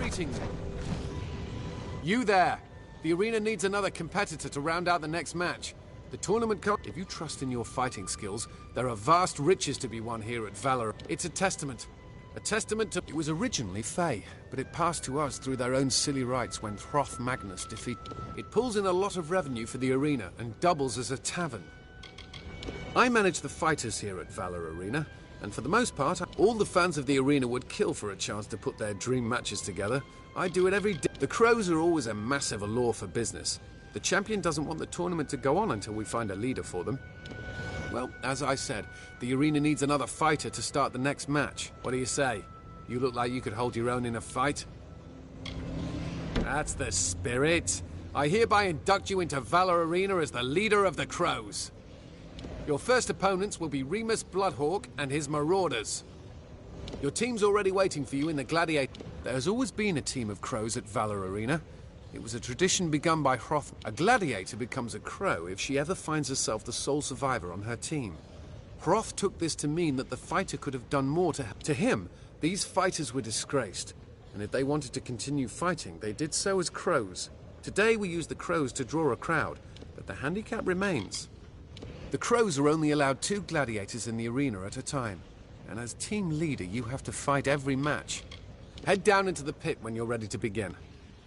Greetings. You there. The arena needs another competitor to round out the next match. The tournament can't... If you trust in your fighting skills, there are vast riches to be won here at Valor. It's a testament. A testament to... It was originally Fae, but it passed to us through their own silly rights when Hroth Magnus defeated... It pulls in a lot of revenue for the arena and doubles as a tavern. I manage the fighters here at Valor Arena, and for the most part, all the fans of the arena would kill for a chance to put their dream matches together. I do it every day. The Crows are always a massive allure for business. The champion doesn't want the tournament to go on until we find a leader for them. Well, as I said, the arena needs another fighter to start the next match. What do you say? You look like you could hold your own in a fight. That's the spirit. I hereby induct you into Valor Arena as the leader of the Crows. Your first opponents will be Remus Bloodhawk and his Marauders. Your team's already waiting for you in the Gladiator. There has always been a team of Crows at Valor Arena. It was a tradition begun by Hroth. A Gladiator becomes a Crow if she ever finds herself the sole survivor on her team. Hroth took this to mean that the fighter could have done more to him. These fighters were disgraced, and if they wanted to continue fighting, they did so as Crows. Today we use the Crows to draw a crowd, but the handicap remains. The Crows are only allowed 2 gladiators in the arena at a time, and as team leader you have to fight every match. Head down into the pit when you're ready to begin.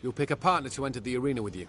You'll pick a partner to enter the arena with you.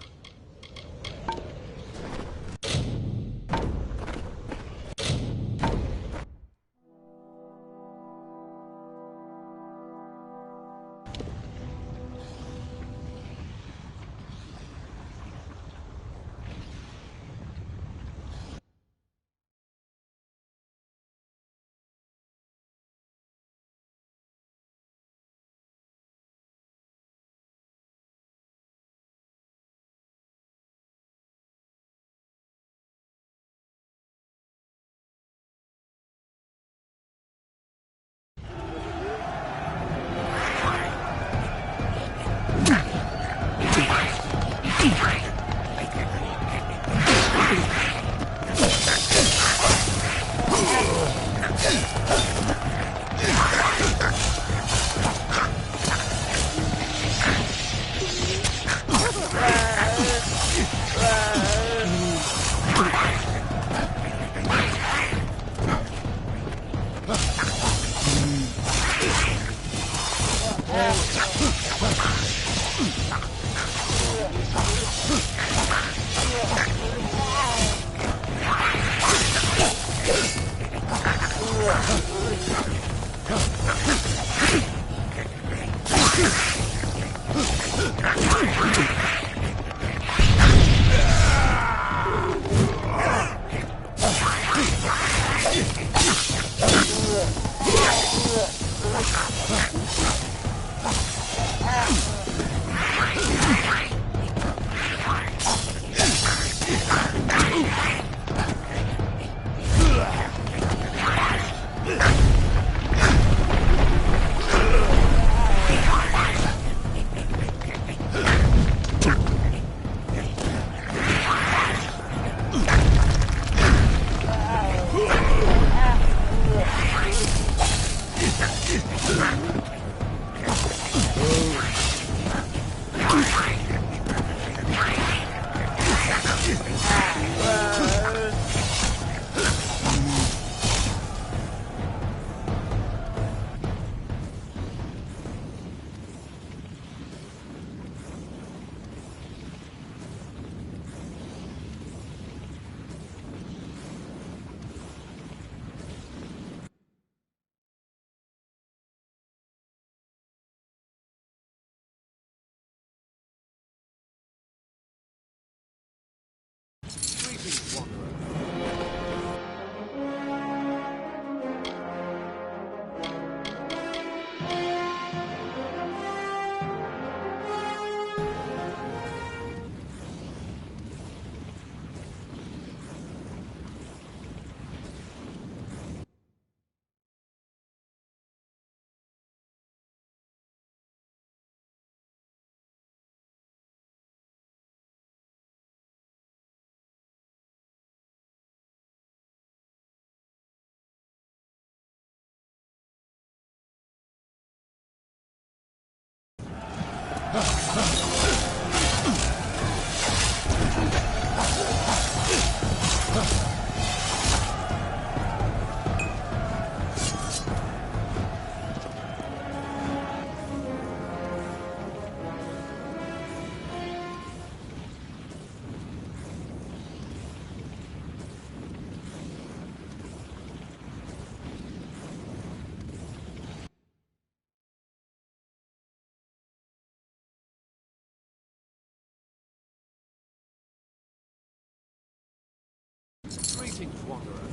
Greetings, Wanderer.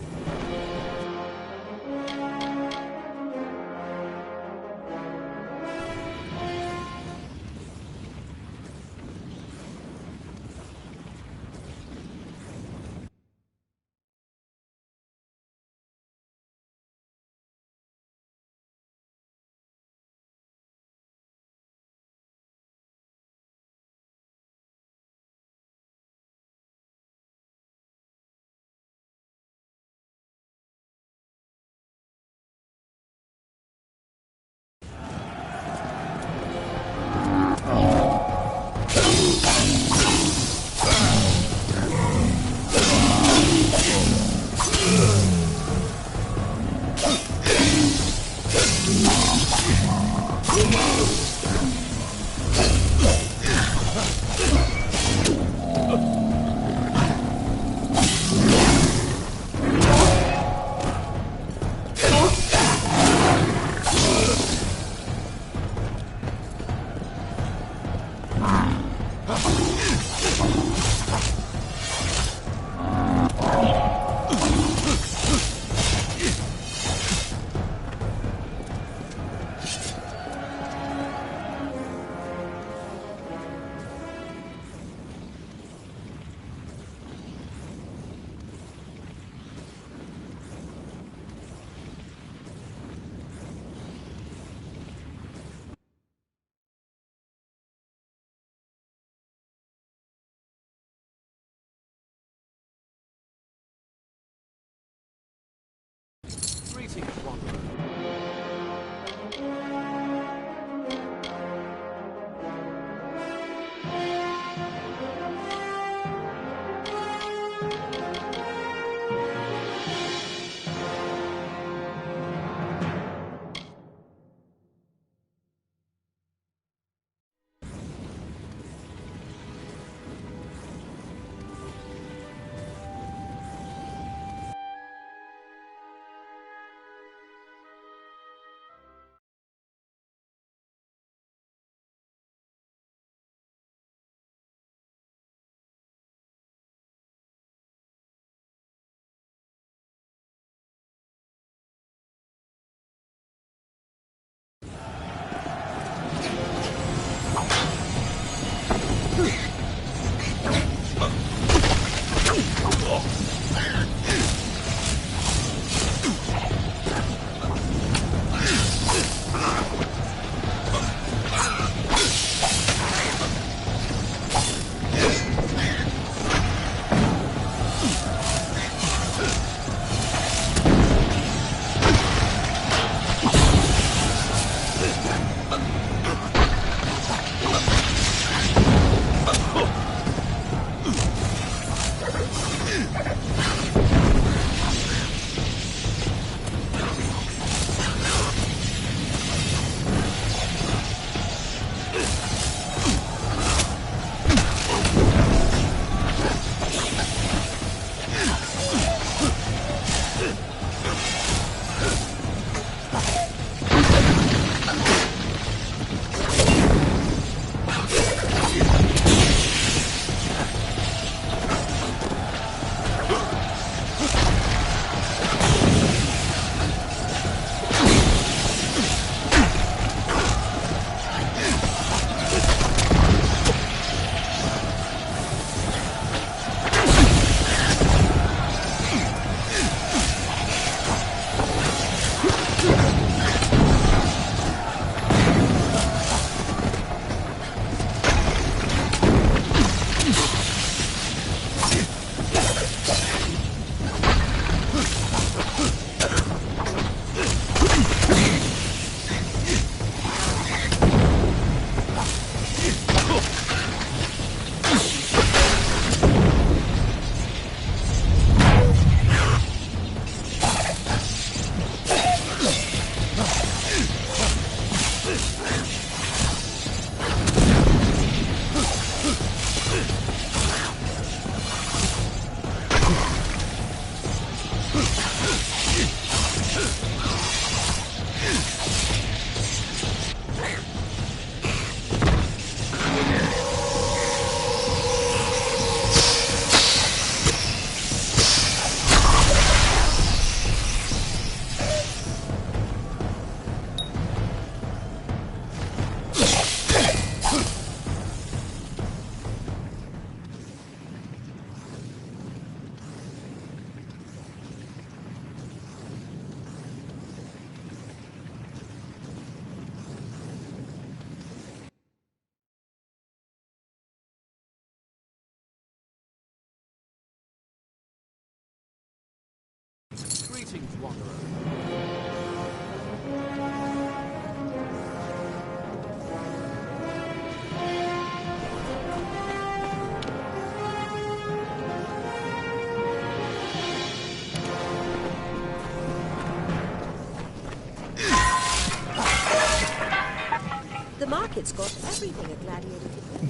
The market's got everything a gladiator could.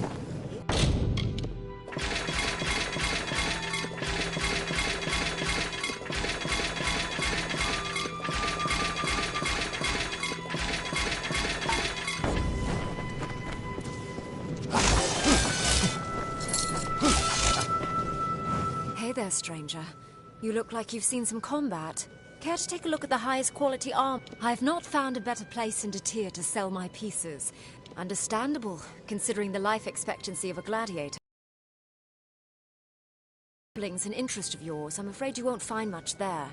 Hey there, stranger. You look like you've seen some combat. Care to take a look at the highest quality armor? I've not found a better place in Tyr to sell my pieces. Understandable, considering the life expectancy of a gladiator. Gambling's an interest of yours. I'm afraid you won't find much there.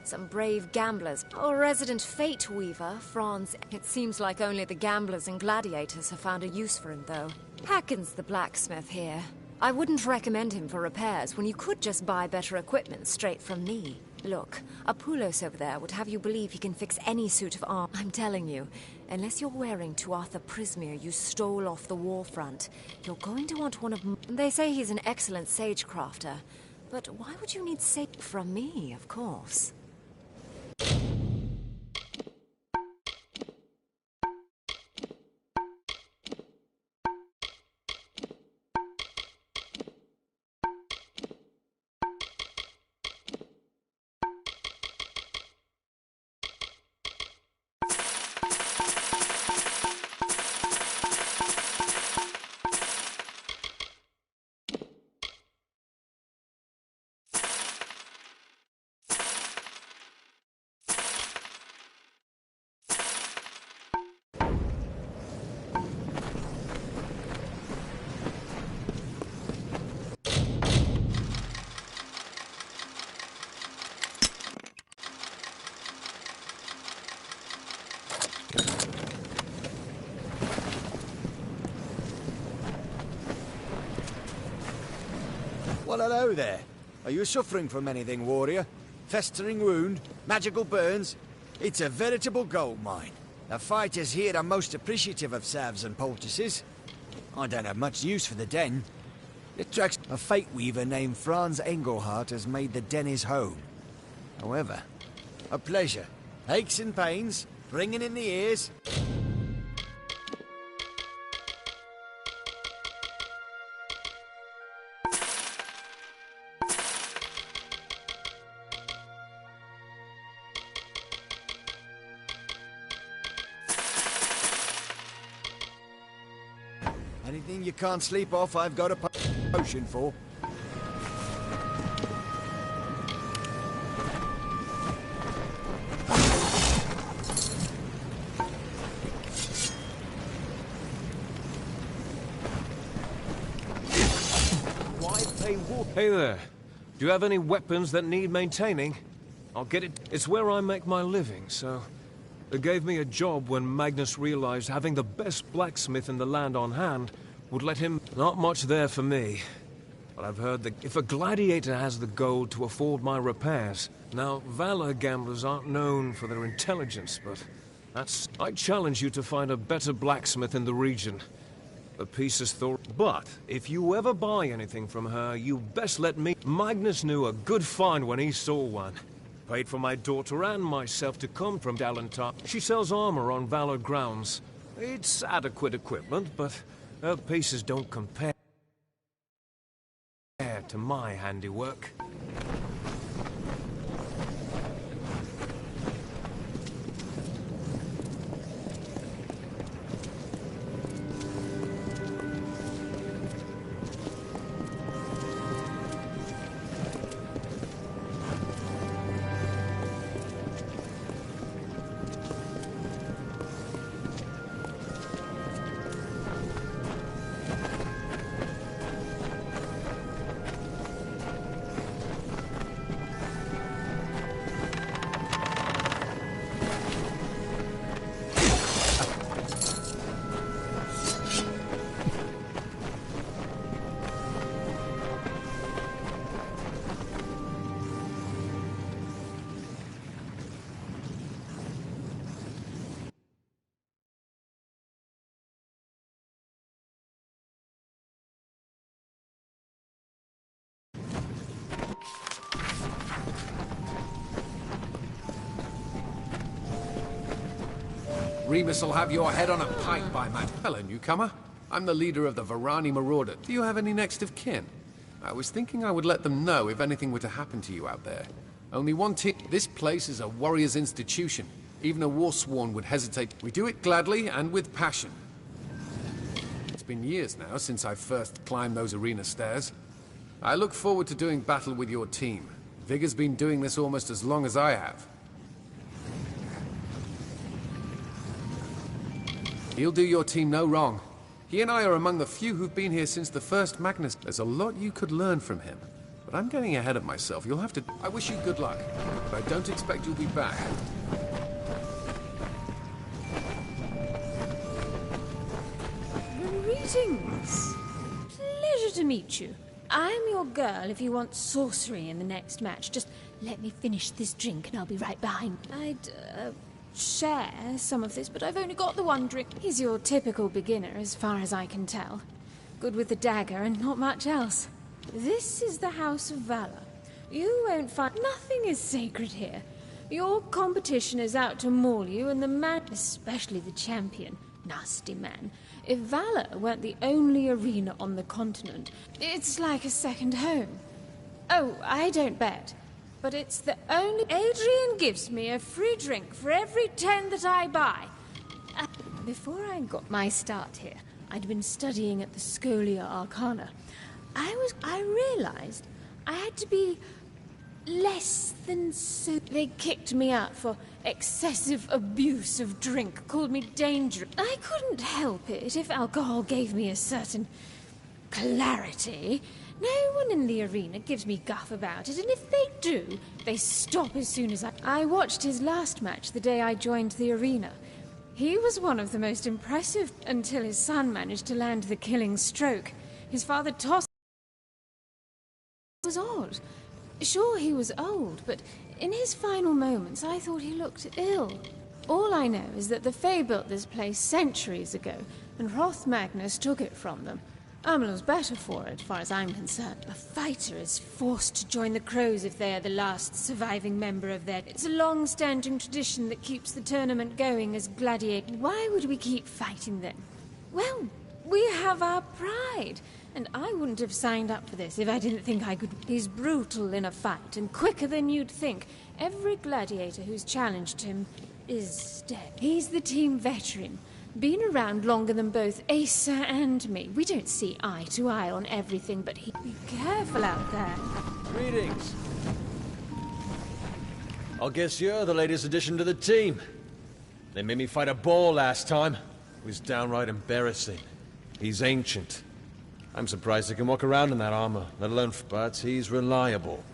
Some brave gamblers. Or resident fate weaver, Franz. It seems like only the gamblers and gladiators have found a use for him, though. Hacken's the blacksmith here. I wouldn't recommend him for repairs when you could just buy better equipment straight from me. Look, Apulos over there would have you believe he can fix any suit of armor. I'm telling you, unless you're wearing Tuatha Prismere you stole off the war front, you're going to want one of They say he's an excellent sage-crafter, but why would you need sage from me, of course? Well, hello there. Are you suffering from anything, warrior? Festering wound? Magical burns? It's a veritable gold mine. The fighters here are most appreciative of salves and poultices. I don't have much use for the den. It tracks a fate weaver named Franz Engelhardt has made the den his home. However, a pleasure. Aches and pains, ringing in the ears. Anything you can't sleep off, I've got a potion for. Why pay war? Hey there. Do you have any weapons that need maintaining? I'll get it. It's where I make my living, so... They gave me a job when Magnus realized having the best blacksmith in the land on hand would let him... Not much there for me. But I've heard that if a gladiator has the gold to afford my repairs... Now, Valor gamblers aren't known for their intelligence, but... I challenge you to find a better blacksmith in the region. The piece is thought... But, if you ever buy anything from her, you best let me... Magnus knew a good find when he saw one. Paid for my daughter and myself to come from Dalentar. She sells armor on Valor grounds. It's adequate equipment, but her pieces don't compare to my handiwork. Remus will have your head on a pike by man. Hello, newcomer. I'm the leader of the Varani Marauder. Do you have any next of kin? I was thinking I would let them know if anything were to happen to you out there. Only one team. This place is a warrior's institution. Even a warsworn would hesitate. We do it gladly and with passion. It's been years now since I first climbed those arena stairs. I look forward to doing battle with your team. Vigor's been doing this almost as long as I have. He'll do your team no wrong. He and I are among the few who've been here since the first Magnus. There's a lot you could learn from him. But I'm getting ahead of myself. You'll have to... I wish you good luck, but I don't expect you'll be back. Greetings. Pleasure to meet you. I'm your girl if you want sorcery in the next match. Just let me finish this drink and I'll be right behind. I'd, share some of this, but I've only got the one drink. He's your typical beginner, as far as I can tell. Good with the dagger and not much else. This is the House of Valor. You won't find... Nothing is sacred here. Your competition is out to maul you, and the man, especially the champion, nasty man. If Valor weren't the only arena on the continent, it's like a second home. Oh, I don't bet. But it's the only... Adrian gives me a free drink for every 10 that I buy. Before I got my start here, I'd been studying at the Scholia Arcana. I realized I had to be less than so... They kicked me out for excessive abuse of drink, called me dangerous. I couldn't help it if alcohol gave me a certain clarity. No one in the arena gives me guff about it, and if they do, they stop as soon as I watched his last match the day I joined the arena. He was one of the most impressive until his son managed to land the killing stroke. His father tossed... It was odd. Sure, he was old, but in his final moments, I thought he looked ill. All I know is that the Fae built this place centuries ago, and Hroth Magnus took it from them. Amalur's better for it, as far as I'm concerned. A fighter is forced to join the Crows if they are the last surviving member of their... It's a long-standing tradition that keeps the tournament going as gladiators. Why would we keep fighting then? Well, we have our pride, and I wouldn't have signed up for this if I didn't think I could... He's brutal in a fight, and quicker than you'd think. Every gladiator who's challenged him is dead. He's the team veteran. Been around longer than both Asa and me. We don't see eye to eye on everything, but be careful out there. Greetings. I'll guess you're the latest addition to the team. They made me fight a boar last time. It was downright embarrassing. He's ancient. I'm surprised he can walk around in that armor, let alone... But he's reliable.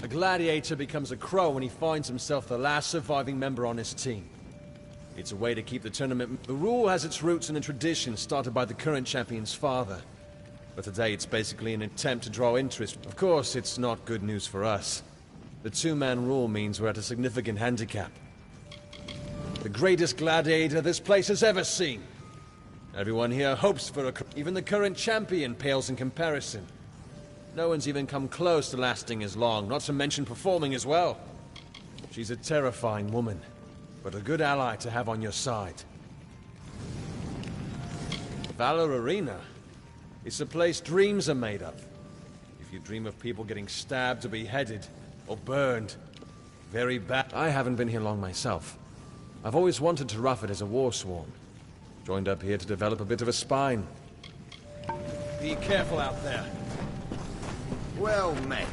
A gladiator becomes a crow when he finds himself the last surviving member on his team. It's a way to keep the tournament... The rule has its roots in a tradition started by the current champion's father. But today it's basically an attempt to draw interest. Of course, it's not good news for us. The two-man rule means we're at a significant handicap. The greatest gladiator this place has ever seen. Everyone here hopes for a... Even the current champion pales in comparison. No one's even come close to lasting as long, not to mention performing as well. She's a terrifying woman, but a good ally to have on your side. Valor Arena. It's a place dreams are made of. If you dream of people getting stabbed or beheaded, or burned, very bad. I haven't been here long myself. I've always wanted to rough it as a warsworn. Joined up here to develop a bit of a spine. Be careful out there. Well met.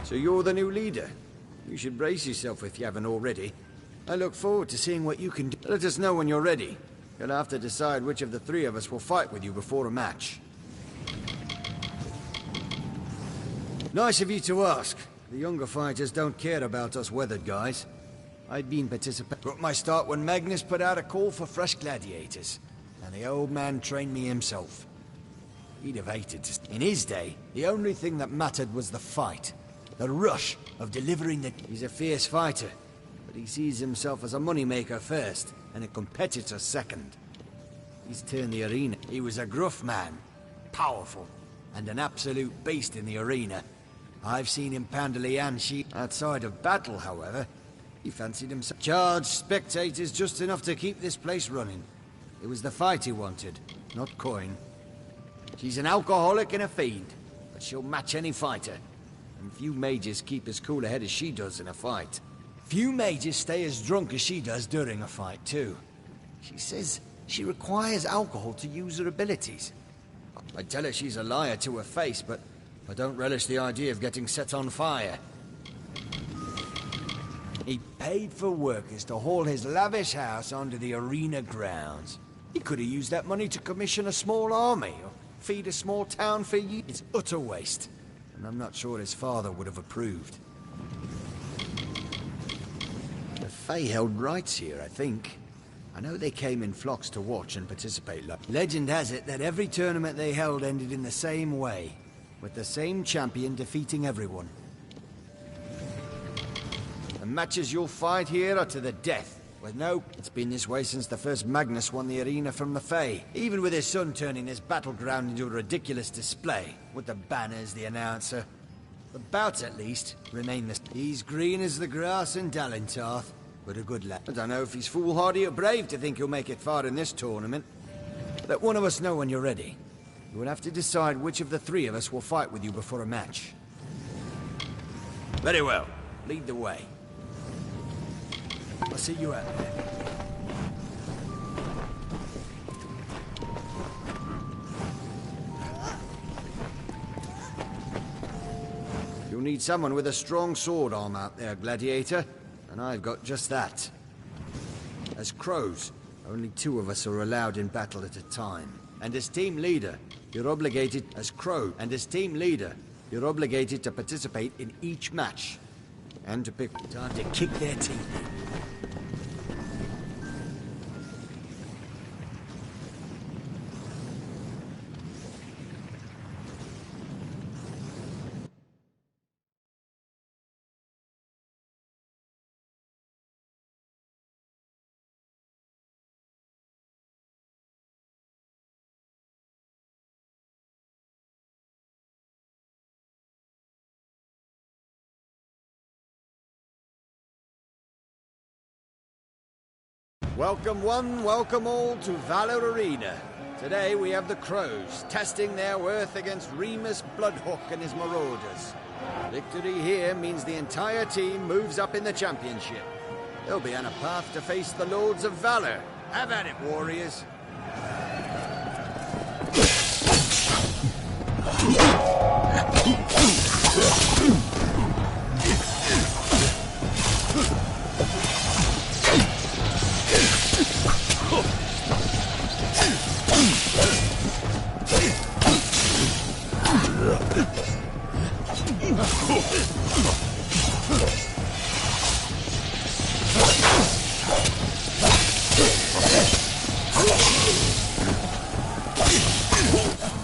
So you're the new leader. You should brace yourself if you haven't already. I look forward to seeing what you can do. Let us know when you're ready. You'll have to decide which of the three of us will fight with you before a match. Nice of you to ask. The younger fighters don't care about us weathered guys. I'd been participating. Got my start when Magnus put out a call for fresh gladiators. And the old man trained me himself. He'd have hated to... In his day, the only thing that mattered was the fight. The rush of delivering the... He's a fierce fighter, but he sees himself as a moneymaker first, and a competitor second. He's turned the arena. He was a gruff man, powerful, and an absolute beast in the arena. I've seen him pound a Lian Shi outside of battle, however. He fancied himself. Charged spectators just enough to keep this place running. It was the fight he wanted, not coin. She's an alcoholic and a fiend, but she'll match any fighter. And few mages keep as cool a head as she does in a fight. Few mages stay as drunk as she does during a fight, too. She says she requires alcohol to use her abilities. I tell her she's a liar to her face, but I don't relish the idea of getting set on fire. He paid for workers to haul his lavish house onto the arena grounds. He could have used that money to commission a small army, or feed a small town for years. It's utter waste, and I'm not sure his father would have approved. The Fae held rights here, I think. I know they came in flocks to watch and participate. Legend has it that every tournament they held ended in the same way, with the same champion defeating everyone. The matches you'll fight here are to the death, with no... It's been this way since the first Magnus won the arena from the Fae, even with his son turning his battleground into a ridiculous display, with the banners, the announcer. The bouts, at least, remain the... He's green as the grass in Dalintarth, but a good lad. I don't know if he's foolhardy or brave to think he'll make it far in this tournament. Let one of us know when you're ready. You will have to decide which of the three of us will fight with you before a match. Very well. Lead the way. I'll see you out there. You'll need someone with a strong sword arm out there, Gladiator. And I've got just that. As crows, only 2 of us are allowed in battle at a time. And as team leader, you're obligated as crow. And as team leader, you're obligated to participate in each match. And to pick time to kick their teeth in. Welcome one, welcome all to Valor Arena. Today we have the Crows, testing their worth against Remus Bloodhawk and his Marauders. Victory here means the entire team moves up in the championship. They'll be on a path to face the Lords of Valor. Have at it, warriors.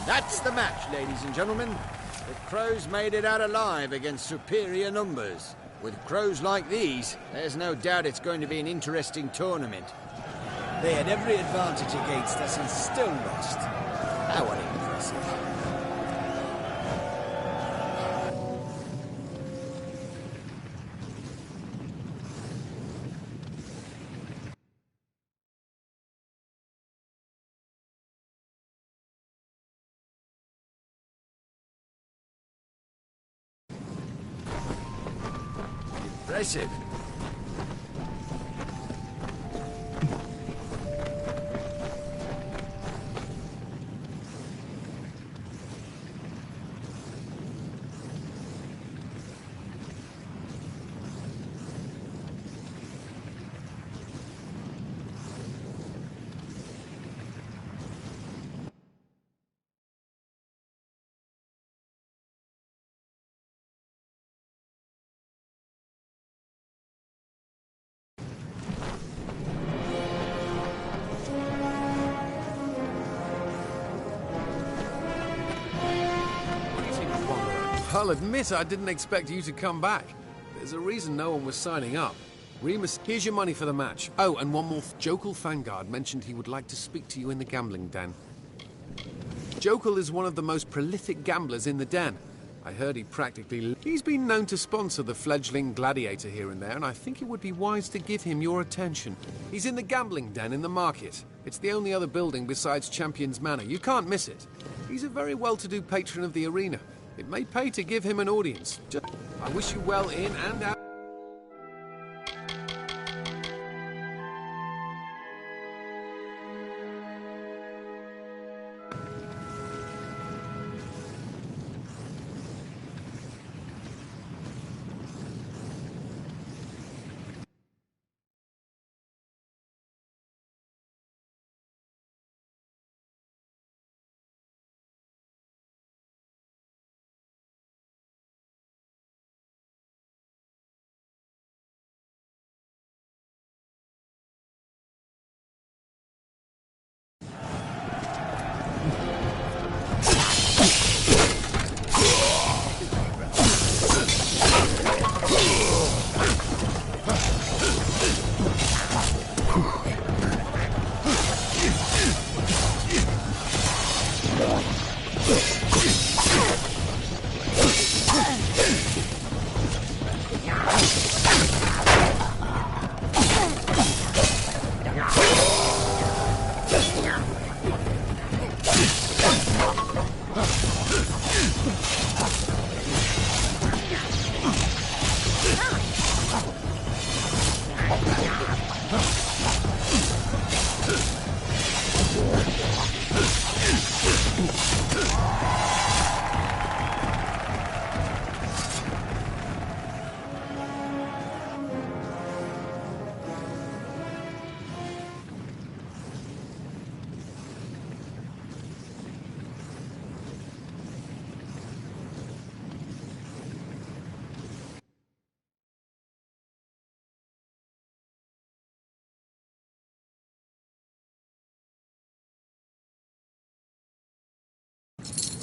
That's the match, ladies and gentlemen. The Crows made it out alive against superior numbers. With crows like these, there's no doubt it's going to be an interesting tournament. They had every advantage against us and still lost. How unimpressive. Impressive. I'll admit I didn't expect you to come back. There's a reason no one was signing up. Remus, here's your money for the match. Oh, and one more. Jokul Fangard mentioned he would like to speak to you in the gambling den. Jokel is one of the most prolific gamblers in the den. I heard he's been known to sponsor the fledgling gladiator here and there, and I think it would be wise to give him your attention. He's in the gambling den in the market. It's the only other building besides Champion's Manor. You can't miss it. He's a very well-to-do patron of the arena. It may pay to give him an audience. I wish you well in and out.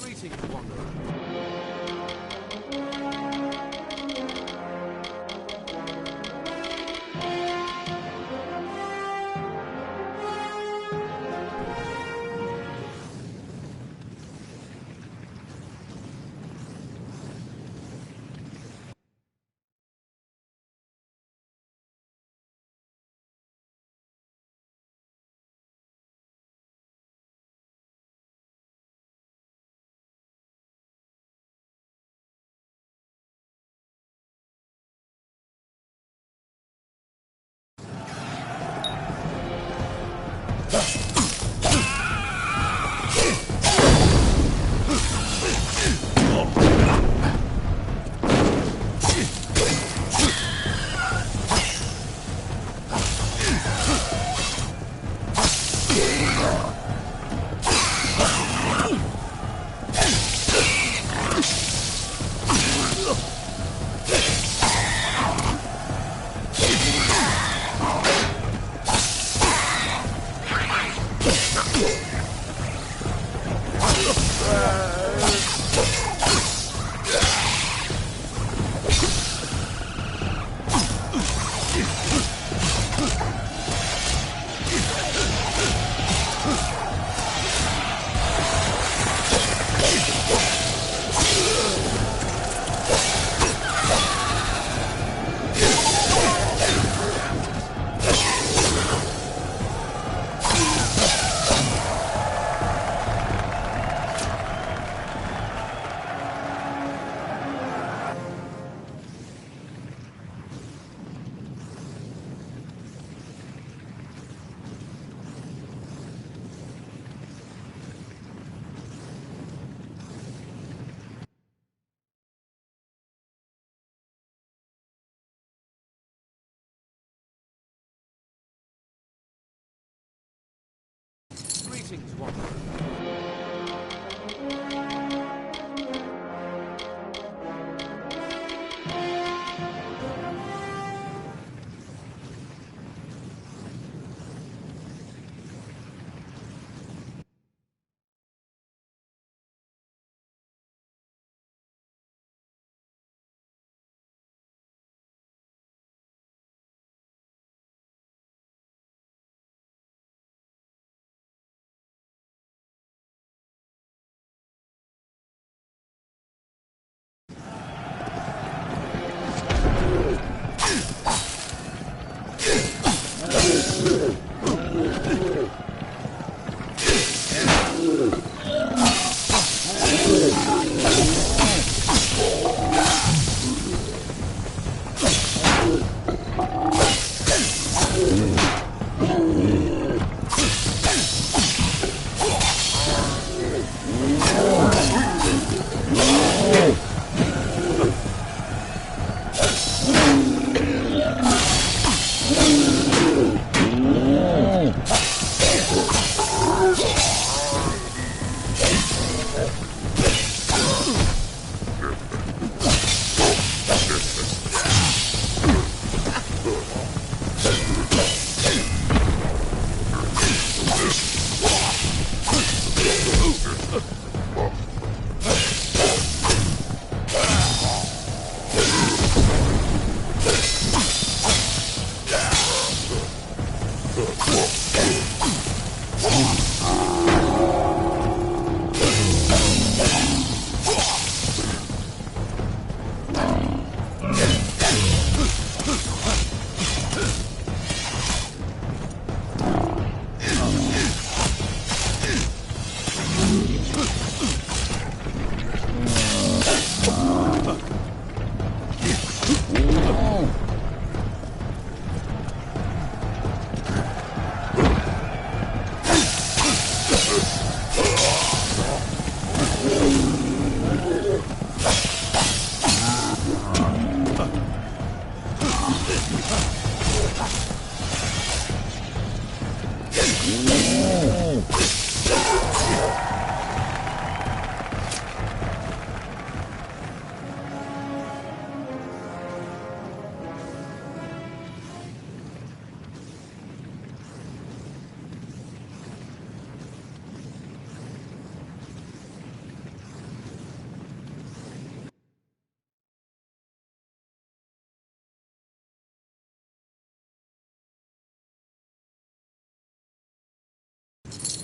Greetings, Wanderer. Greetings, Wanderer.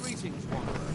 Greetings, Wanderer.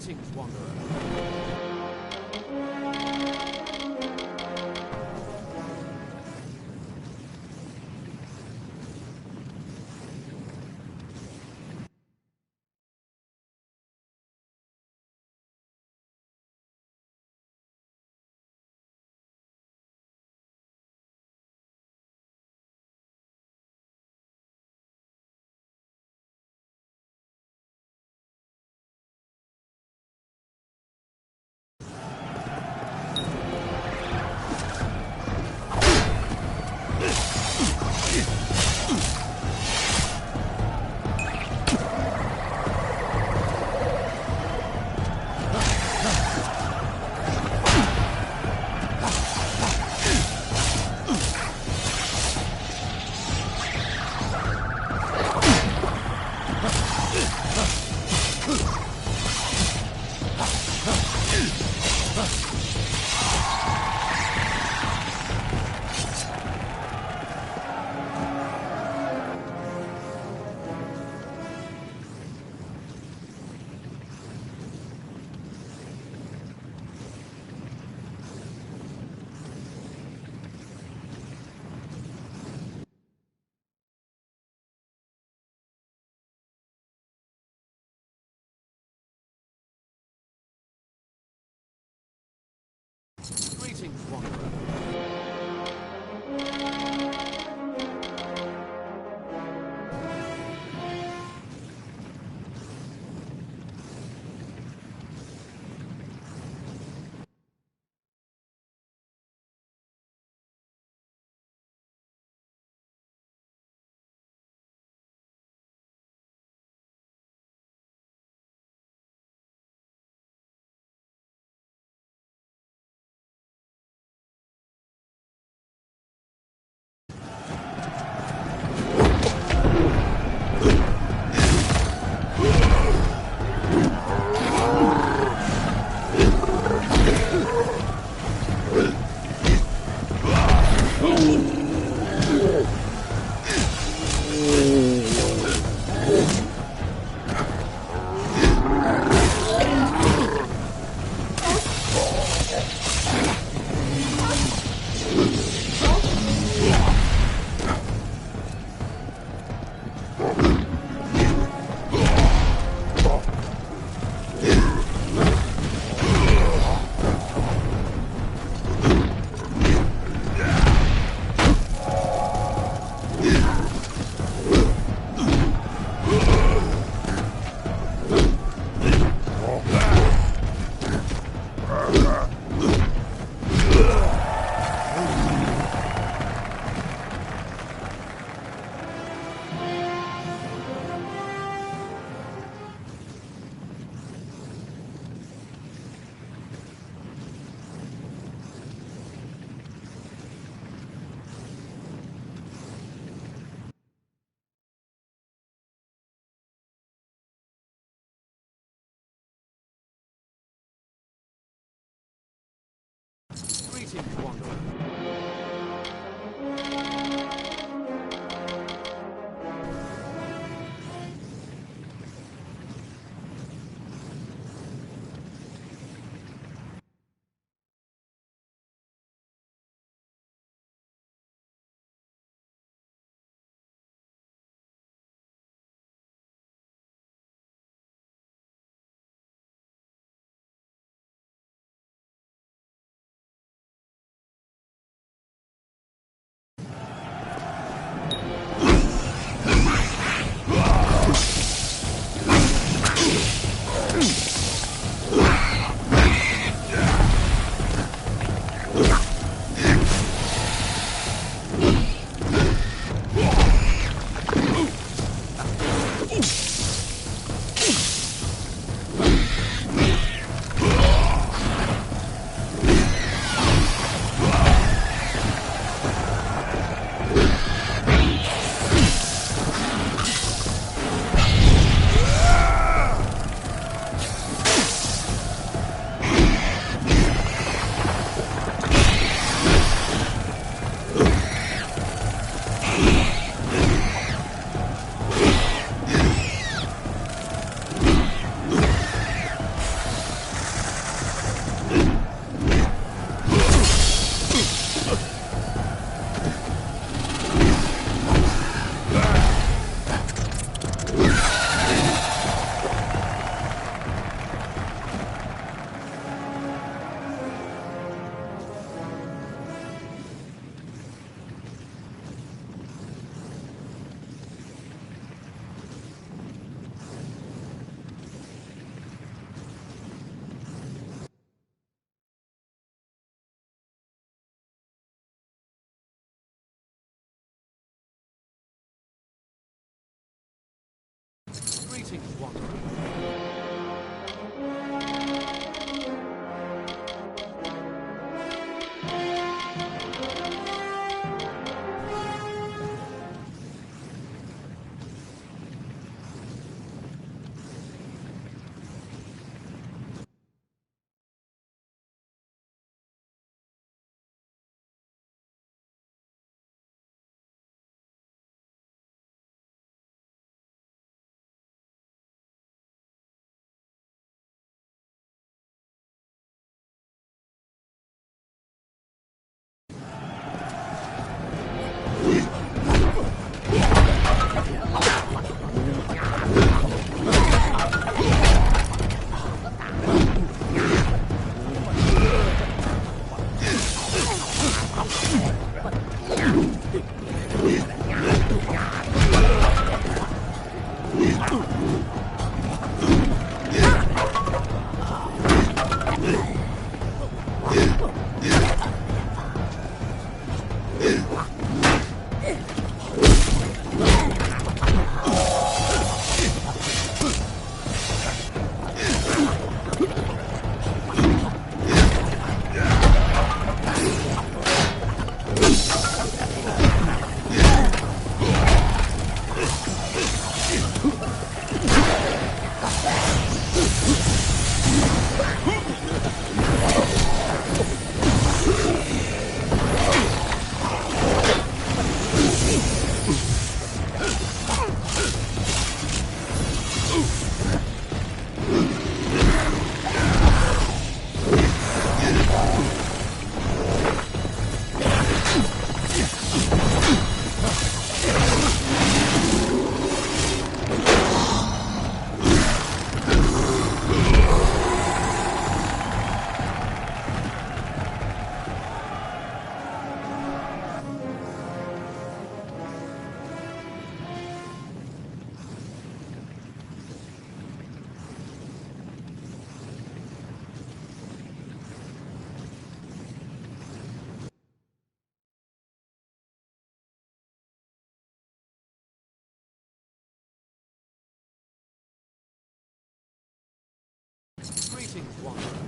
Greetings, Wanderer. Greetings, Wanderer.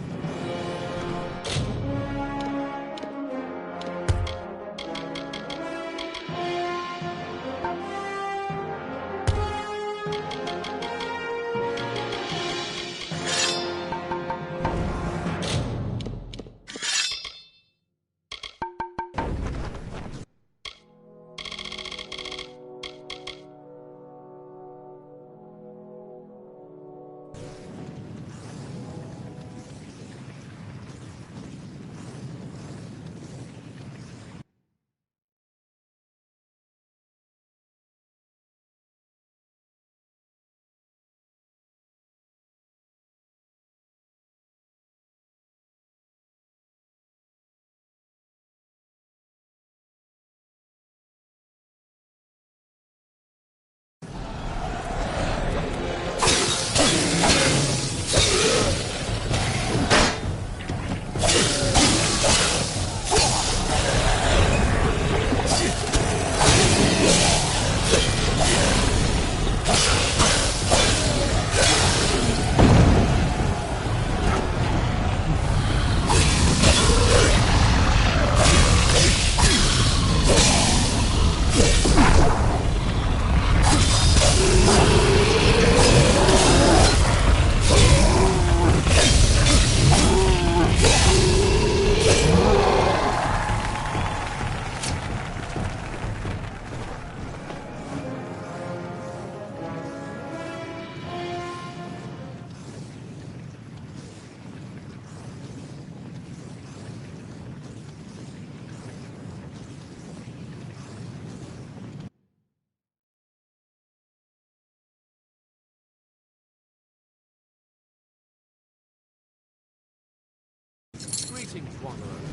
Greetings, Wanderer.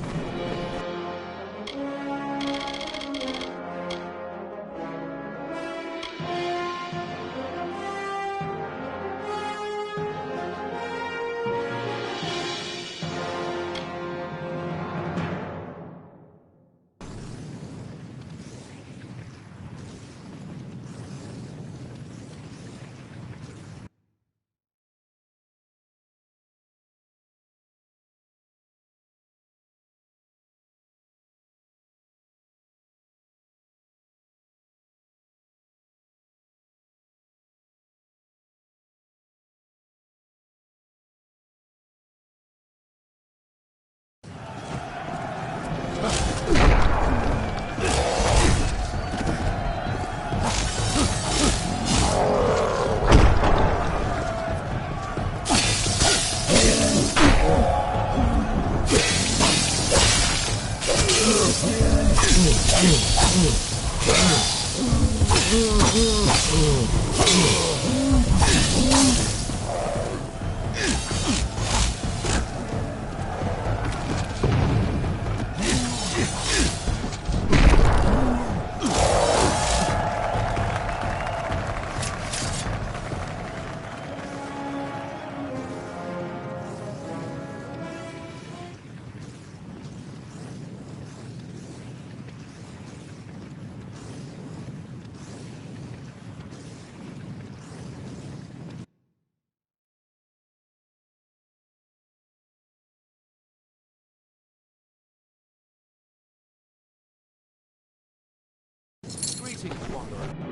Greetings, Wanderer.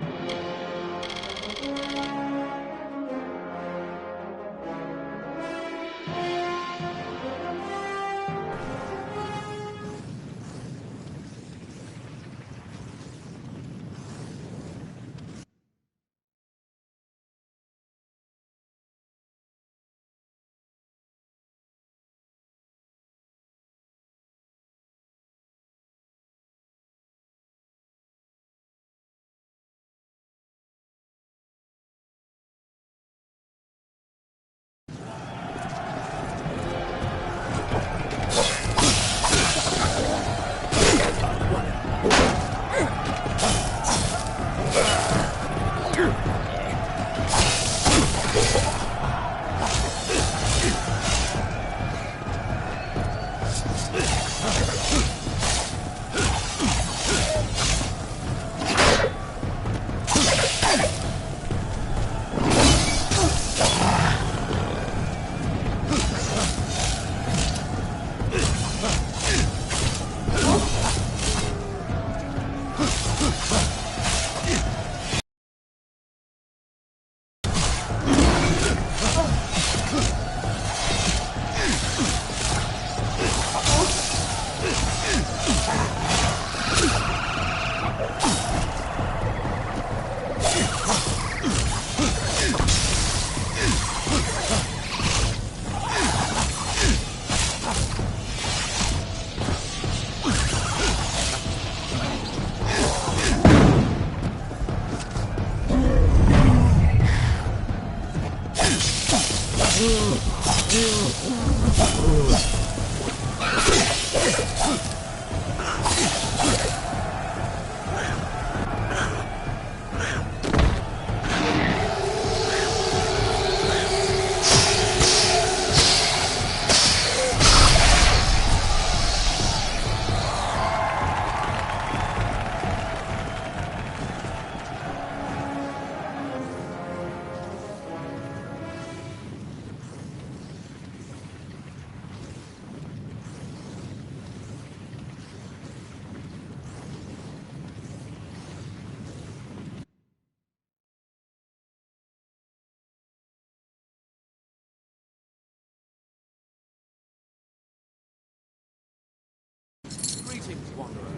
Greetings, Wanderer.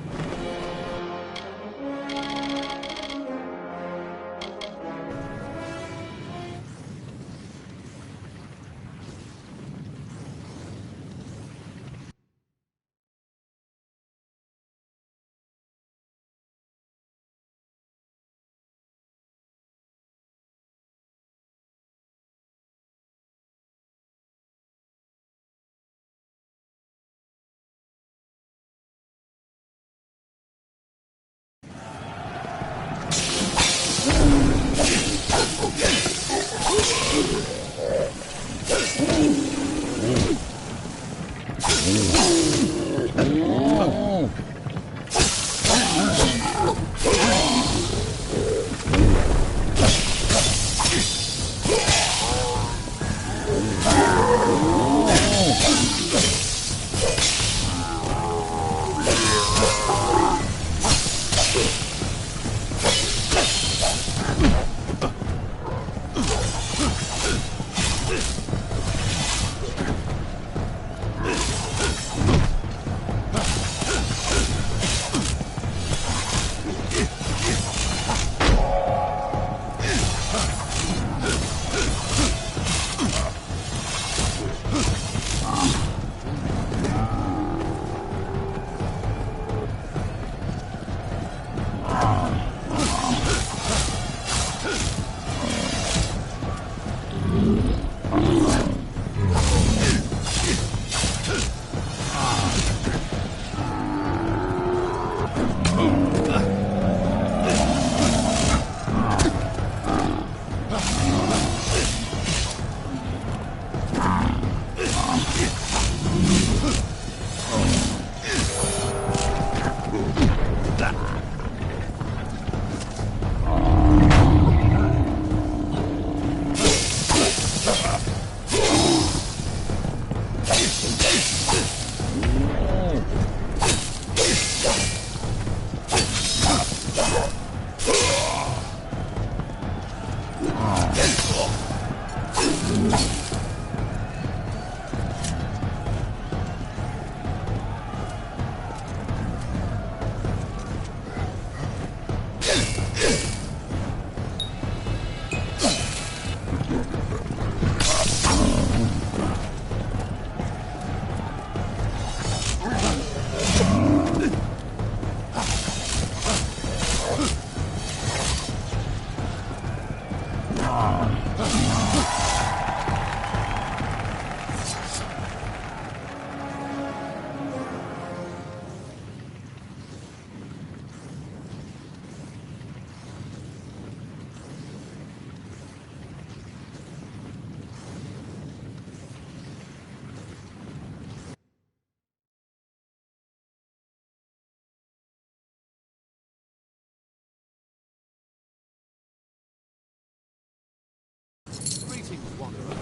Greetings, Wanderer.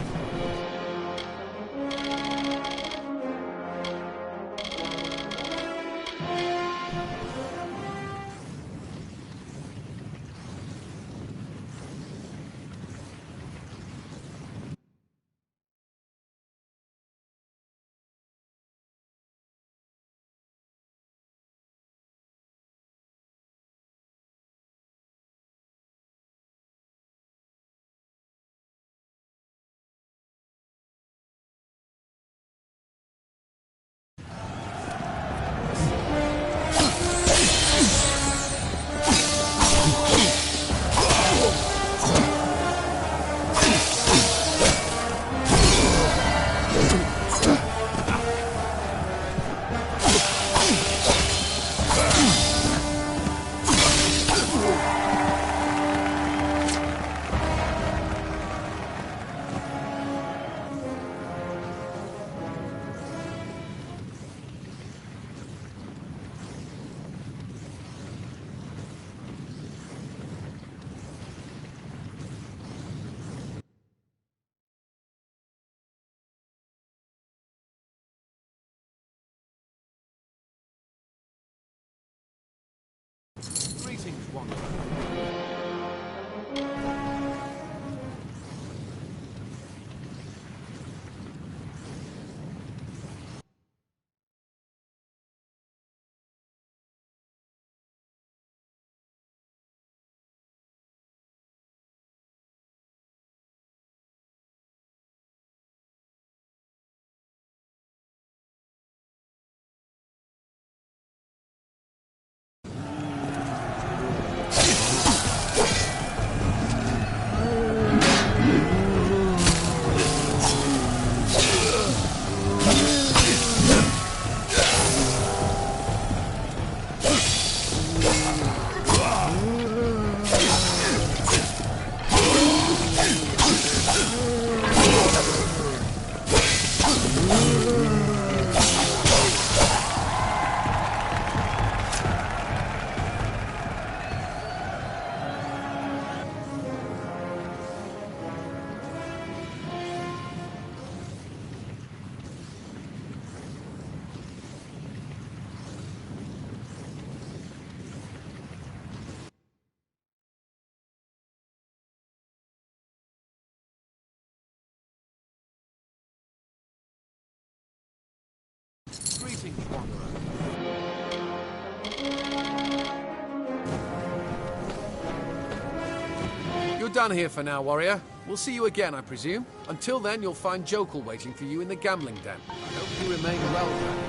You're done here for now, warrior. We'll see you again, I presume. Until then, you'll find Jokal waiting for you in the gambling den. I hope you remain well done.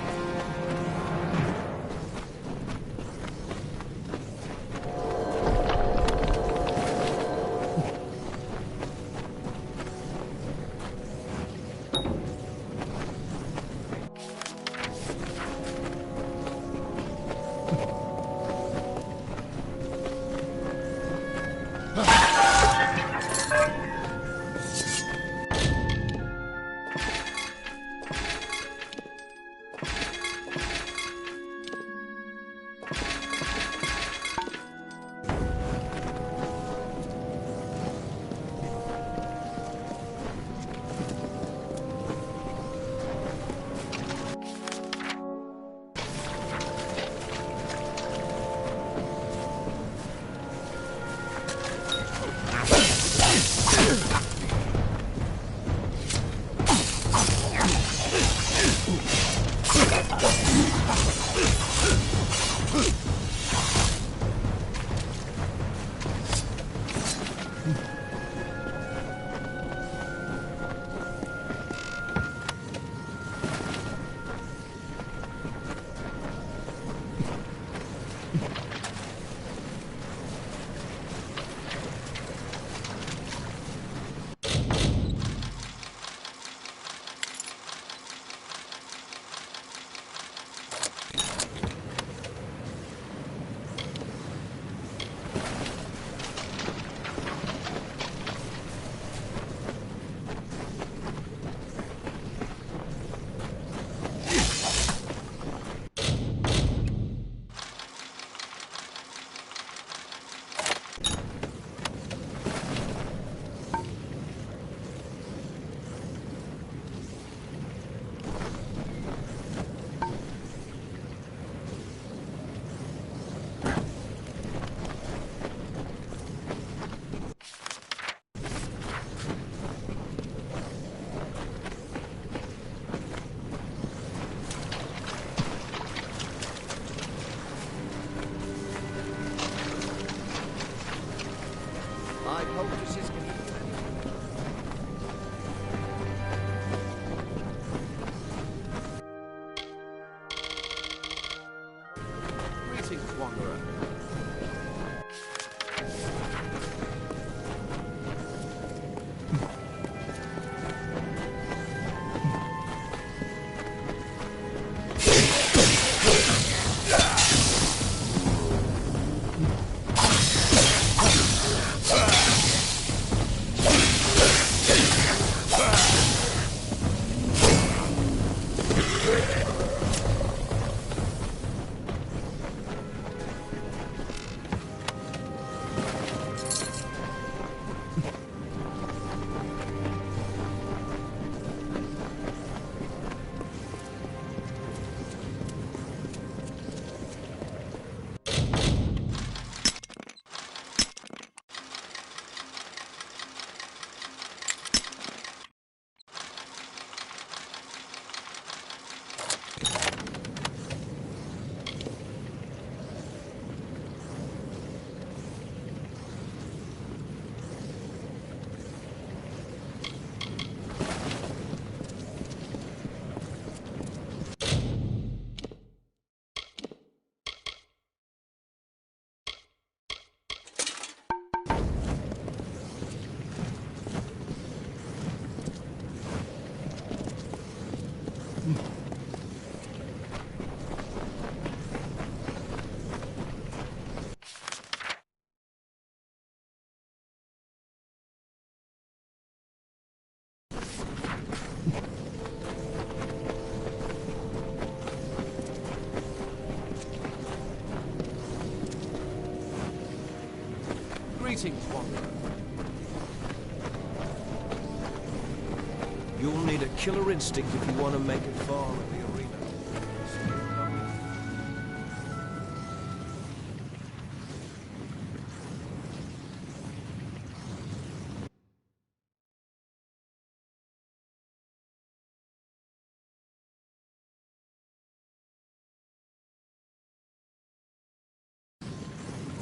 Greetings, wanderer. You'll need a killer instinct if you want to make it far in the arena.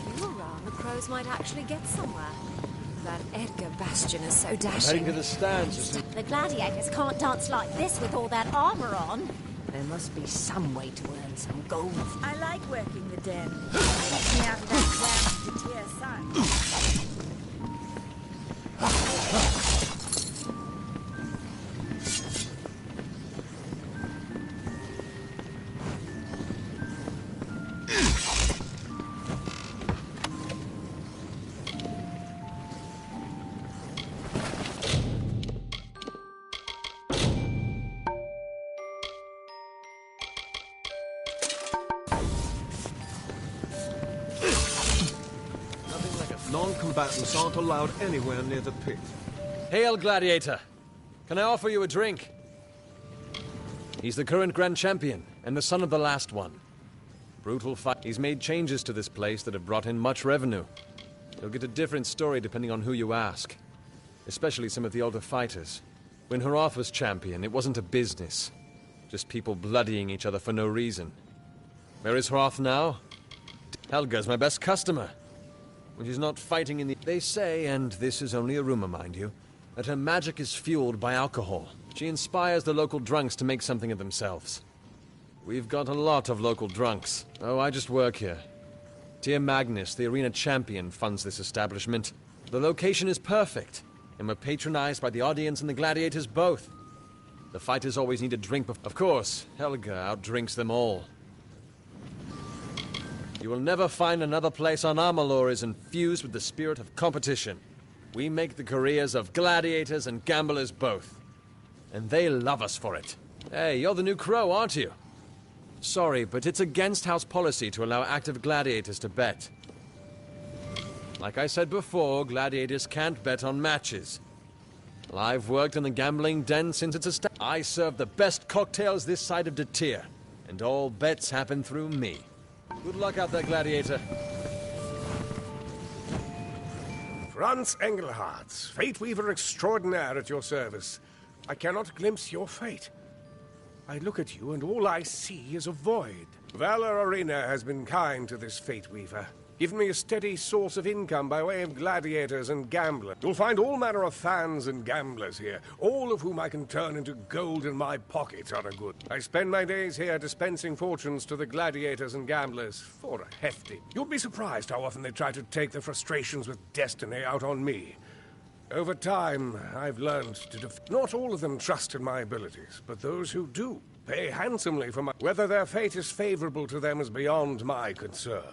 If you were around, the crows might actually get somewhere. That Edgar Bastion is so Heading dashing. to the stands as soon... The gladiators can't dance like this with all that armor on. There must be some way to earn some gold. I like working the den. Keeps me out of that damn dear sun. Non-combatants aren't allowed anywhere near the pit. Hail, Gladiator! Can I offer you a drink? He's the current Grand Champion, and the son of the last one. Brutal fight. He's made changes to this place that have brought in much revenue. You'll get a different story depending on who you ask. Especially some of the older fighters. When Hroth was champion, it wasn't a business. Just people bloodying each other for no reason. Where is Hroth now? Helga's my best customer. When she's not fighting in the... They say, and this is only a rumor, mind you, that her magic is fueled by alcohol. She inspires the local drunks to make something of themselves. We've got a lot of local drunks. Oh, I just work here. Tyr Magnus, the arena champion, funds this establishment. The location is perfect, and we're patronized by the audience and the gladiators both. The fighters always need a drink Of course, Helga outdrinks them all. You will never find another place on Amalur is infused with the spirit of competition. We make the careers of gladiators and gamblers both. And they love us for it. Hey, you're the new crow, aren't you? Sorry, but it's against house policy to allow active gladiators to bet. Like I said before, gladiators can't bet on matches. Well, I've worked in the gambling den since its establishment. I serve the best cocktails this side of Tyr, and all bets happen through me. Good luck out there, Gladiator. Franz Engelhardt, Fate Weaver extraordinaire at your service. I cannot glimpse your fate. I look at you and all I see is a void. Valor Arena has been kind to this Fate Weaver. Given me a steady source of income by way of gladiators and gamblers. You'll find all manner of fans and gamblers here, all of whom I can turn into gold in my pocket on a good. I spend my days here dispensing fortunes to the gladiators and gamblers for a hefty. You'll be surprised how often they try to take their frustrations with destiny out on me. Over time, I've learned to not all of them trust in my abilities, but those who do pay handsomely for my... Whether their fate is favorable to them is beyond my concern.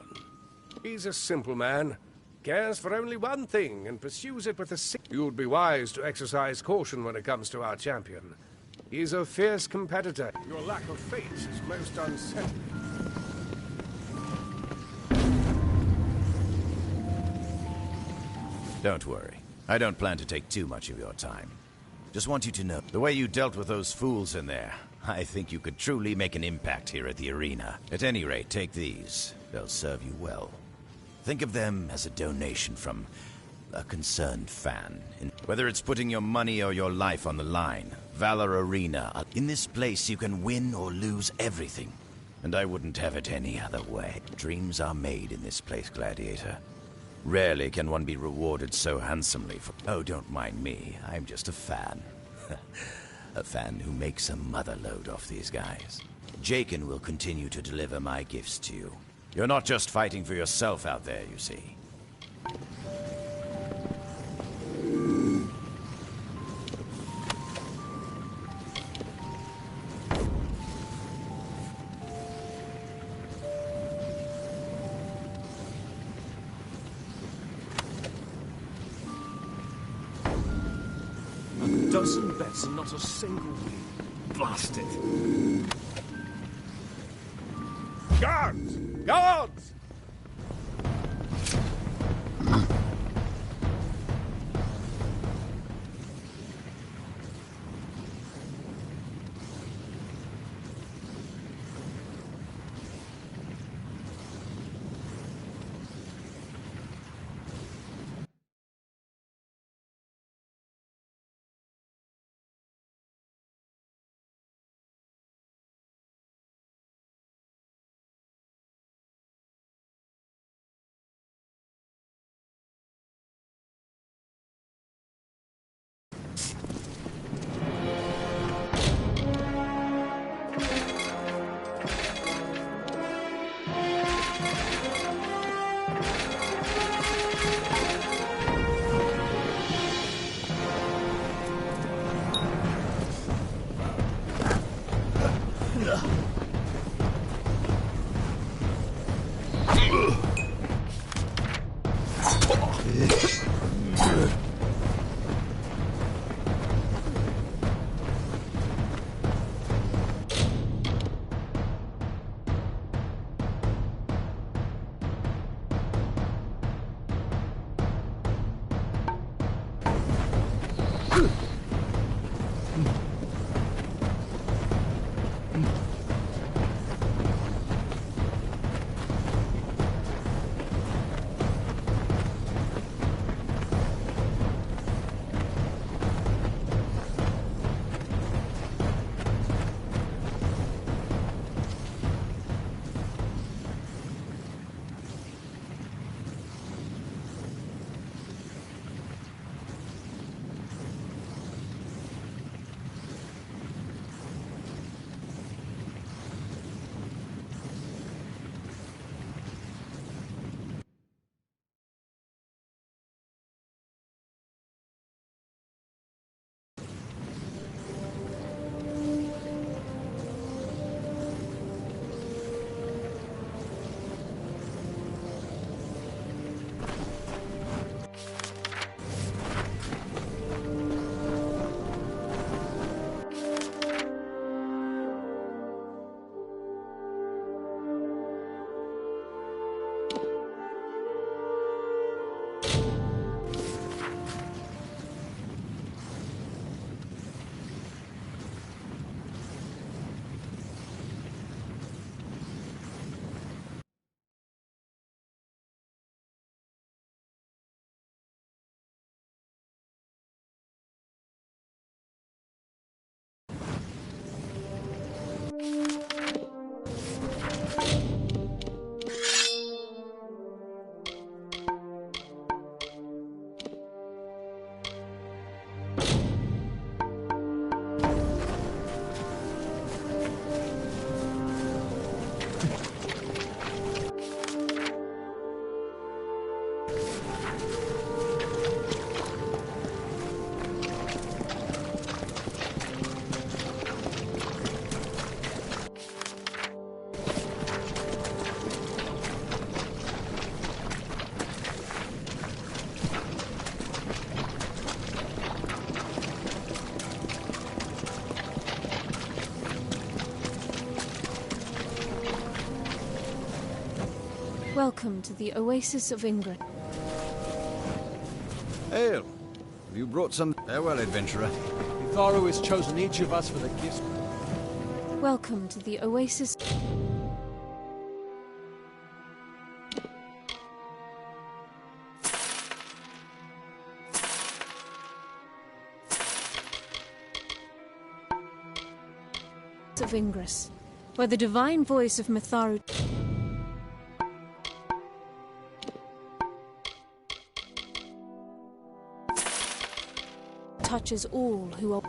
He's a simple man, cares for only one thing, and pursues it with a... You'd be wise to exercise caution when it comes to our champion. He's a fierce competitor. Your lack of faith is most unsettling. Don't worry. I don't plan to take too much of your time. Just want you to know, the way you dealt with those fools in there, I think you could truly make an impact here at the arena. At any rate, take these. They'll serve you well. Think of them as a donation from a concerned fan. Whether it's putting your money or your life on the line, Valor Arena. In this place, you can win or lose everything. And I wouldn't have it any other way. Dreams are made in this place, Gladiator. Rarely can one be rewarded so handsomely for... Oh, don't mind me. I'm just a fan. A fan who makes a mother load off these guys. Jakin will continue to deliver my gifts to you. You're not just fighting for yourself out there, you see. A dozen bets and not a single win. Blast it. Guards! Guards! Welcome to the Oasis of Ingrid. Hail. Have you brought some... Farewell, adventurer. Mitharu has chosen each of us for the gifts. Welcome to the Oasis... of Ingress, where the divine voice of Mitharu touches all who are...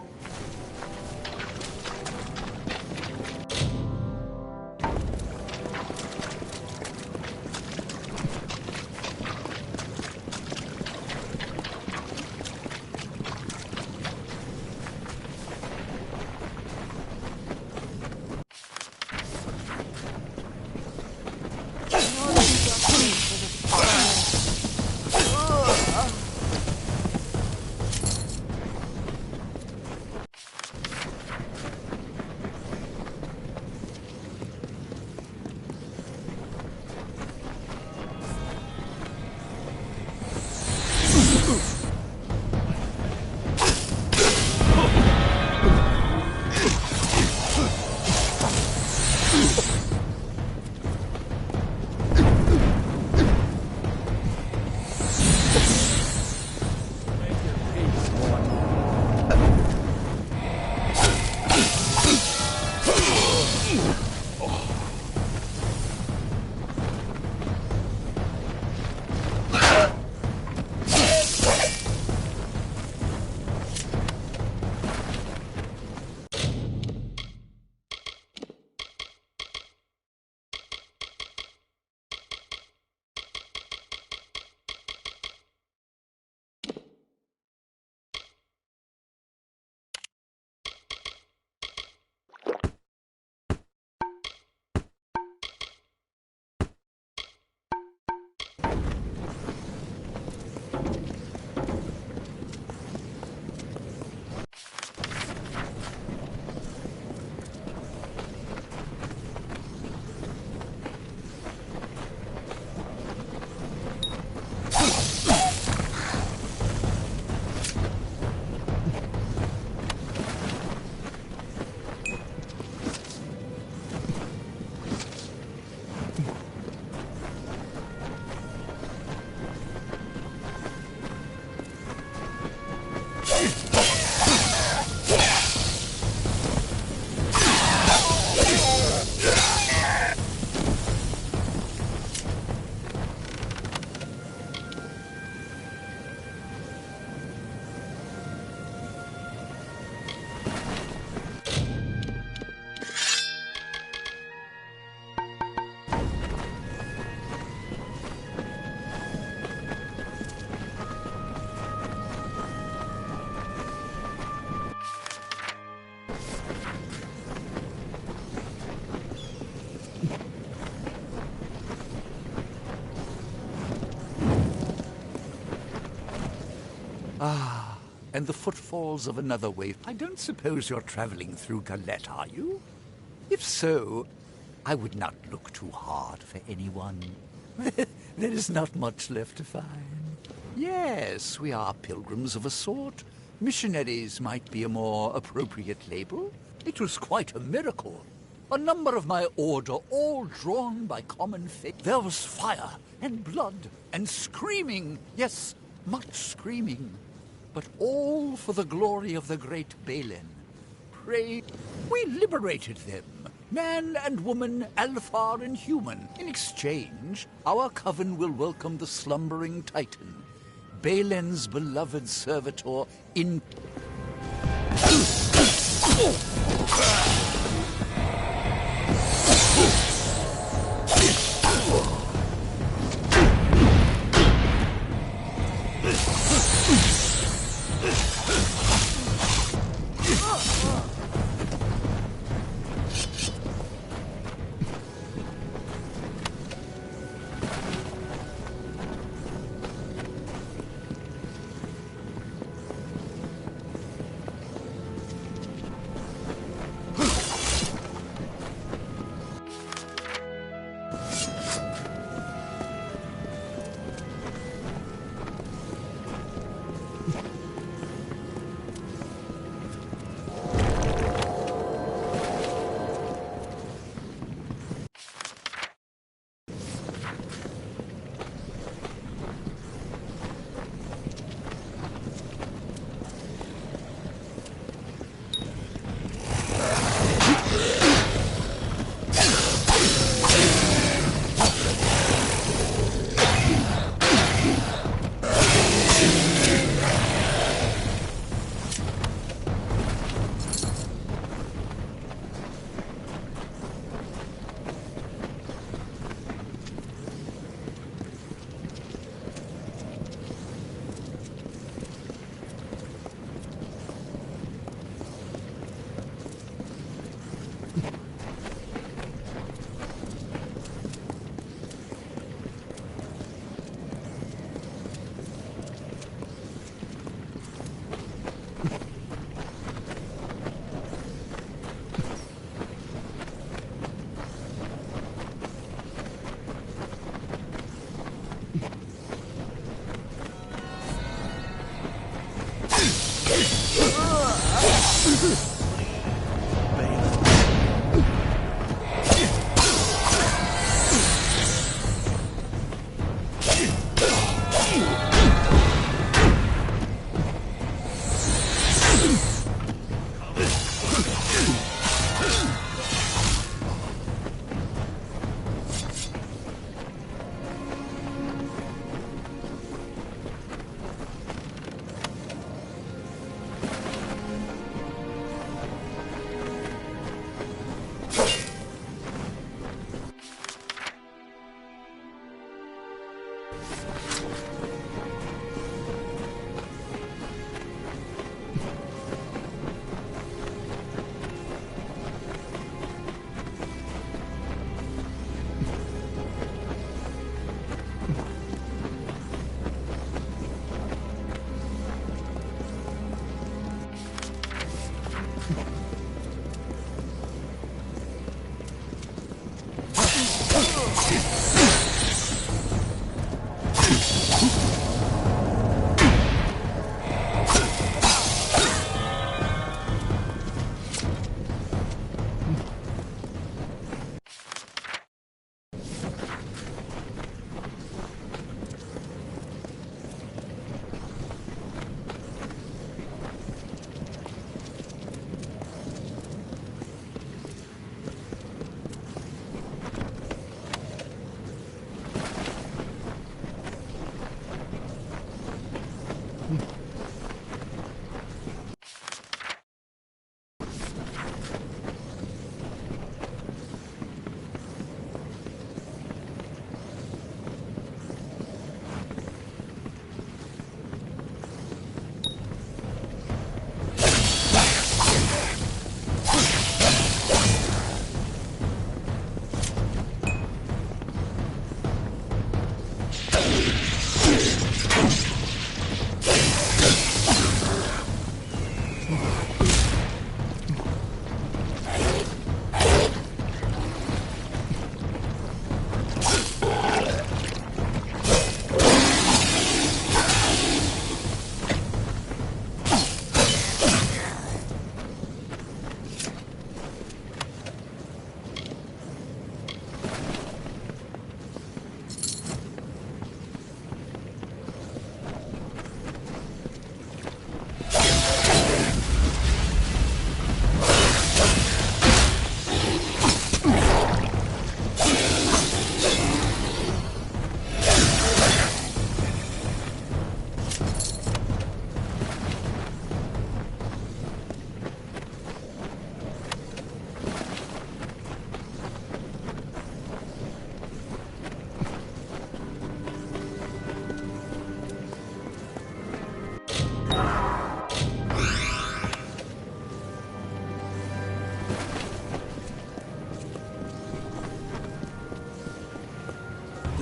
Ah, and the footfalls of another wave. I don't suppose you're traveling through Galette, are you? If so, I would not look too hard for anyone. There is not much left to find. Yes, we are pilgrims of a sort. Missionaries might be a more appropriate label. It was quite a miracle. A number of my order, all drawn by common faith. There was fire and blood and screaming. Yes, much screaming. But all for the glory of the great Balin. Pray, we liberated them. Man and woman, Alfar and human. In exchange, our coven will welcome the slumbering Titan, Balin's beloved servitor in...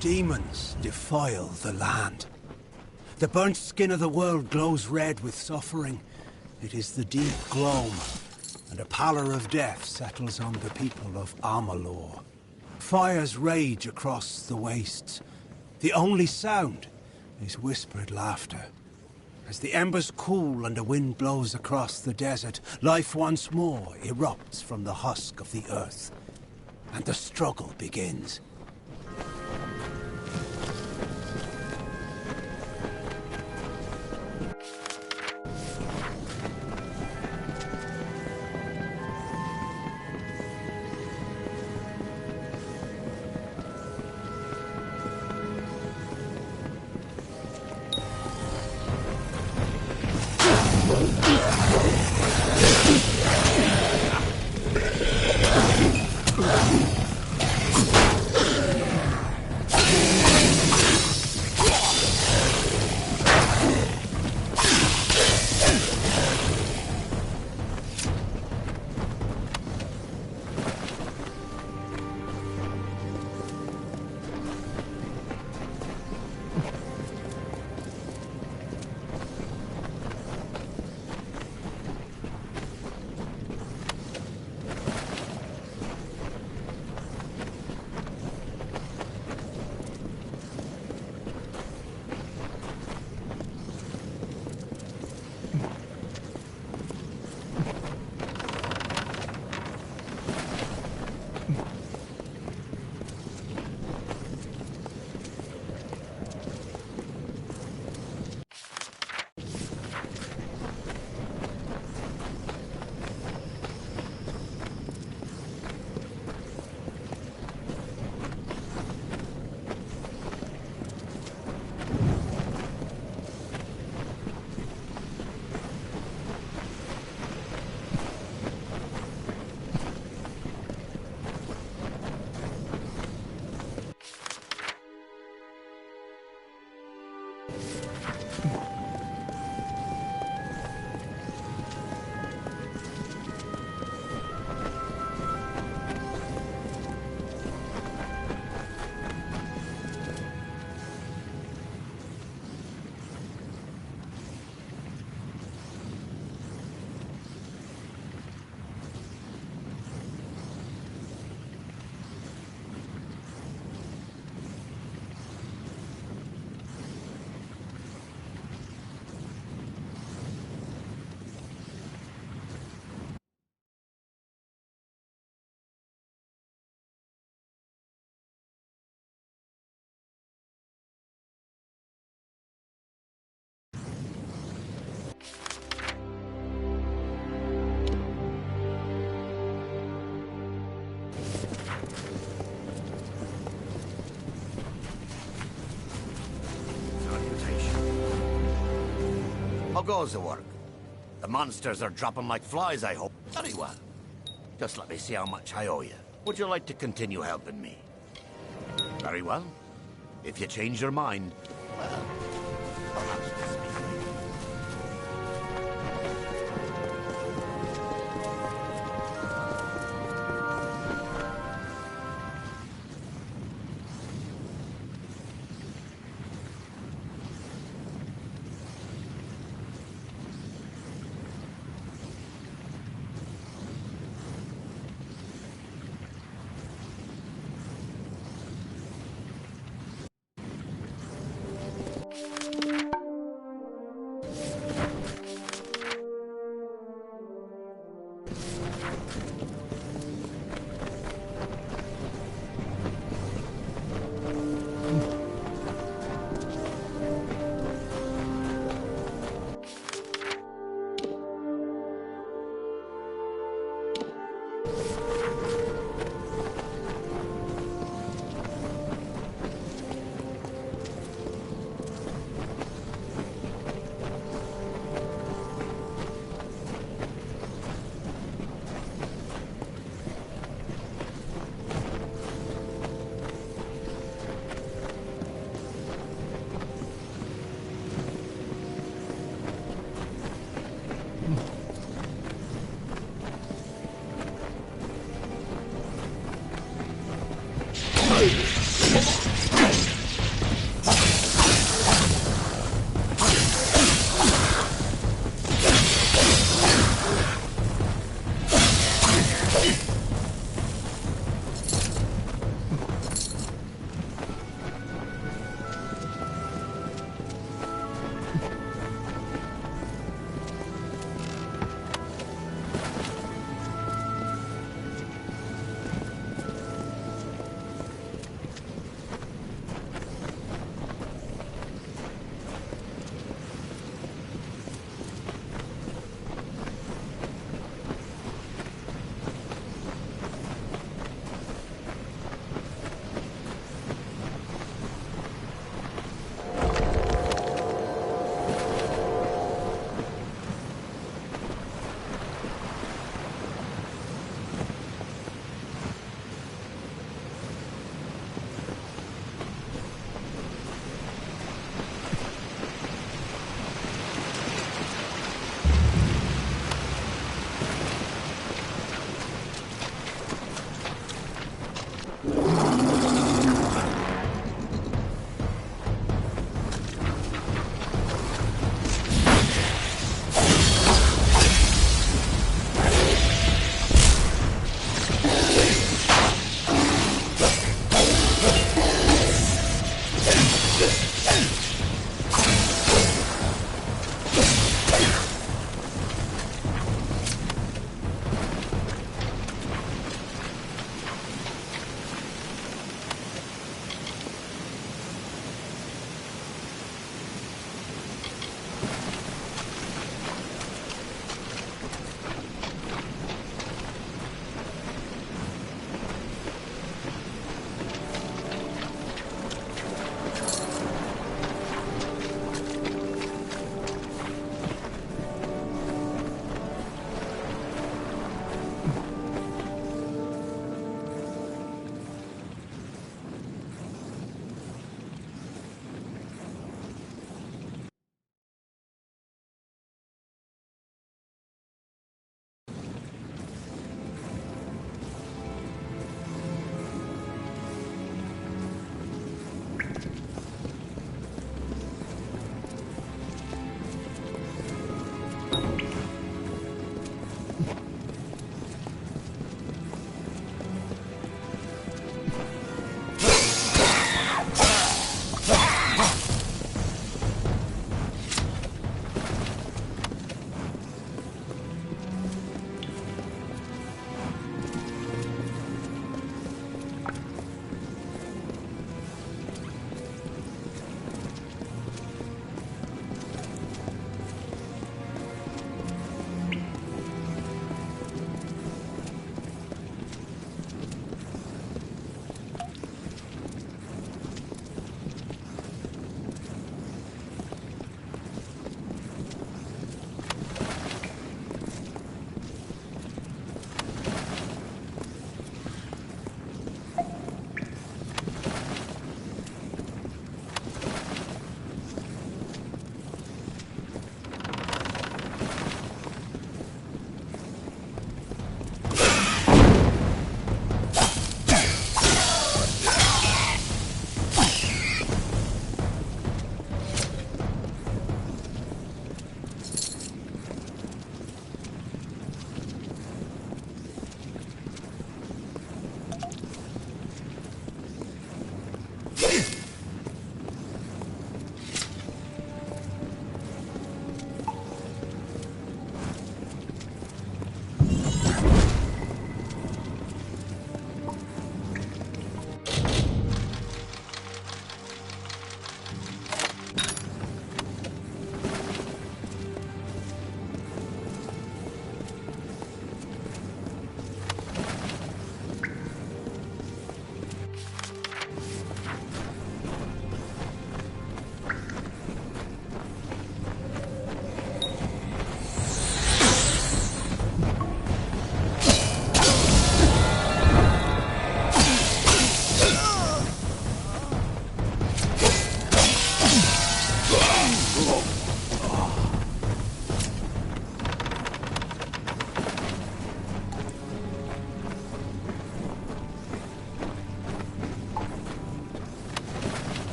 demons defile the land. The burnt skin of the world glows red with suffering. It is the deep gloam, and a pallor of death settles on the people of Amalur. Fires rage across the wastes. The only sound is whispered laughter. As the embers cool and a wind blows across the desert, life once more erupts from the husk of the earth. And the struggle begins. How goes the work? The monsters are dropping like flies, I hope. Very well. Just let me see how much I owe you. Would you like to continue helping me? Very well. If you change your mind, well, perhaps we'll speak later.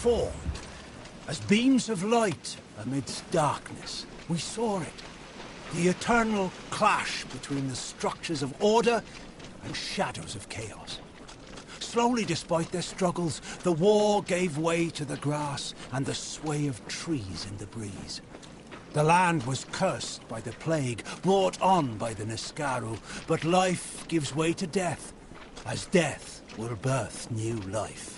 Formed as beams of light amidst darkness. We saw it. The eternal clash between the structures of order and shadows of chaos. Slowly, despite their struggles, the war gave way to the grass and the sway of trees in the breeze. The land was cursed by the plague, brought on by the Niskaru, but life gives way to death, as death will birth new life.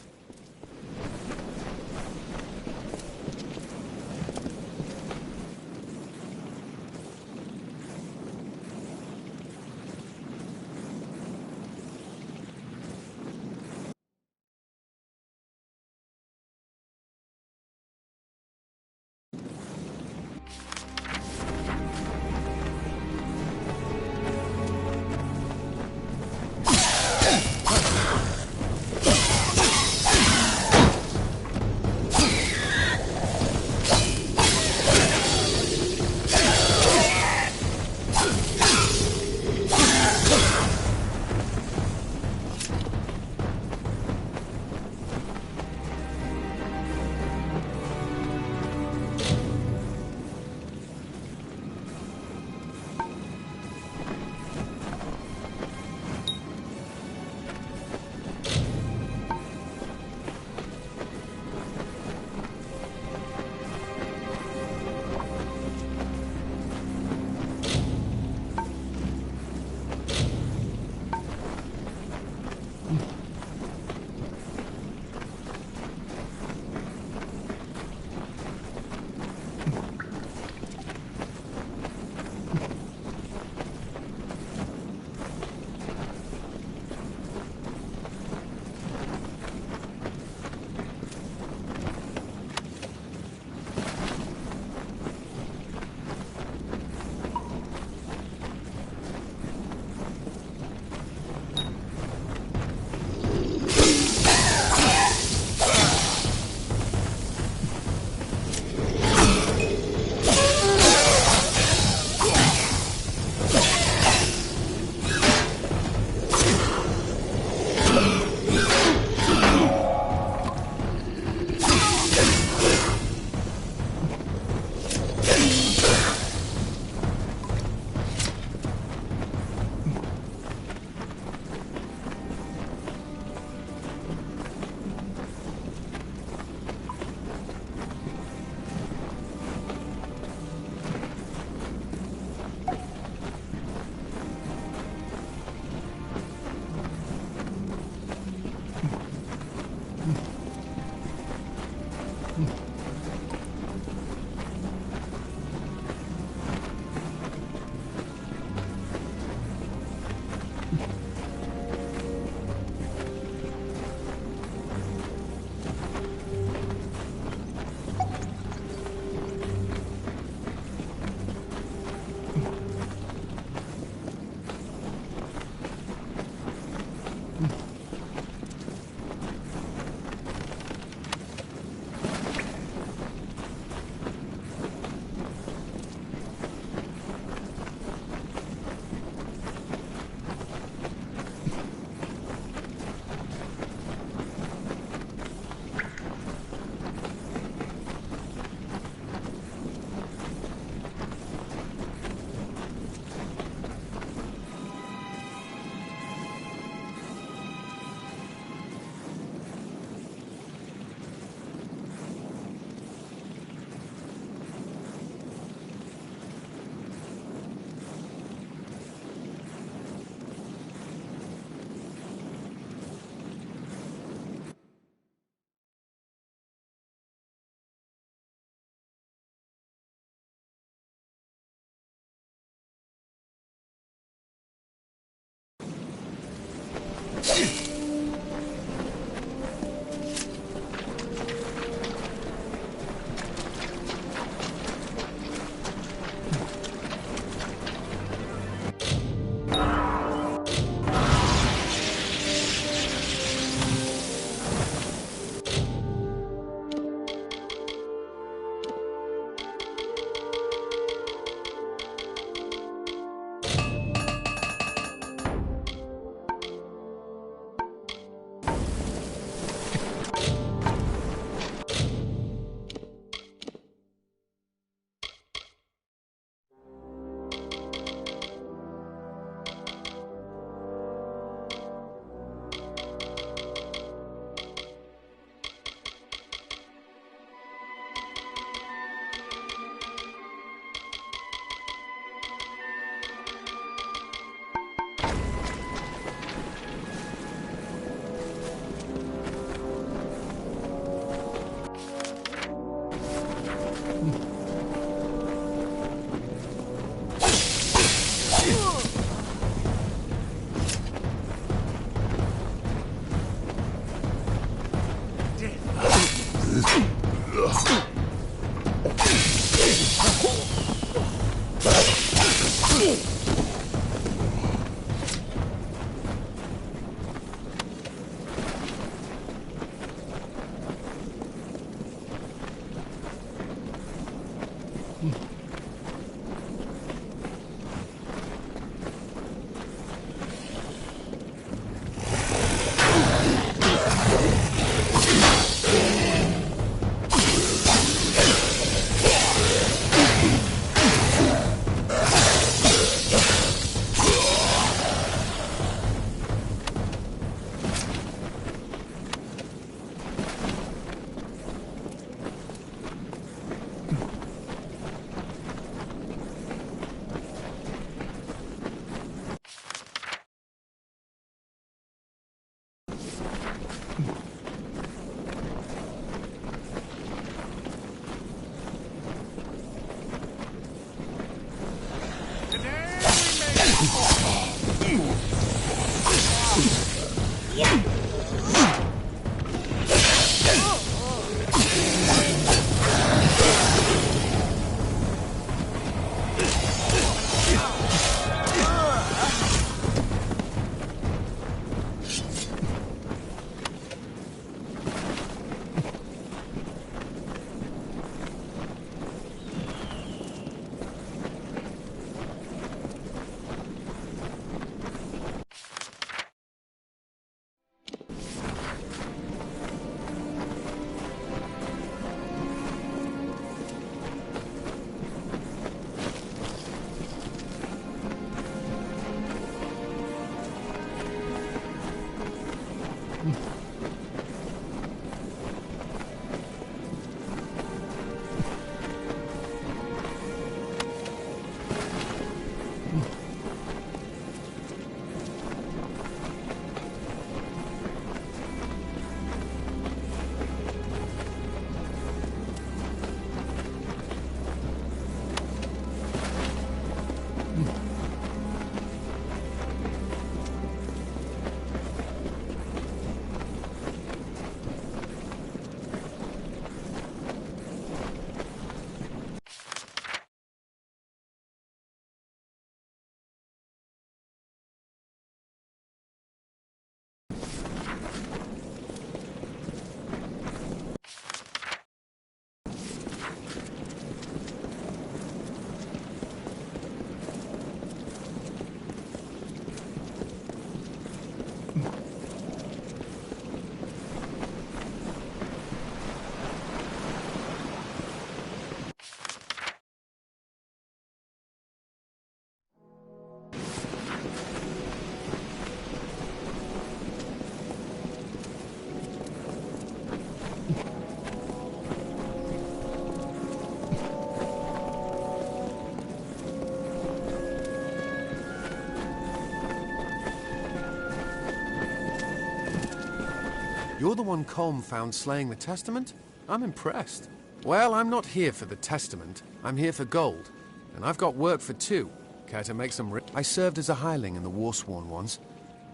You're the one Colm found slaying the Testament? I'm impressed. Well, I'm not here for the Testament. I'm here for gold. And I've got work for two. Care to make some I served as a hireling in the Warsworn once.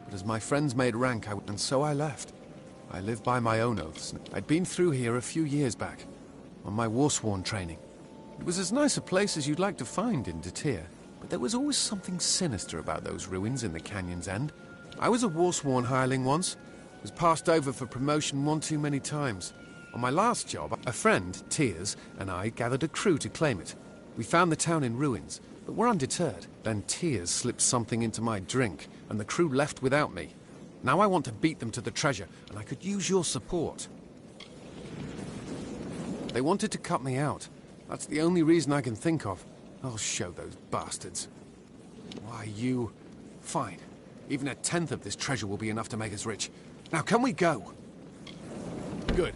But as my friends made rank, and so I left. I live by my own oaths. I'd been through here a few years back, on my Warsworn training. It was as nice a place as you'd like to find in Detir, but there was always something sinister about those ruins in the canyon's end. I was a Warsworn hireling once. Was passed over for promotion one too many times. On my last job, a friend, Tears, and I gathered a crew to claim it. We found the town in ruins, but were undeterred. Then Tears slipped something into my drink, and the crew left without me. Now I want to beat them to the treasure, and I could use your support. They wanted to cut me out. That's the only reason I can think of. I'll show those bastards. Why, you... Fine. Even a tenth of this treasure will be enough to make us rich. Now, can we go? Good.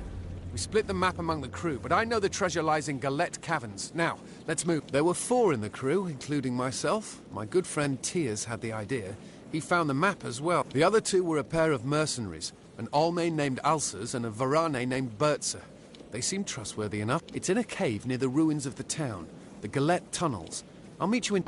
We split the map among the crew, but I know the treasure lies in Galette Caverns. Now, let's move. There were 4 in the crew, including myself. My good friend Tears had the idea. He found the map as well. The other 2 were a pair of mercenaries, an Almain named Alsers and a Varane named Bertzer. They seem trustworthy enough. It's in a cave near the ruins of the town, the Galette Tunnels. I'll meet you in...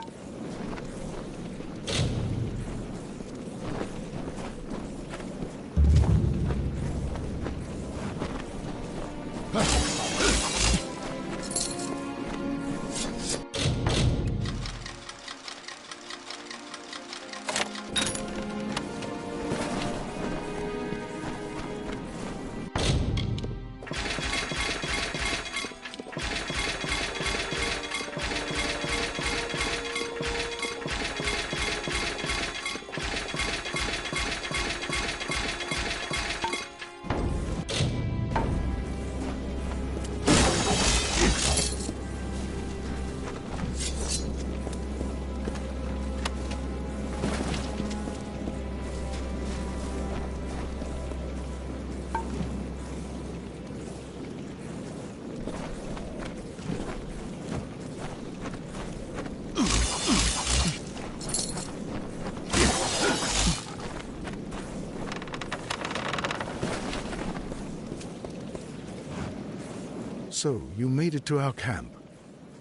So, you made it to our camp.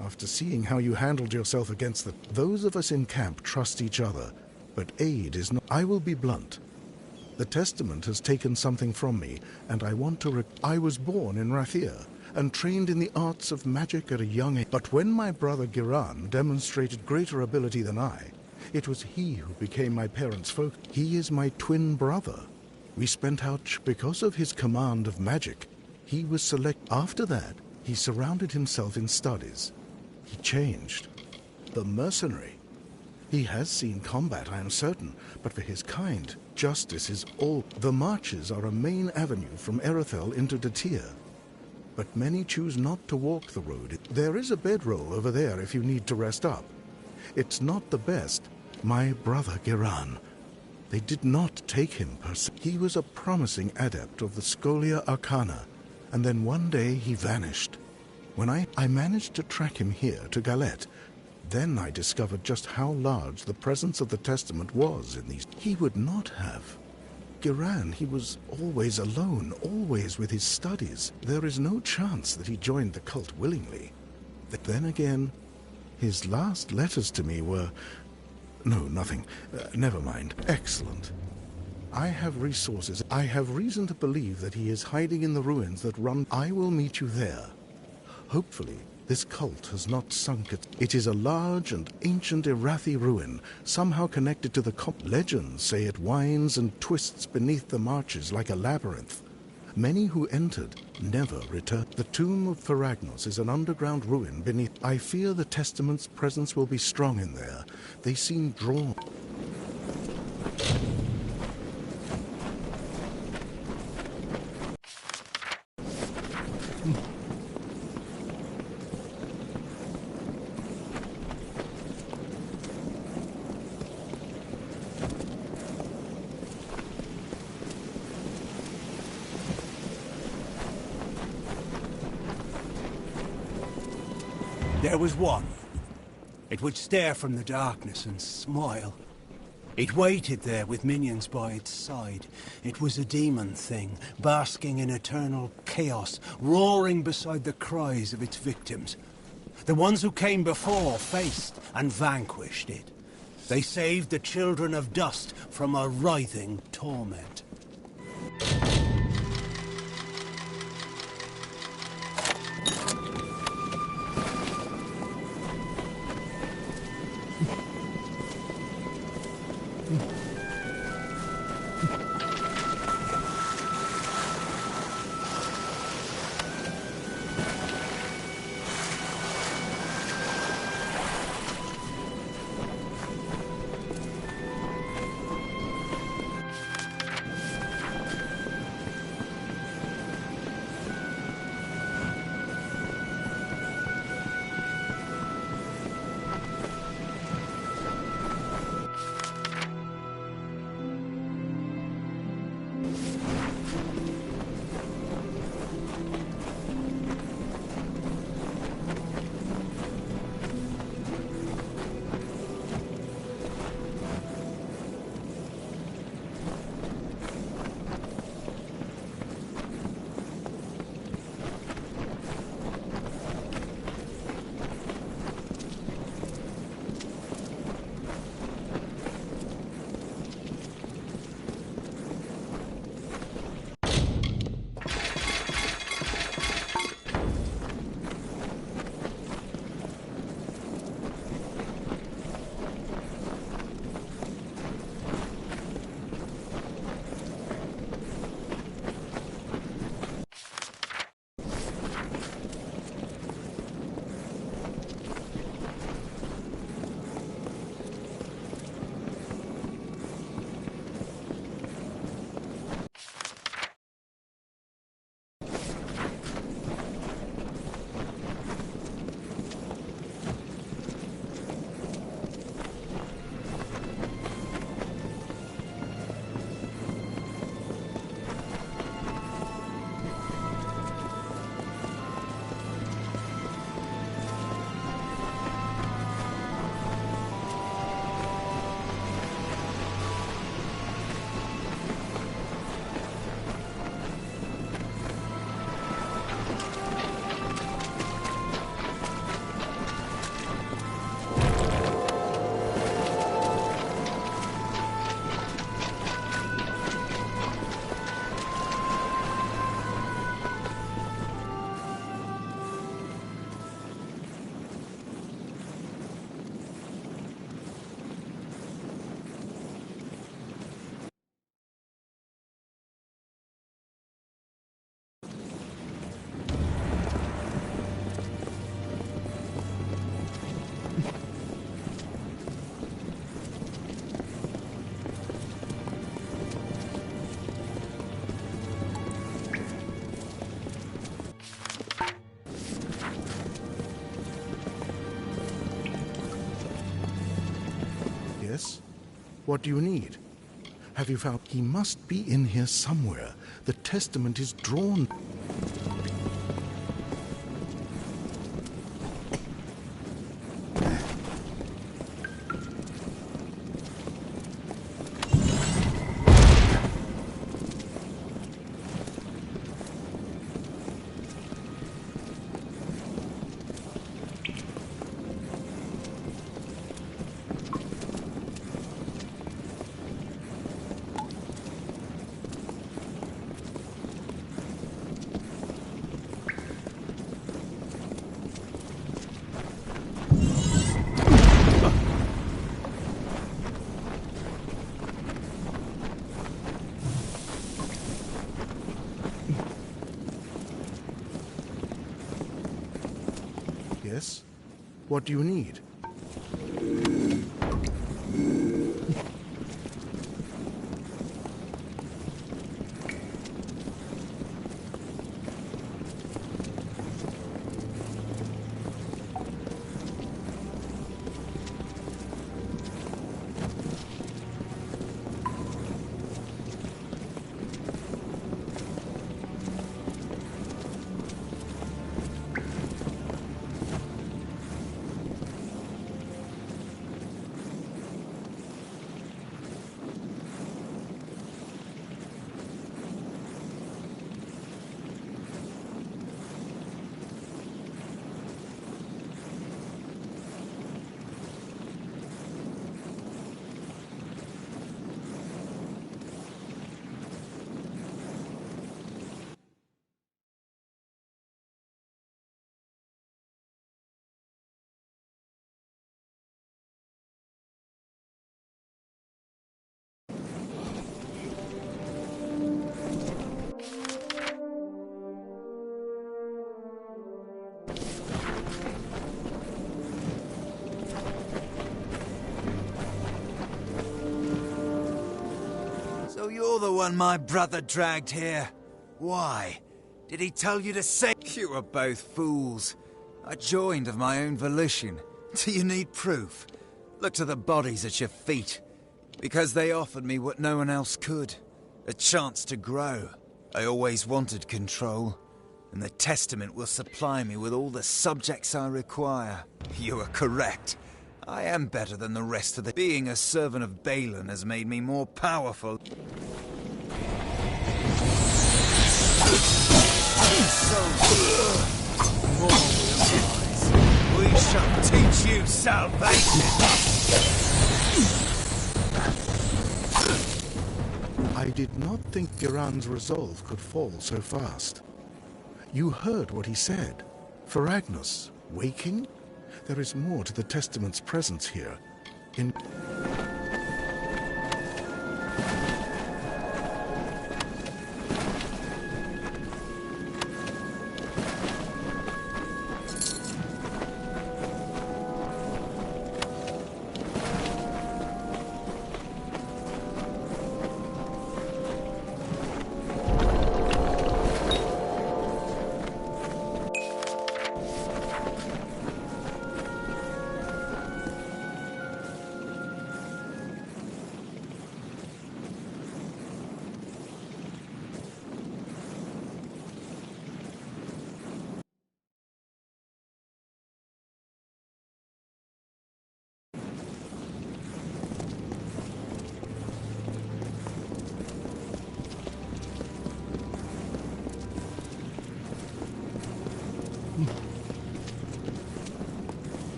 After seeing how you handled yourself against those of us in camp trust each other, but aid is not. I will be blunt. The Testament has taken something from me, and I want to I was born in Rathir, and trained in the arts of magic at a young age. But when my brother Giran demonstrated greater ability than I, it was he who became my parents' focus. He is my twin brother. We spent out because of his command of magic. He was selected. After that, he surrounded himself in studies. He changed. The mercenary. He has seen combat, I am certain, but for his kind, justice is all. The marches are a main avenue from Erethel into Datir. But many choose not to walk the road. There is a bedroll over there if you need to rest up. It's not the best. My brother Giran. They did not take him per se. He was a promising adept of the Scholia Arcana, and then one day he vanished. When I managed to track him here to Galette, then I discovered just how large the presence of the Testament was in these. He would not have. Giran, he was always alone, always with his studies. There is no chance that he joined the cult willingly. But then again, his last letters to me were... No, nothing. Never mind. Excellent. I have resources. I have reason to believe that he is hiding in the ruins that run... I will meet you there. Hopefully, this cult has not sunk it. It is a large and ancient Irathi ruin, somehow connected to the legends say it winds and twists beneath the marches like a labyrinth. Many who entered never returned. The tomb of Feragnos is an underground ruin beneath. I fear the Testament's presence will be strong in there. They seem drawn. There was one. It would stare from the darkness and smile. It waited there with minions by its side. It was a demon thing, basking in eternal chaos, roaring beside the cries of its victims. The ones who came before faced and vanquished it. They saved the children of dust from a writhing torment. What do you need? Have you found... He must be in here somewhere. The testament is drawn... Yes? What do you need? So you're the one my brother dragged here. Why? Did he tell you to say... You were both fools. I joined of my own volition. Do you need proof? Look to the bodies at your feet. Because they offered me what no one else could. A chance to grow. I always wanted control. And the testament will supply me with all the subjects I require. You are correct. I am better than the rest of the... Being a servant of Balin has made me more powerful. We shall teach you salvation! I did not think Iran's resolve could fall so fast. You heard what he said. For Agnes, waking? There is more to the Testament's presence here. In...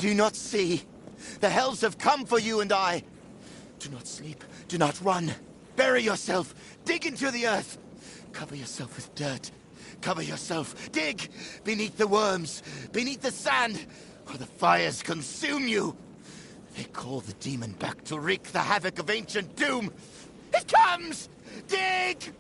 Do you not see? The hells have come for you and I. Do not sleep. Do not run. Bury yourself. Dig into the earth. Cover yourself with dirt. Cover yourself. Dig beneath the worms, beneath the sand, or the fires consume you. They call the demon back to wreak the havoc of ancient doom. It comes! Dig!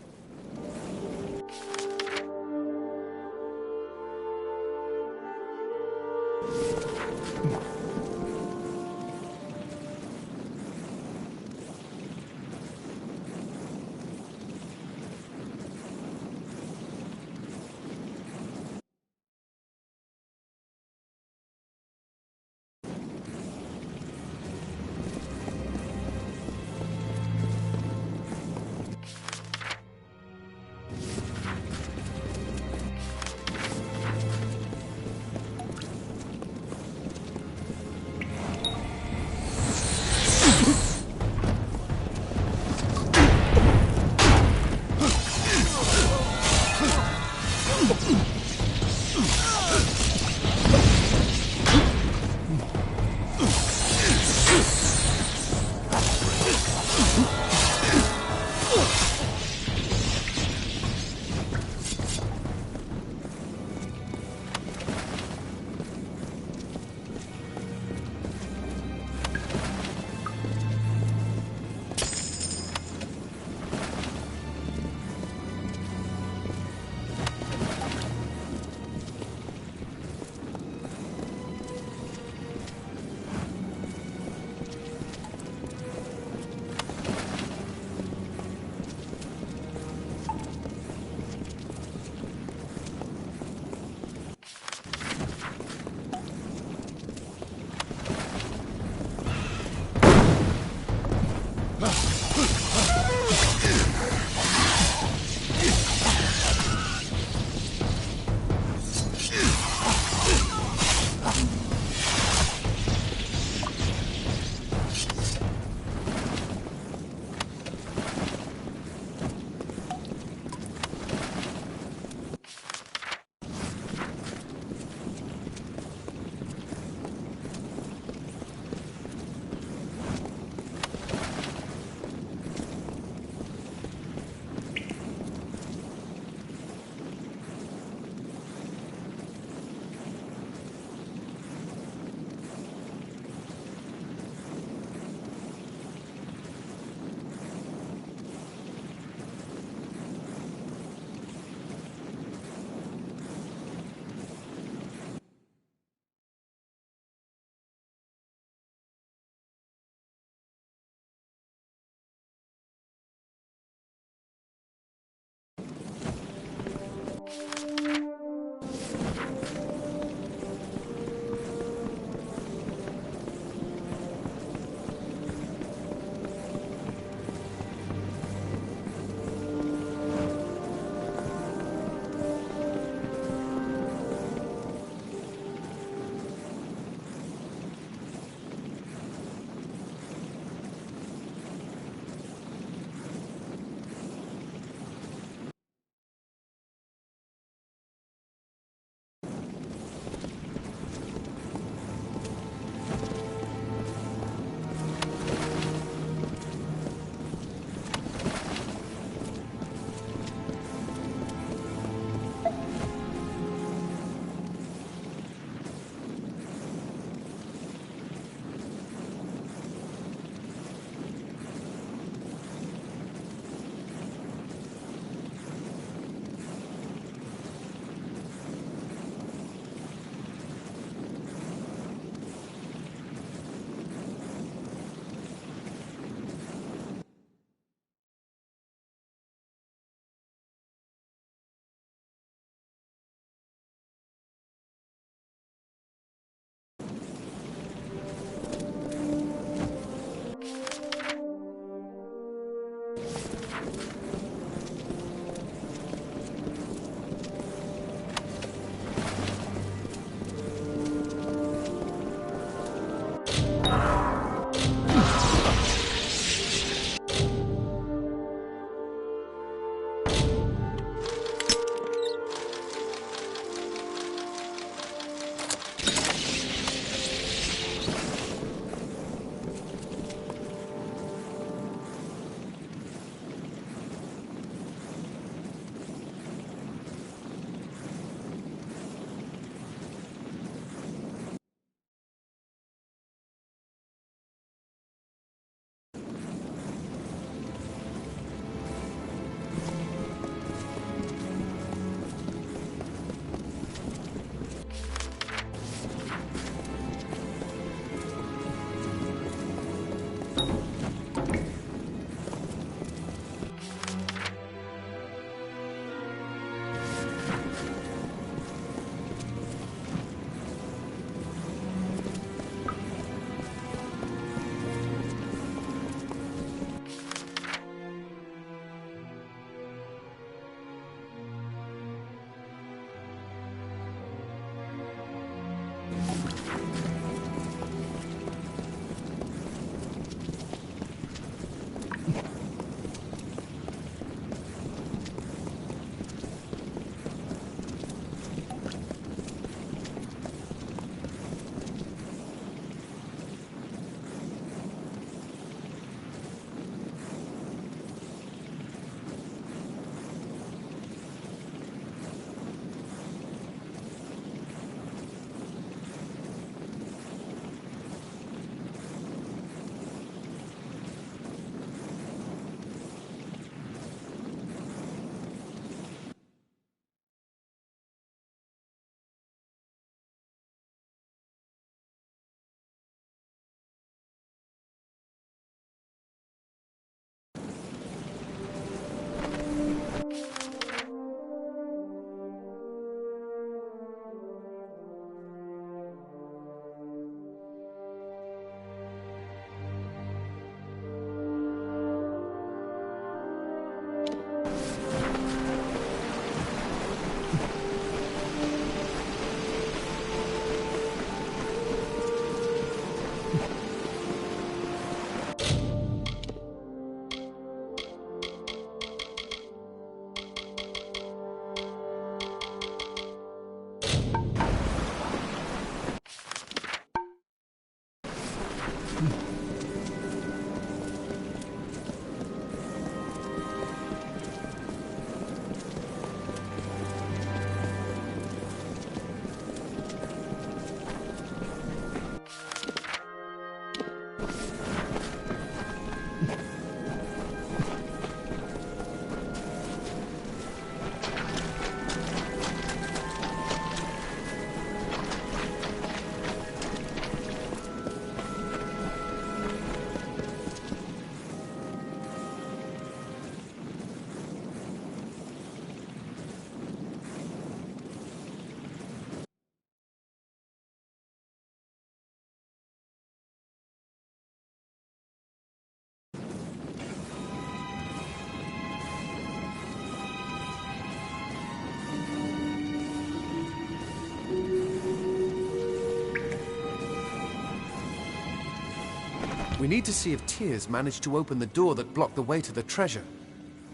We need to see if Tears managed to open the door that blocked the way to the treasure.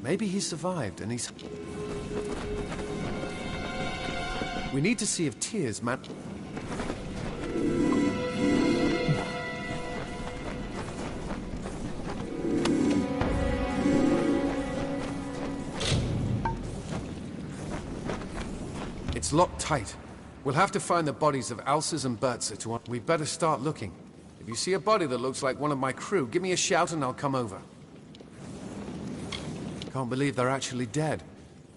Maybe he survived and he's... We need to see if Tears It's locked tight. We'll have to find the bodies of Alces and Bertza to... We'd better start looking. If you see a body that looks like one of my crew, give me a shout and I'll come over. Can't believe they're actually dead.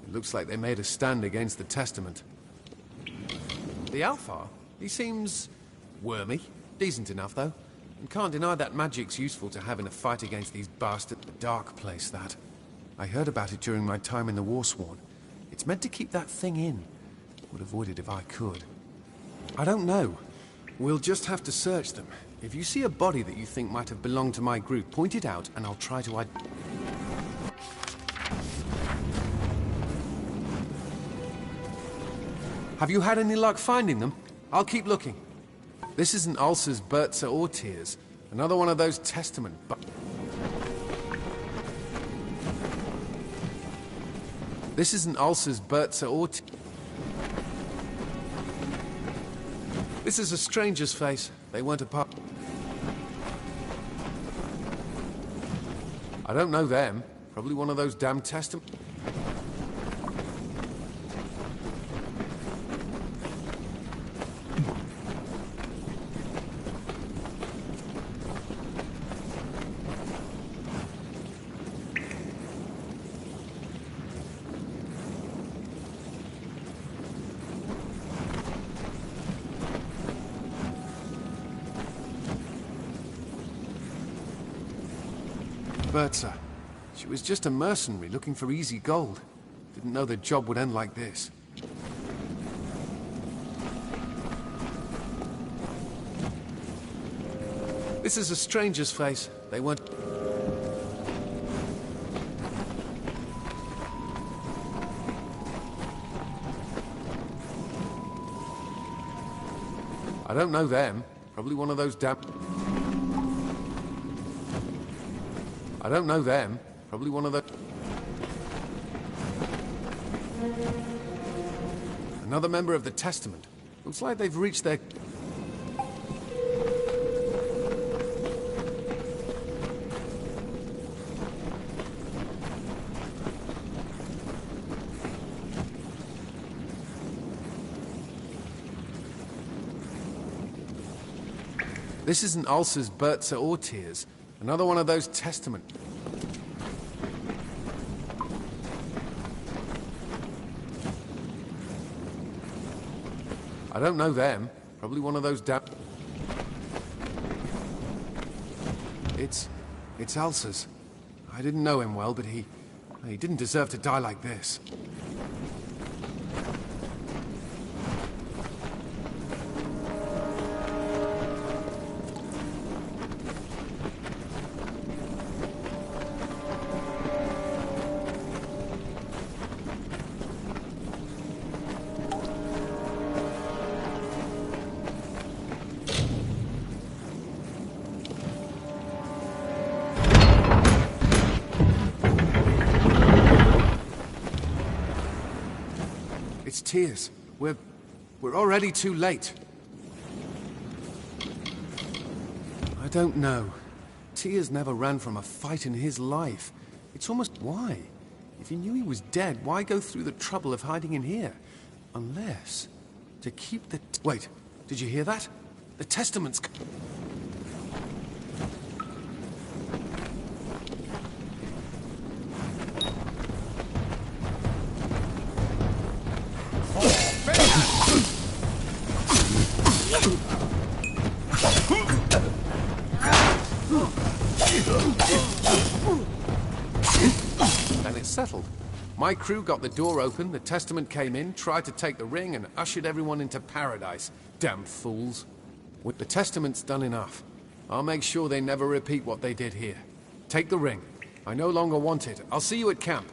It looks like they made a stand against the Testament. The Alpha, he seems... wormy. Decent enough, though. And can't deny that magic's useful to have in a fight against these bastards. A dark place, that. I heard about it during my time in the Warsworn. It's meant to keep that thing in. Would avoid it if I could. I don't know. We'll just have to search them. If you see a body that you think might have belonged to my group, point it out and I'll try to Have you had any luck finding them? I'll keep looking. This isn't Ulcers, Bertza, or Tears. Another one of those Testament This isn't Ulcers, Bertza, or This is a stranger's face. They weren't apart. I don't know them. Probably one of those damn Testament... Bertha. She was just a mercenary looking for easy gold. Didn't know the job would end like this. This is a stranger's face. They weren't... I don't know them. Probably one of those damn... I don't know them. Probably one of the... Another member of the Testament. Looks like they've reached their... This isn't ulcers, Bertha, or tears. Another one of those Testament... I don't know them. Probably one of those It's ulcers. I didn't know him well, but he didn't deserve to die like this. It's Tears. We're already too late. I don't know. Tears never ran from a fight in his life. It's almost... Why? If you knew he was dead, why go through the trouble of hiding in here? Unless... to keep the... Wait, did you hear that? The Testament's... Then it's settled. My crew got the door open, the Testament came in, tried to take the ring, and ushered everyone into paradise. Damn fools. The Testament's done enough. I'll make sure they never repeat what they did here. Take the ring. I no longer want it. I'll see you at camp.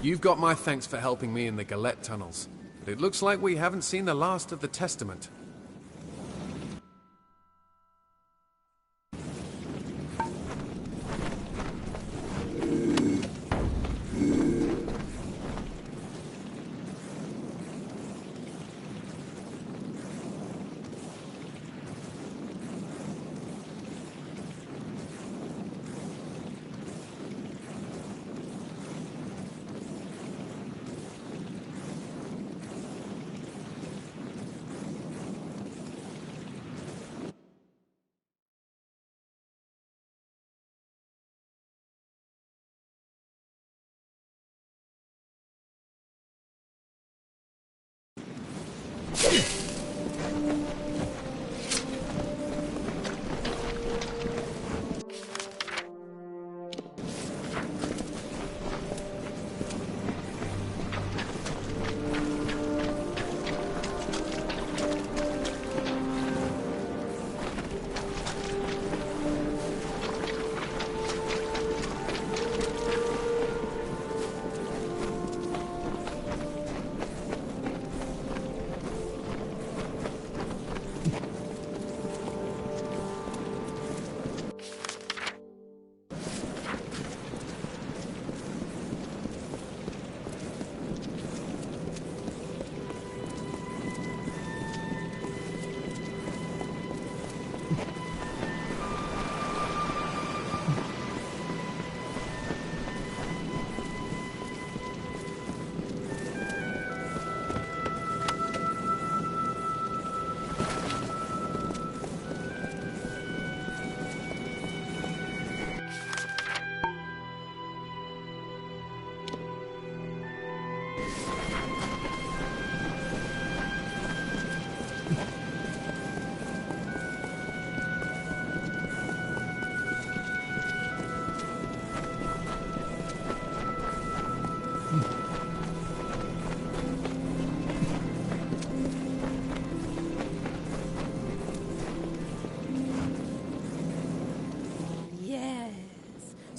You've got my thanks for helping me in the Galette tunnels, but it looks like we haven't seen the last of the Testament.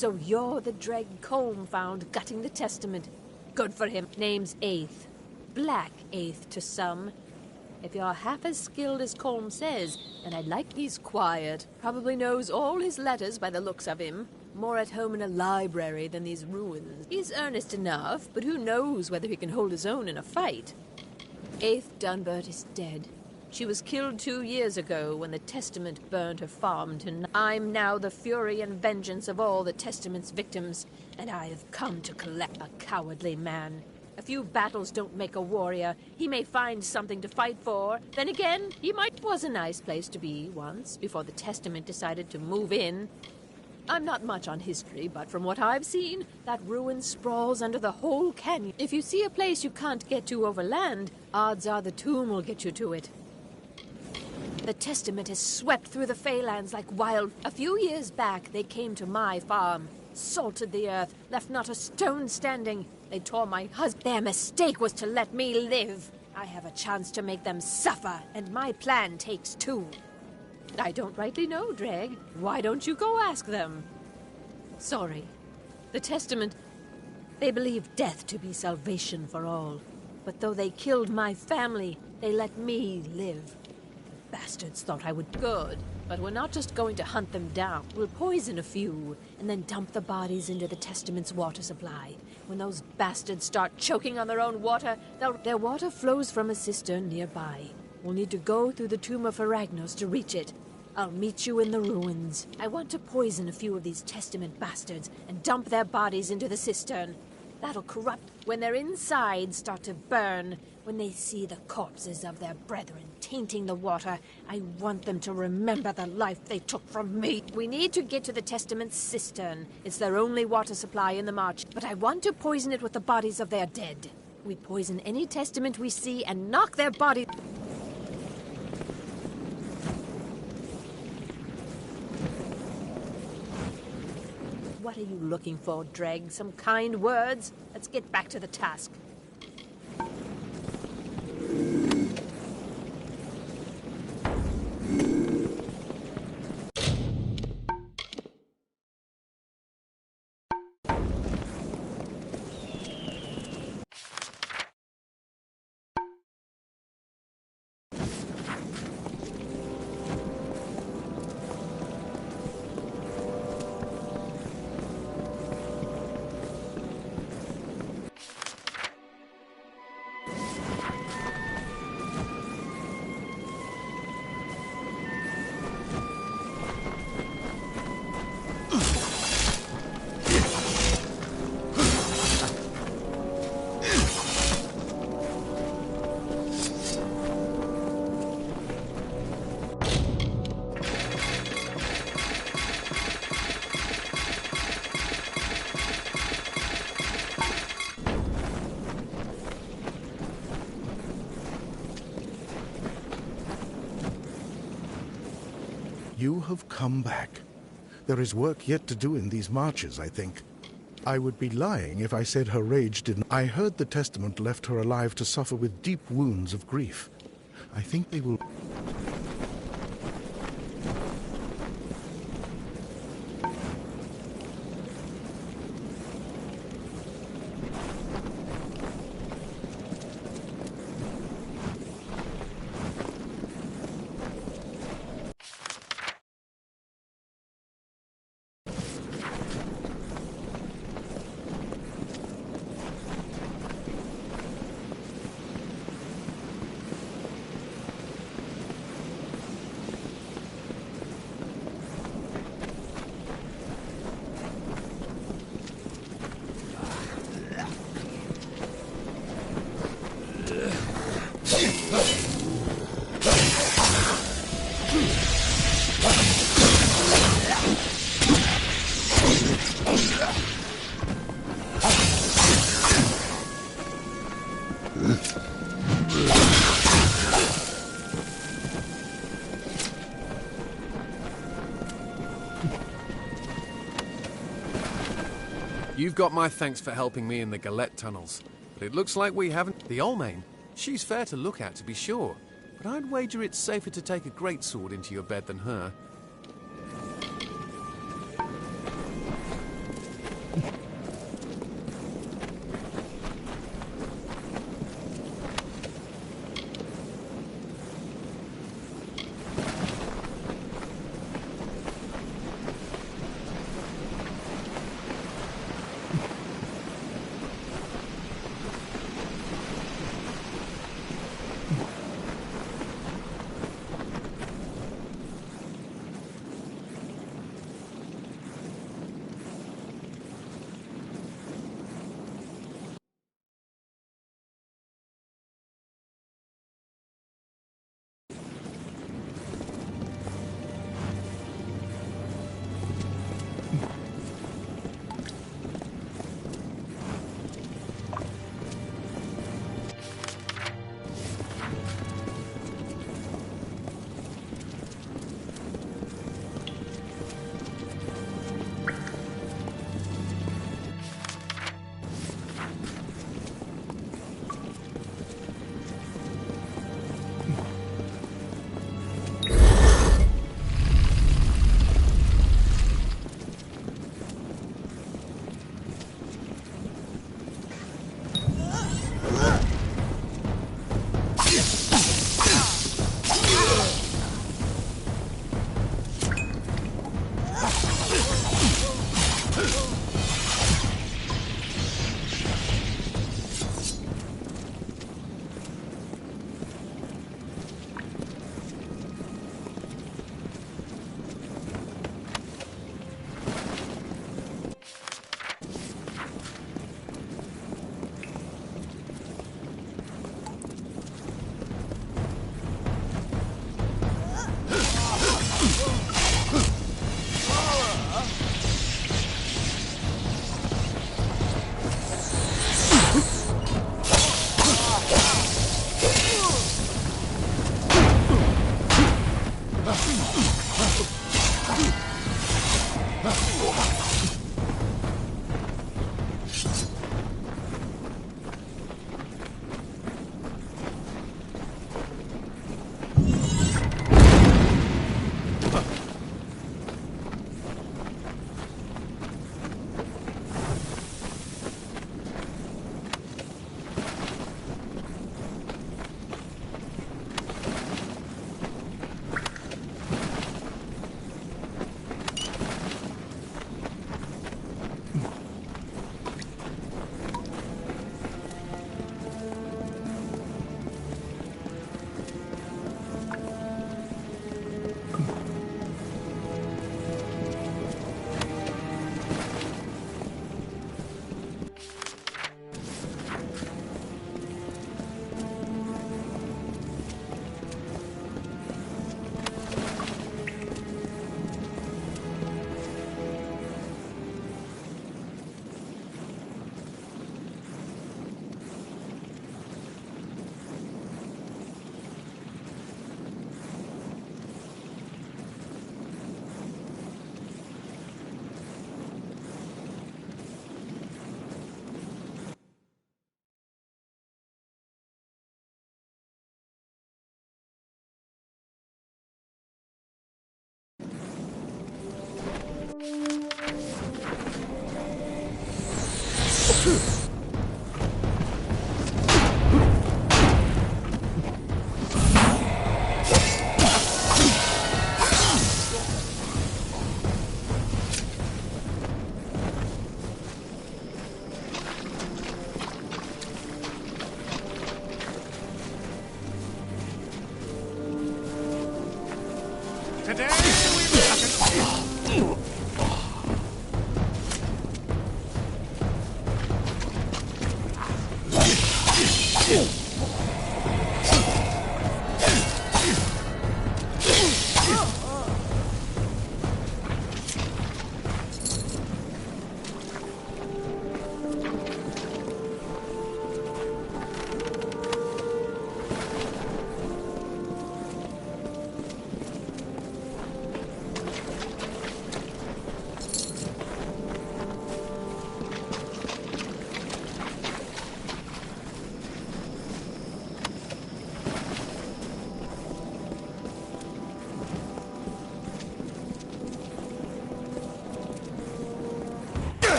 So you're the Dreg Colm found gutting the testament. Good for him. Name's Eighth. Black Eighth to some. If you're half as skilled as Colm says, and I'd like he's quiet. Probably knows all his letters by the looks of him. More at home in a library than these ruins. He's earnest enough, but who knows whether he can hold his own in a fight. Eighth Dunbert is dead. She was killed 2 years ago when the Testament burned her farm to... I'm now the fury and vengeance of all the Testament's victims, and I have come to collect a cowardly man. A few battles don't make a warrior. He may find something to fight for. Then again, he might... was a nice place to be once, before the Testament decided to move in. I'm not much on history, but from what I've seen, that ruin sprawls under the whole canyon. If you see a place you can't get to over land, odds are the tomb will get you to it. The Testament has swept through the Feylands like wild. A few years back, they came to my farm, salted the earth, left not a stone standing. They tore my husband. Their mistake was to let me live. I have a chance to make them suffer, and my plan takes two. I don't rightly know, Dreg. Why don't you go ask them? Sorry. The Testament, they believe death to be salvation for all. But though they killed my family, they let me live. Bastards thought I would. Good, but we're not just going to hunt them down. We'll poison a few, and then dump the bodies into the Testament's water supply. When those bastards start choking on their own water, their water flows from a cistern nearby. We'll need to go through the tomb of Aragnos to reach it. I'll meet you in the ruins. I want to poison a few of these Testament bastards and dump their bodies into the cistern. That'll corrupt when they're inside, start to burn. When they see the corpses of their brethren tainting the water, I want them to remember the life they took from me. We need to get to the Testament's cistern. It's their only water supply in the march, but I want to poison it with the bodies of their dead. We poison any Testament we see and knock their bodies... What are you looking for, Dreg? Some kind words? Let's get back to the task. You have come back. There is work yet to do in these marches, I think. I would be lying if I said her rage didn't. I heard the Testament left her alive to suffer with deep wounds of grief. I think they will... You've got my thanks for helping me in the Galette tunnels, but it looks like we haven't... The Olmain, she's fair to look at, to be sure, but I'd wager it's safer to take a greatsword into your bed than her.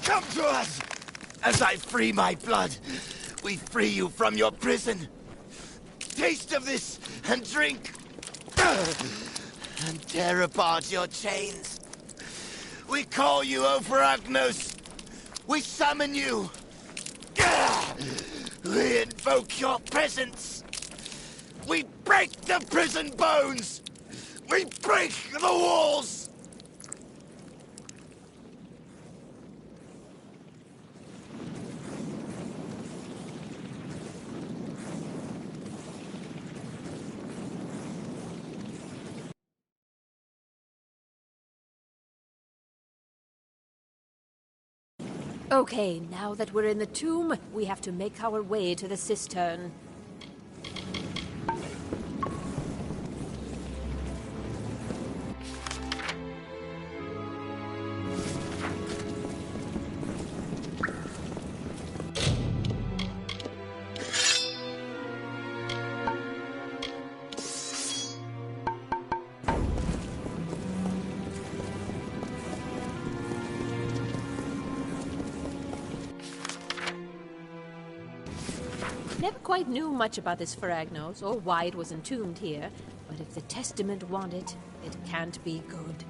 Come to us! As I free my blood, we free you from your prison. Taste of this and drink. And tear apart your chains. We call you, O Veragnos. We summon you. We invoke your presence. We break the prison bones. We break the walls. Okay, now that we're in the tomb, we have to make our way to the cistern. Never quite knew much about this Veragnos, or why it was entombed here, but if the Testament want it, it can't be good.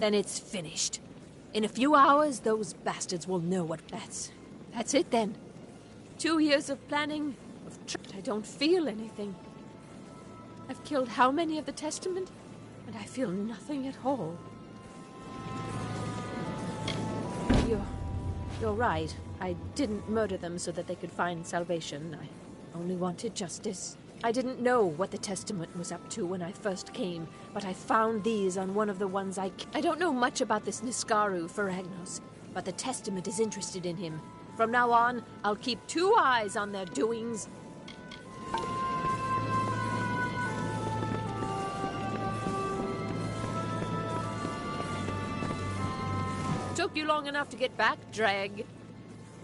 then it's finished. In a few hours, those bastards will know what That's it then. 2 years of planning, I don't feel anything. I've killed how many of the Testament? And I feel nothing at all. You're right. I didn't murder them so that they could find salvation. I only wanted justice. I didn't know what the Testament was up to when I first came, but I found these on one of the ones I don't know much about this Niskaru Feragnos, but the Testament is interested in him. From now on, I'll keep 2 eyes on their doings. Took you long enough to get back, Dreg.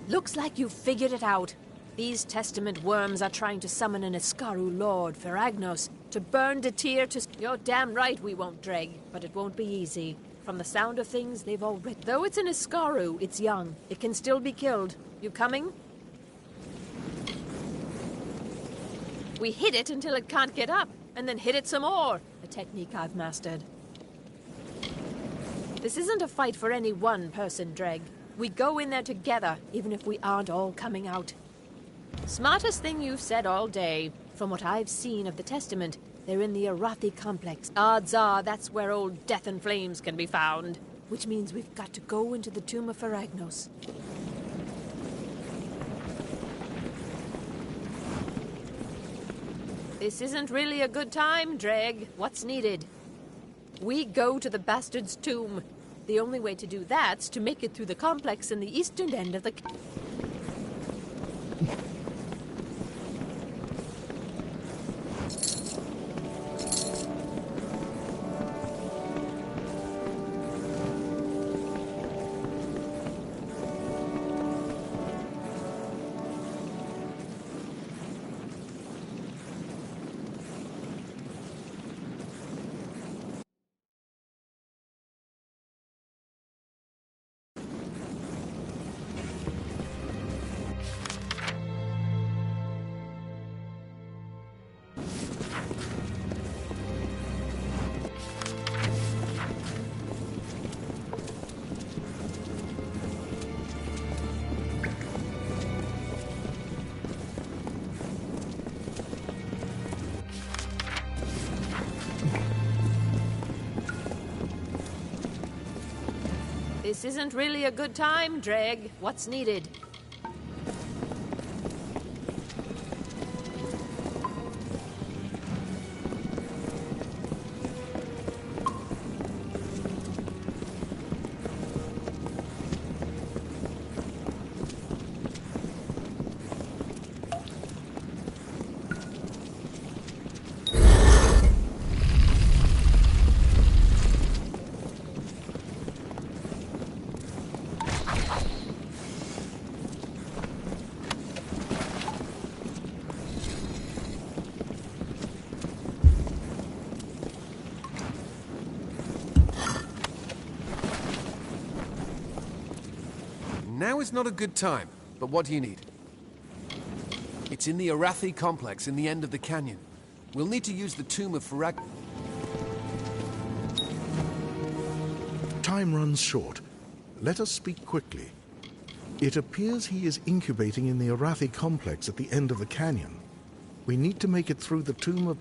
Looks like you've figured it out. These Testament worms are trying to summon an Iskaru Lord, Feragnos, to burn Detir to... You're damn right we won't, Dreg, but it won't be easy. From the sound of things, they've already... Though it's an Iskaru, it's young. It can still be killed. You coming? We hit it until it can't get up, and then hit it some more. A technique I've mastered. This isn't a fight for any one person, Dreg. We go in there together, even if we aren't all coming out. Smartest thing you've said all day. From what I've seen of the Testament, they're in the Arathi complex. Odds are that's where old Death and Flames can be found. Which means we've got to go into the tomb of Feragnos. This isn't really a good time, Dreg. What's needed? We go to the bastard's tomb. The only way to do that's to make it through the complex in the eastern end of the... This isn't really a good time, Dreg. What's needed? Now is not a good time, but what do you need? It's in the Arathi complex in the end of the canyon. We'll need to use the tomb of Ferag... Time runs short. Let us speak quickly. It appears he is incubating in the Arathi complex at the end of the canyon. We need to make it through the tomb of...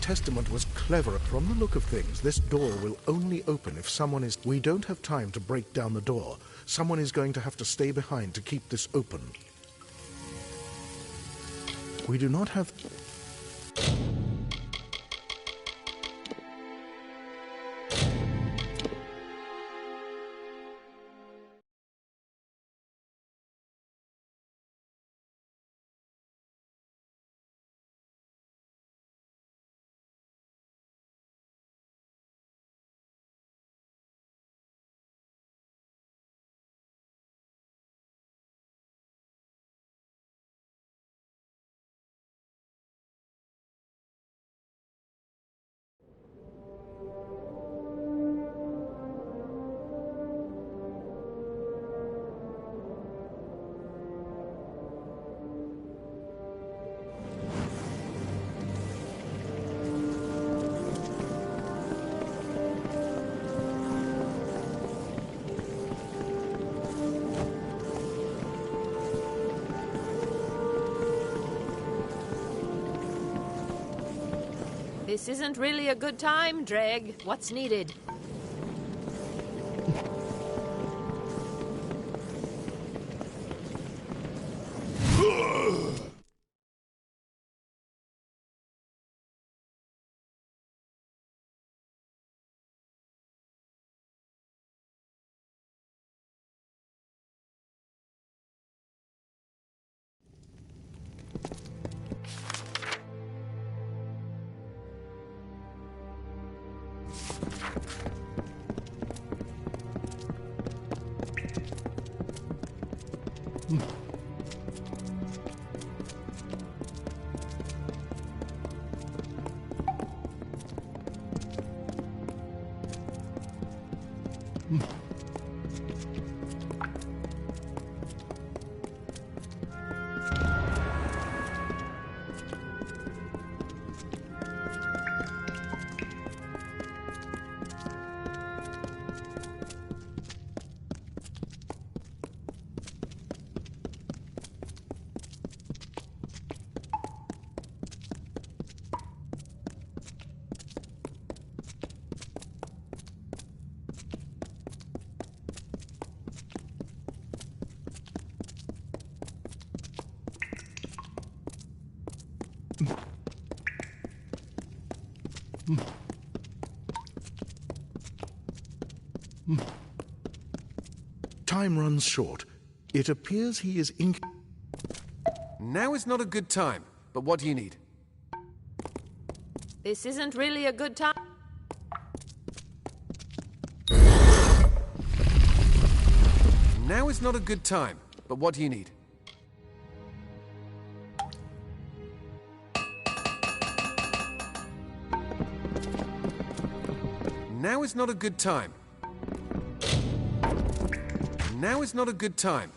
testament was clever. From the look of things, this door will only open if someone is... We don't have time to break down the door. Someone is going to have to stay behind to keep this open. We do not have... This isn't really a good time, Dreg. What's needed? Time runs short. It appears he is in... Now is not a good time, but what do you need? This isn't really a good time. Now is not a good time, but what do you need? Now is not a good time. Now is not a good time.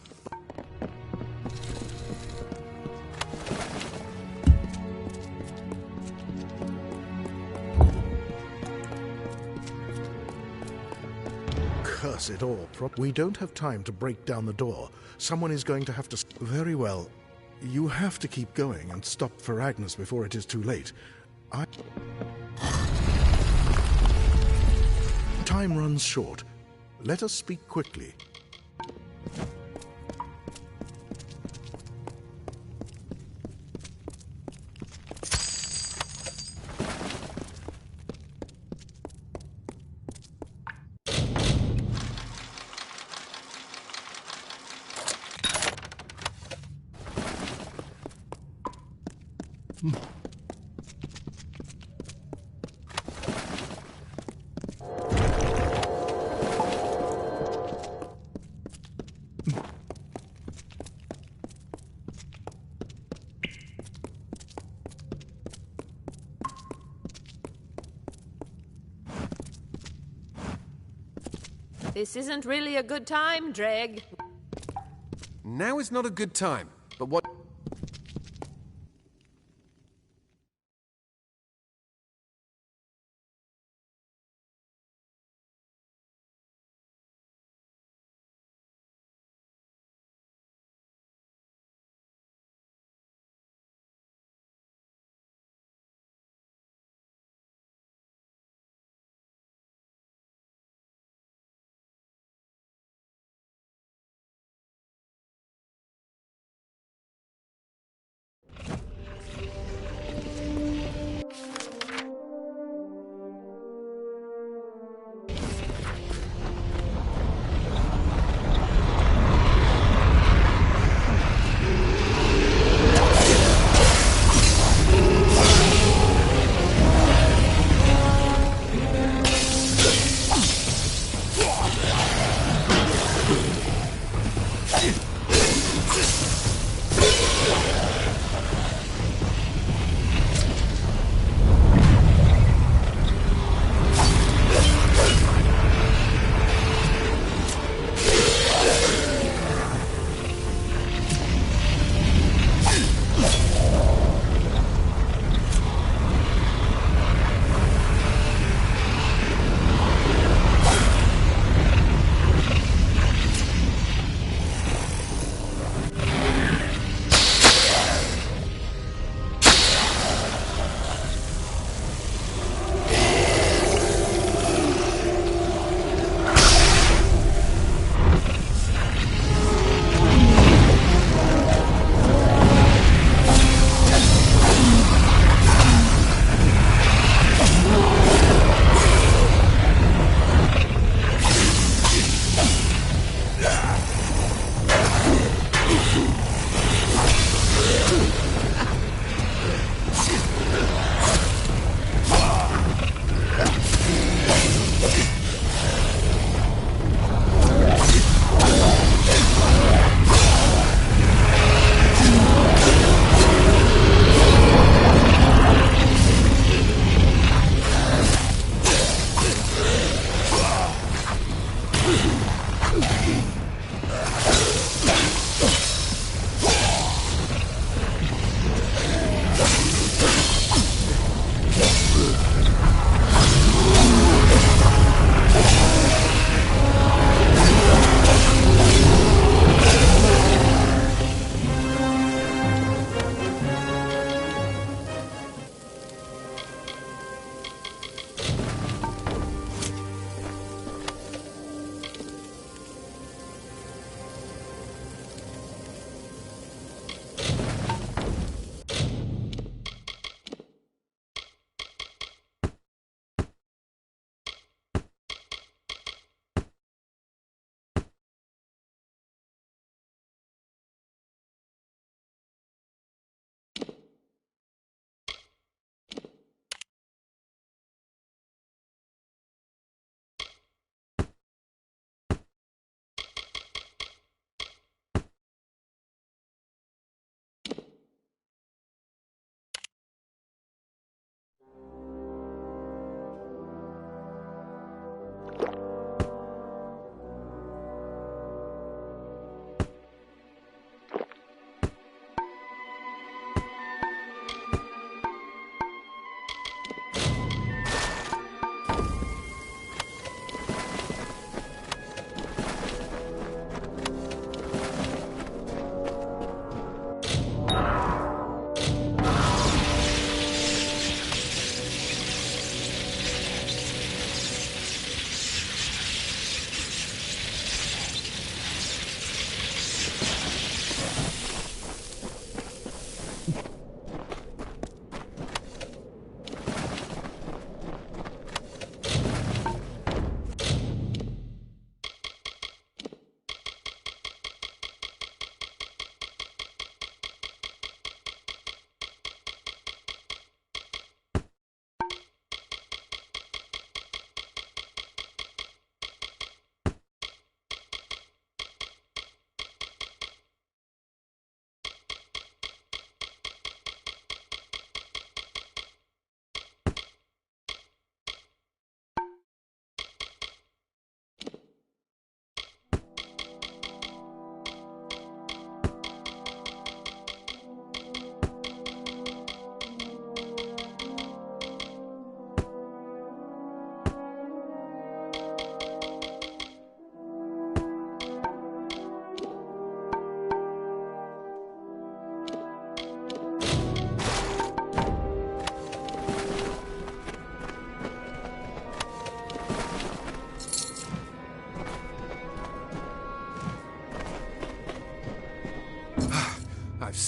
Curse it all. We don't have time to break down the door. Someone is going to have to... Very well. You have to keep going and stop for Agnes before it is too late. Time runs short. Let us speak quickly. This isn't really a good time, Dreg. Now is not a good time, but what...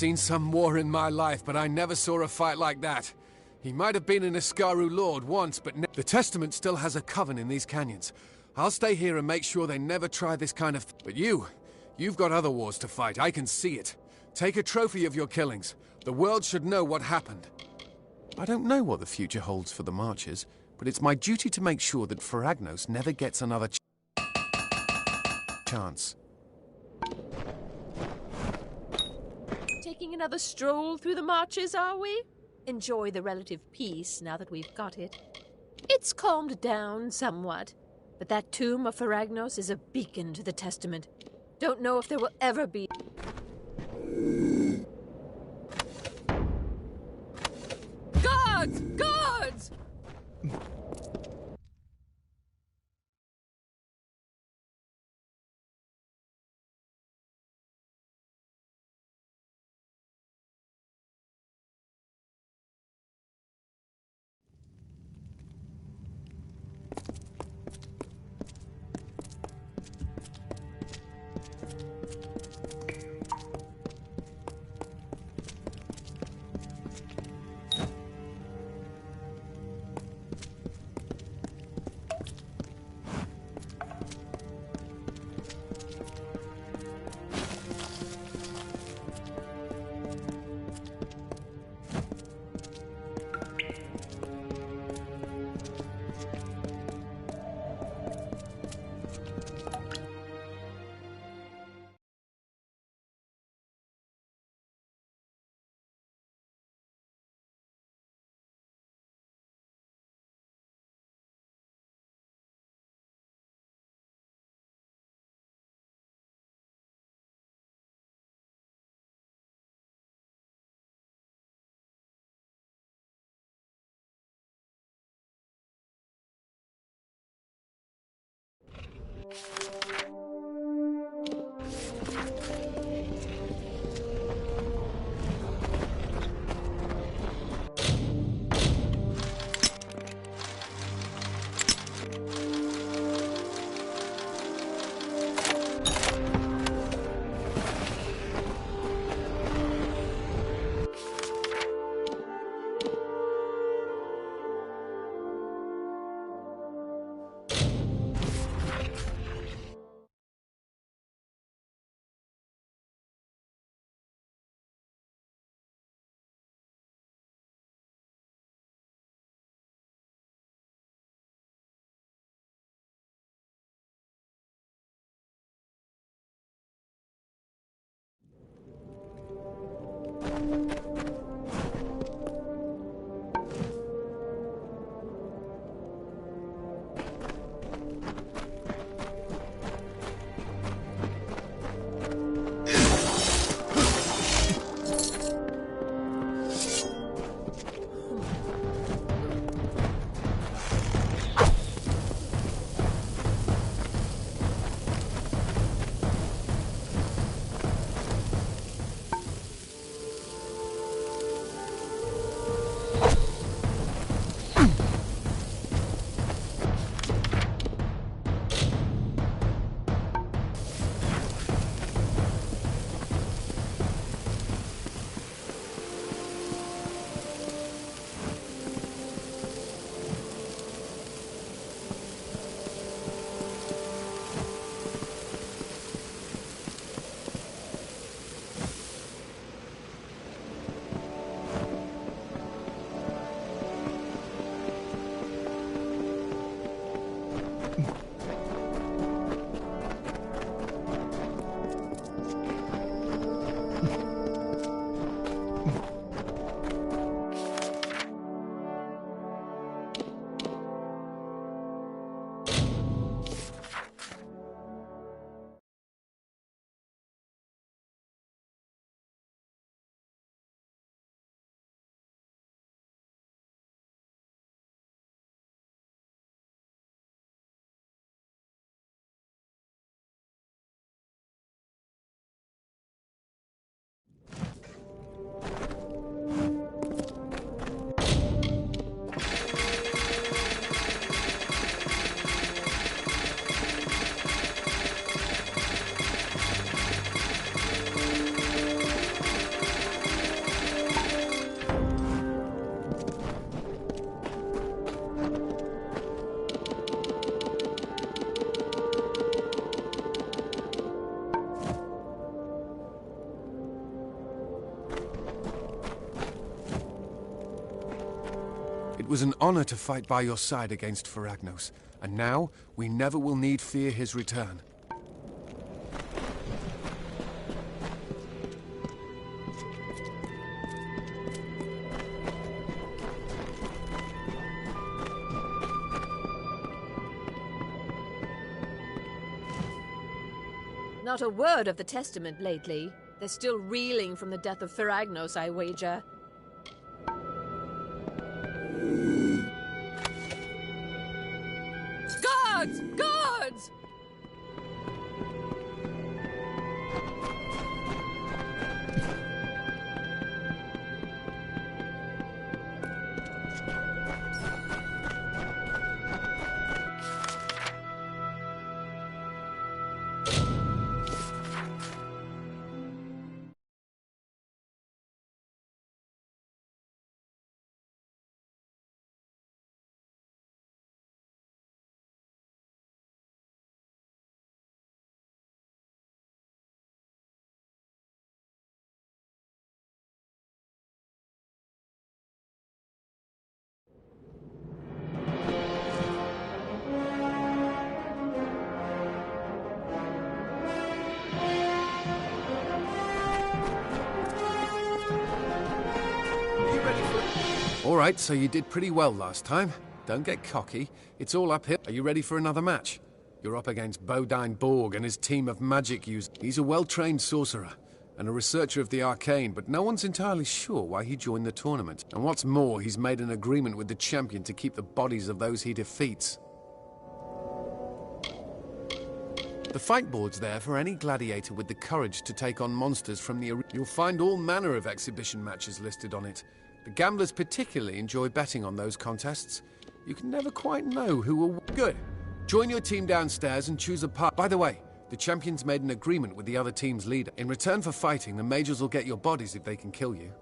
seen some war in my life, but I never saw a fight like that. He might have been an Iskaru lord once, but the Testament still has a coven in these canyons. I'll stay here and make sure they never try this kind of... But you've got other wars to fight, I can see it. Take a trophy of your killings. The world should know what happened. I don't know what the future holds for the Marchers, but it's my duty to make sure that Feragnos never gets another chance. Taking another stroll through the marches, are we? Enjoy the relative peace now that we've got it. It's calmed down somewhat, but that tomb of Feragnos is a beacon to the Testament. Don't know if there will ever be... Guards! Guards! was an honor to fight by your side against Feragnos, and now we never will need fear his return. Not a word of the Testament lately. They're still reeling from the death of Feragnos, I wager. Guards! Guards! All right, so you did pretty well last time. Don't get cocky. It's all uphill. Are you ready for another match? You're up against Bodine Borg and his team of magic users. He's a well-trained sorcerer and a researcher of the arcane, but no one's entirely sure why he joined the tournament. And what's more, he's made an agreement with the champion to keep the bodies of those he defeats. The fight board's there for any gladiator with the courage to take on monsters from the arena. You'll find all manner of exhibition matches listed on it. The gamblers particularly enjoy betting on those contests. You can never quite know who will... Good. Join your team downstairs and choose a part. By the way, the champions made an agreement with the other team's leader. In return for fighting, the mages will get your bodies if they can kill you.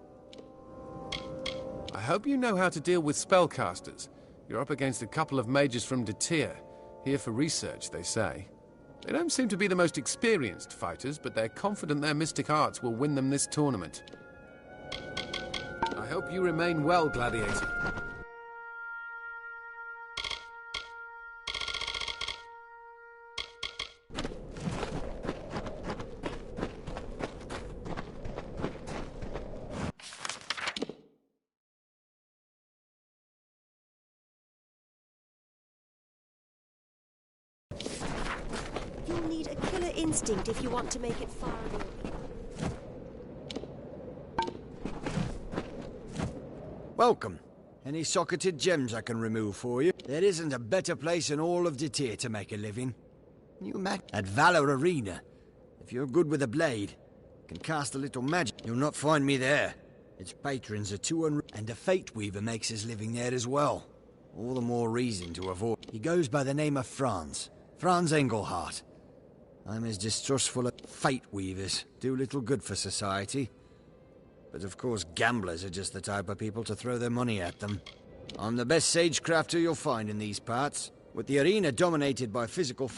I hope you know how to deal with spellcasters. You're up against a couple of mages from Detir. Here for research, they say. They don't seem to be the most experienced fighters, but they're confident their mystic arts will win them this tournament. I hope you remain well, gladiator. You'll need a killer instinct if you want to make it far away. Welcome. Any socketed gems I can remove for you? There isn't a better place in all of Detir to make a living. You at Valor Arena. If you're good with a blade, can cast a little magic. You'll not find me there. Its patrons are too and a Fate Weaver makes his living there as well. All the more reason to avoid. He goes by the name of Franz Engelhardt. I'm as distrustful of Fate Weavers. Do little good for society. But of course, gamblers are just the type of people to throw their money at them. I'm the best sagecrafter you'll find in these parts, with the arena dominated by physical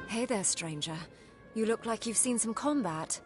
Hey there, stranger. You look like you've seen some combat.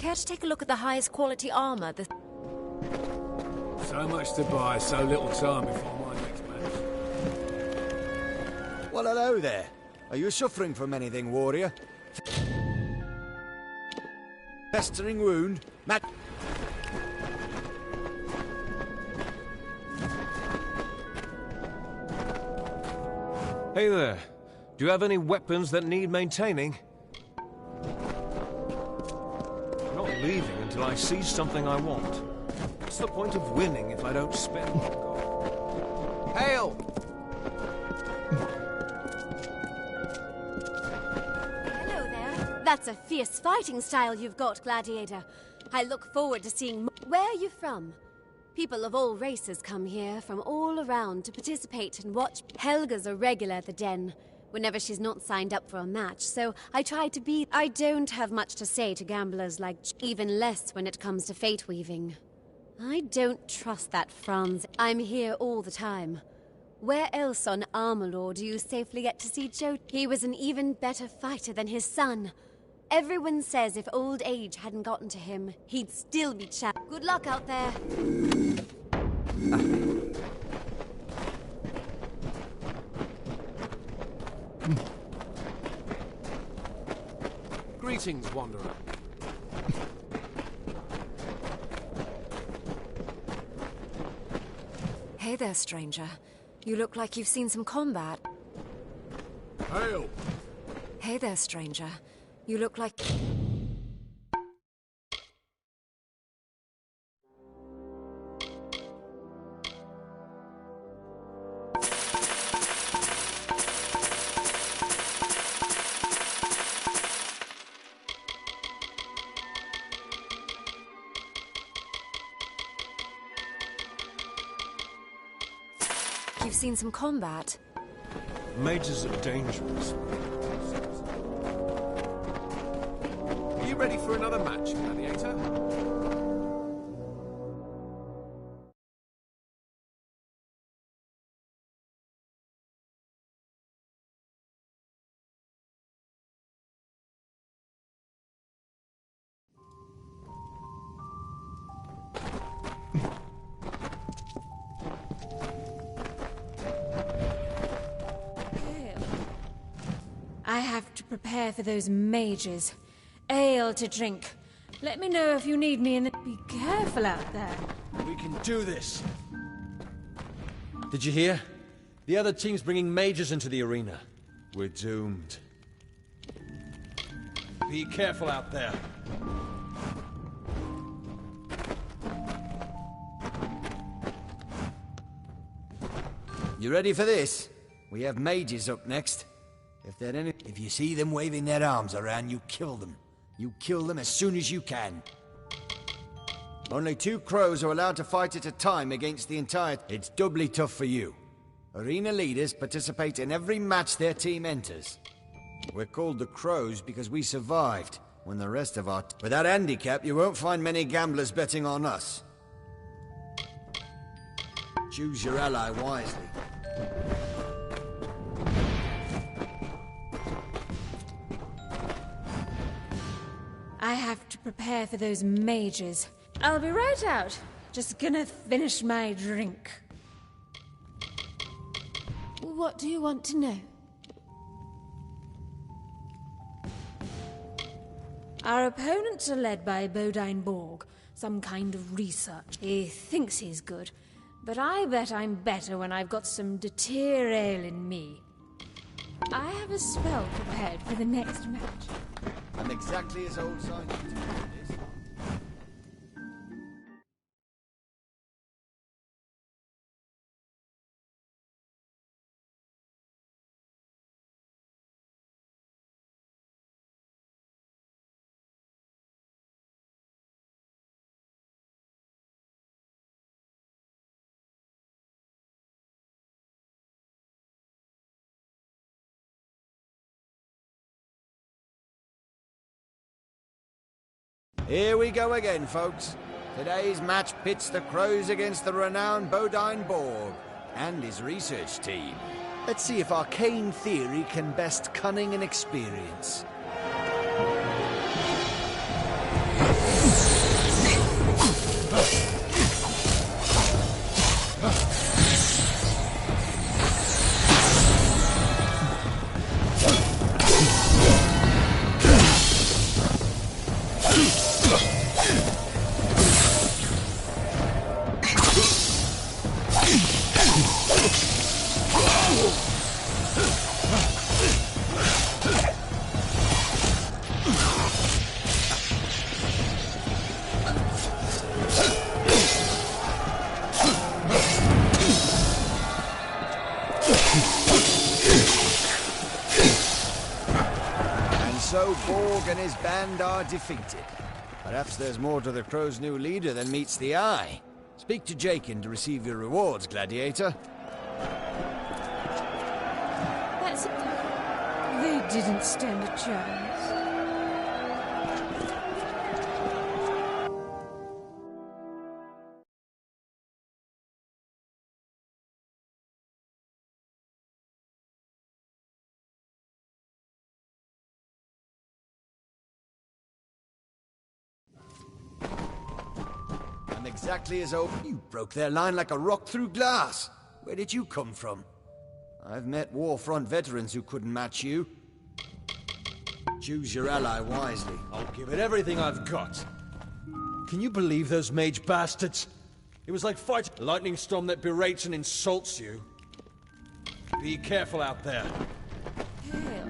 Care to take a look at the highest quality armor? So much to buy, so little time before my next match. Well, hello there. Are you suffering from anything, warrior? Festering wound? Hey there. Do you have any weapons that need maintaining? I'm not leaving until I see something I want. What's the point of winning if I don't spend my gold? Hail! Hello there. That's a fierce fighting style you've got, Gladiator. I look forward to seeing more. Where are you from? People of all races come here from all around to participate and watch. Helga's a regular at the Den, whenever she's not signed up for a match, so I try to be... I don't have much to say to gamblers like... even less when it comes to fate weaving. I don't trust that Franz. I'm here all the time. Where else on Amalur do you safely get to see Joe? He was an even better fighter than his son. Everyone says if old age hadn't gotten to him, he'd still be Good luck out there. Greetings, Wanderer. Hey there, stranger. You look like you've seen some combat. Hail! Hey there, stranger. You look like... You've seen some combat. Mages are dangerous. Are you ready for another match, Gladiator? I have to prepare for those mages. Ale to drink. Let me know if you need me, and be careful out there. We can do this. Did you hear? The other team's bringing mages into the arena. We're doomed. Be careful out there. You ready for this? We have mages up next. If you see them waving their arms around, you kill them. You kill them as soon as you can. Only 2 crows are allowed to fight at a time against the entire... It's doubly tough for you. Arena leaders participate in every match their team enters. We're called the Crows because we survived, when the rest of our... With that handicap, you won't find many gamblers betting on us. Choose your ally wisely. I have to prepare for those mages. I'll be right out. Just gonna finish my drink. What do you want to know? Our opponents are led by Bodine Borg, some kind of research. He thinks he's good, but I bet I'm better when I've got some deter ale in me. I have a spell prepared for the next match. I'm exactly as old as I need to do this. Here we go again, folks. Today's match pits the Crows against the renowned Bodine Borg and his research team. Let's see if arcane theory can best cunning and experience. so Borg and his band are defeated. Perhaps there's more to the Crow's new leader than meets the eye. Speak to Jakin to receive your rewards, Gladiator. That's... They didn't stand a chance. I'm exactly as old. You broke their line like a rock through glass. Where did you come from? I've met warfront veterans who couldn't match you. Choose your ally wisely. I'll give it everything I've got. Can you believe those mage bastards? It was like fighting a lightning storm that berates and insults you. Be careful out there. Hale,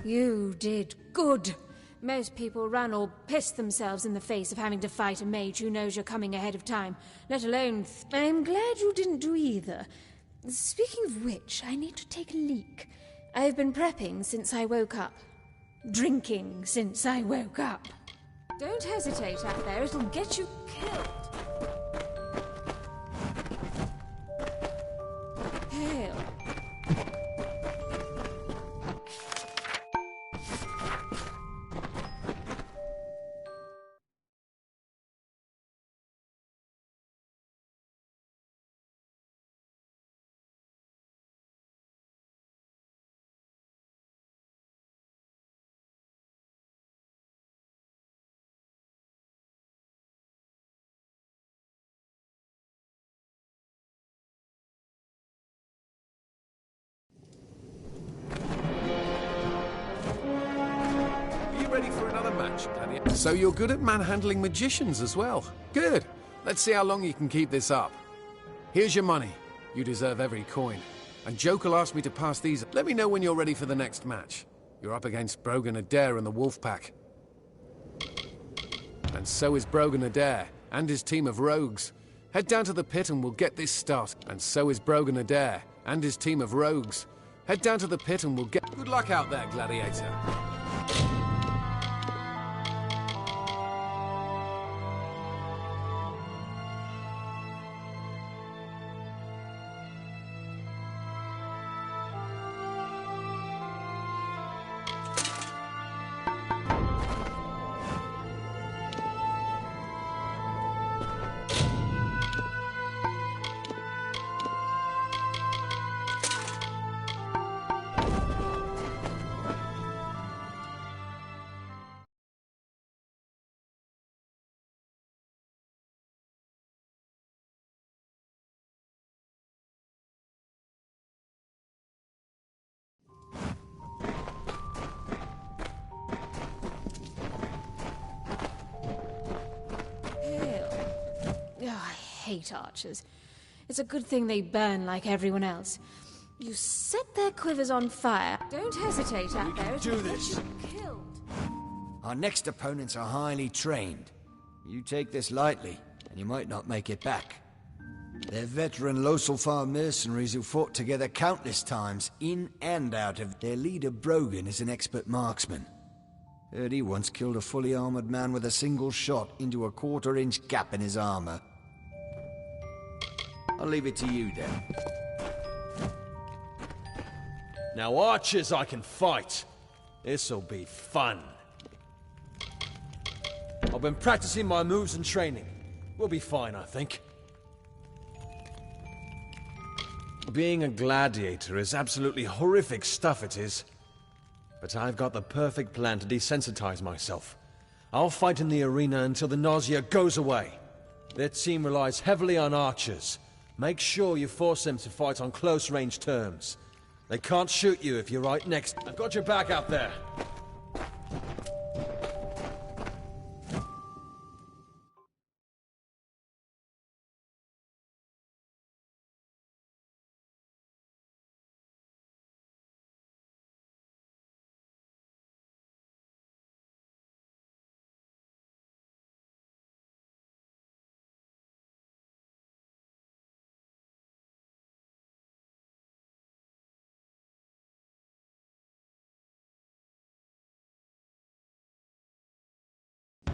you did good. Most people run or piss themselves in the face of having to fight a mage who knows you're coming ahead of time, let alone... I'm glad you didn't do either. Speaking of which, I need to take a leak. I've been prepping since I woke up. Drinking since I woke up. Don't hesitate out there, it'll get you killed. Hale. Ready for another match, Gladiator? So you're good at manhandling magicians as well. Good. Let's see how long you can keep this up. Here's your money. You deserve every coin. And Joker asked me to pass these. Let me know when you're ready for the next match. You're up against Brogan Adair and the Wolf Pack. And so is Brogan Adair and his team of rogues. Head down to the pit and we'll get this started. And so is Brogan Adair and his team of rogues. Head down to the pit and we'll get... Good luck out there, Gladiator. I hate archers. It's a good thing they burn like everyone else. You set their quivers on fire. Don't hesitate out there. Do this. Get you killed. Our next opponents are highly trained. You take this lightly, and you might not make it back. They're veteran Loselfar mercenaries who fought together countless times, in and out of... Their leader, Brogan, is an expert marksman. Heard he once killed a fully armored man with a single shot into a quarter-inch gap in his armor. I'll leave it to you, then. Now, archers I can fight. This'll be fun. I've been practicing my moves and training. We'll be fine, I think. Being a gladiator is absolutely horrific stuff, it is. But I've got the perfect plan to desensitize myself. I'll fight in the arena until the nausea goes away. Their team relies heavily on archers. Make sure you force them to fight on close-range terms. They can't shoot you if you're right next. I've got your back out there.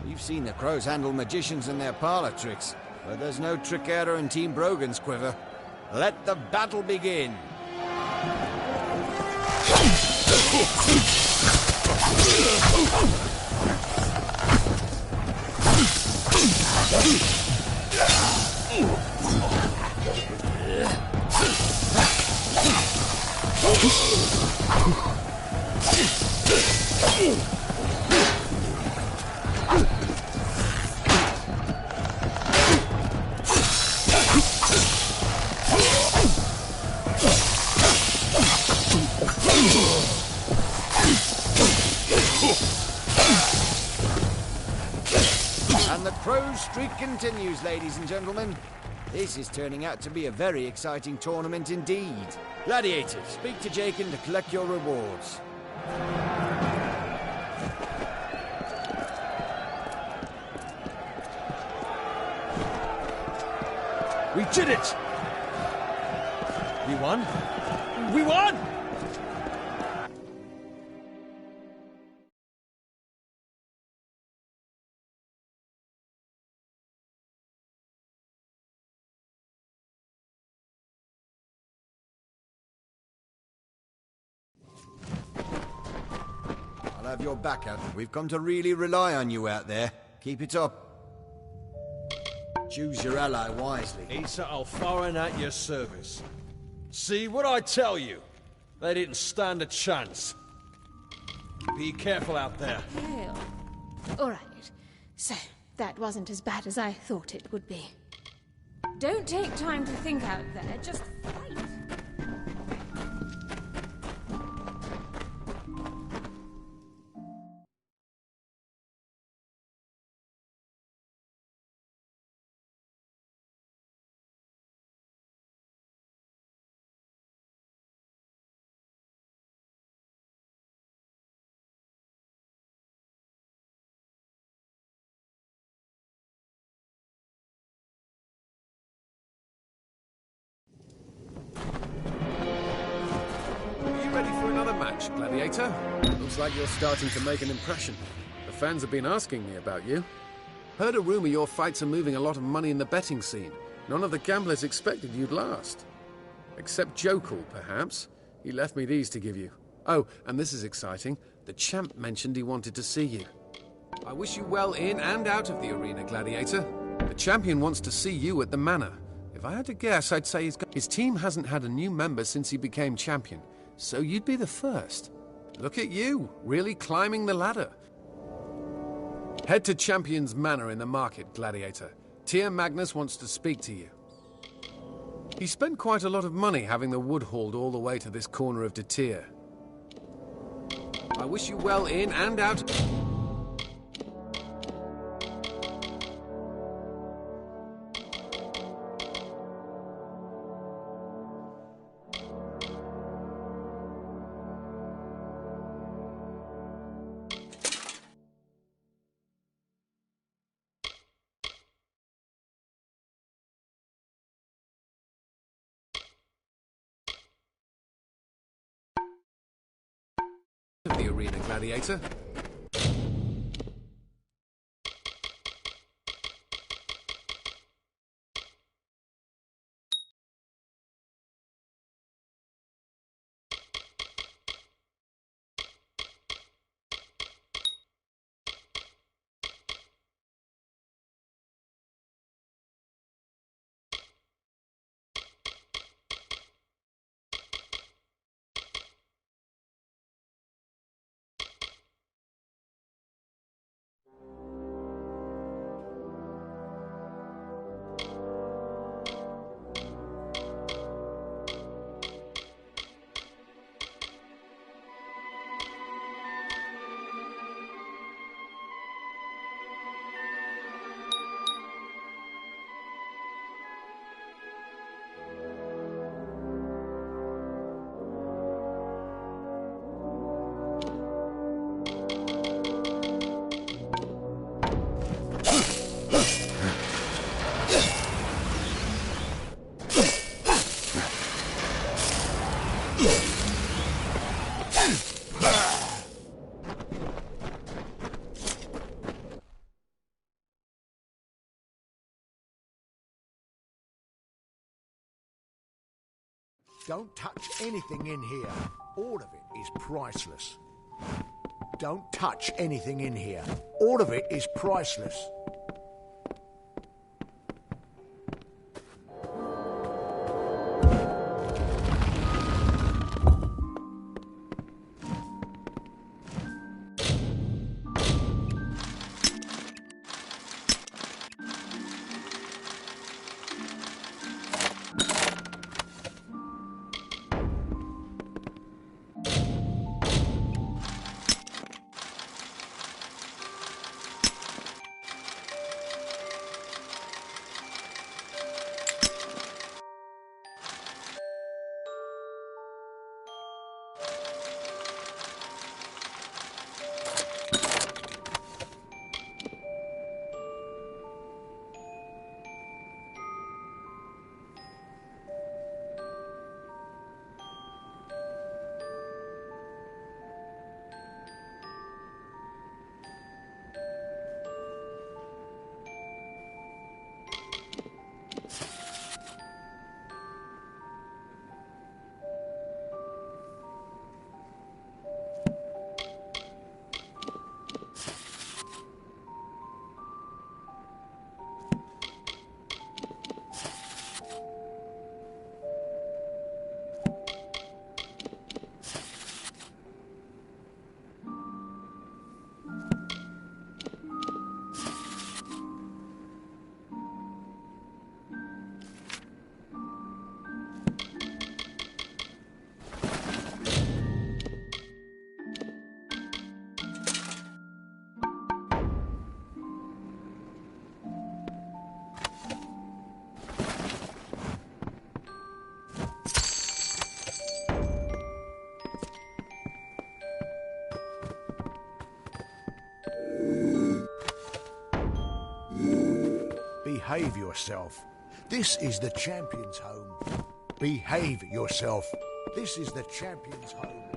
You've seen the crows handle magicians and their parlor tricks, but there's no trick-error in Team Brogan's quiver. Let the battle begin! And the Crow's streak continues, ladies and gentlemen. This is turning out to be a very exciting tournament indeed. Gladiators, speak to Jakin to collect your rewards. We did it! We won? We won! I'll have your back out. We've come to really rely on you out there. Keep it up. Choose your ally wisely. Asa Alfarin at your service. See what I tell you? They didn't stand a chance. Be careful out there. Well, all right. So, that wasn't as bad as I thought it would be. Don't take time to think out there, just fight. Match, Gladiator. Looks like you're starting to make an impression. The fans have been asking me about you. Heard a rumor your fights are moving a lot of money in the betting scene. None of the gamblers expected you'd last. Except Jokul, perhaps. He left me these to give you. Oh, and this is exciting. The champ mentioned he wanted to see you. I wish you well in and out of the arena, Gladiator. The champion wants to see you at the manor. If I had to guess, I'd say his team hasn't had a new member since he became champion. So you'd be the first. Look at you, really climbing the ladder. Head to Champion's Manor in the market, Gladiator. Tyr Magnus wants to speak to you. He spent quite a lot of money having the wood hauled all the way to this corner of De Tyr. I wish you well in and out. The arena, Gladiator. Don't touch anything in here. All of it is priceless. Don't touch anything in here. All of it is priceless. Behave yourself. This is the champion's home. Behave yourself. This is the champion's home.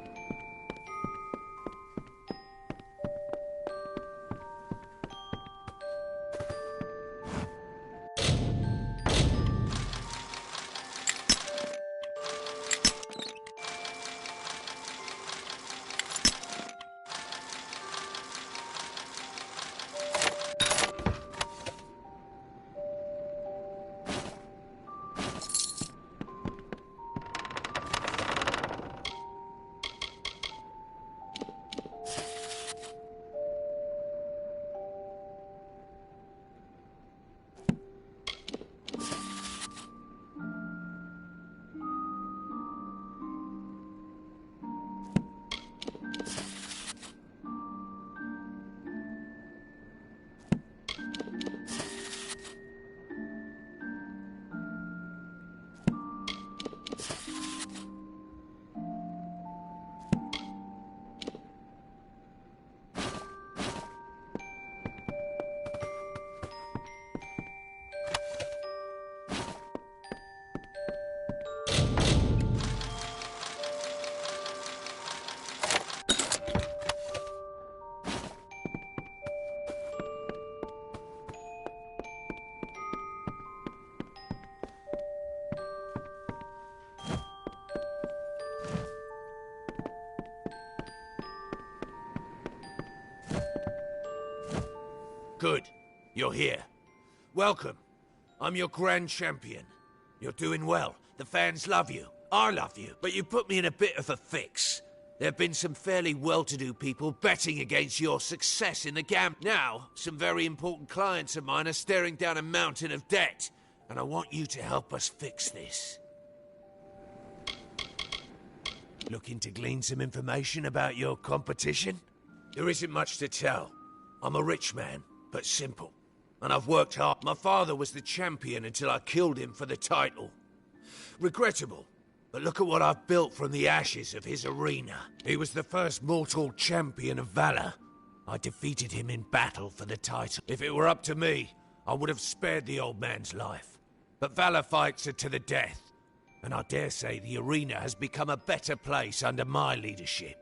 Good. You're here. Welcome. I'm your Grand Champion. You're doing well. The fans love you. I love you. But you put me in a bit of a fix. There have been some fairly well-to-do people betting against your success in the Now, some very important clients of mine are staring down a mountain of debt. And I want you to help us fix this. Looking to glean some information about your competition? There isn't much to tell. I'm a rich man, but simple. And I've worked hard. My father was the champion until I killed him for the title. Regrettable, but look at what I've built from the ashes of his arena. He was the first mortal champion of valor. I defeated him in battle for the title. If it were up to me, I would have spared the old man's life. But valor fights are to the death. And I dare say the arena has become a better place under my leadership.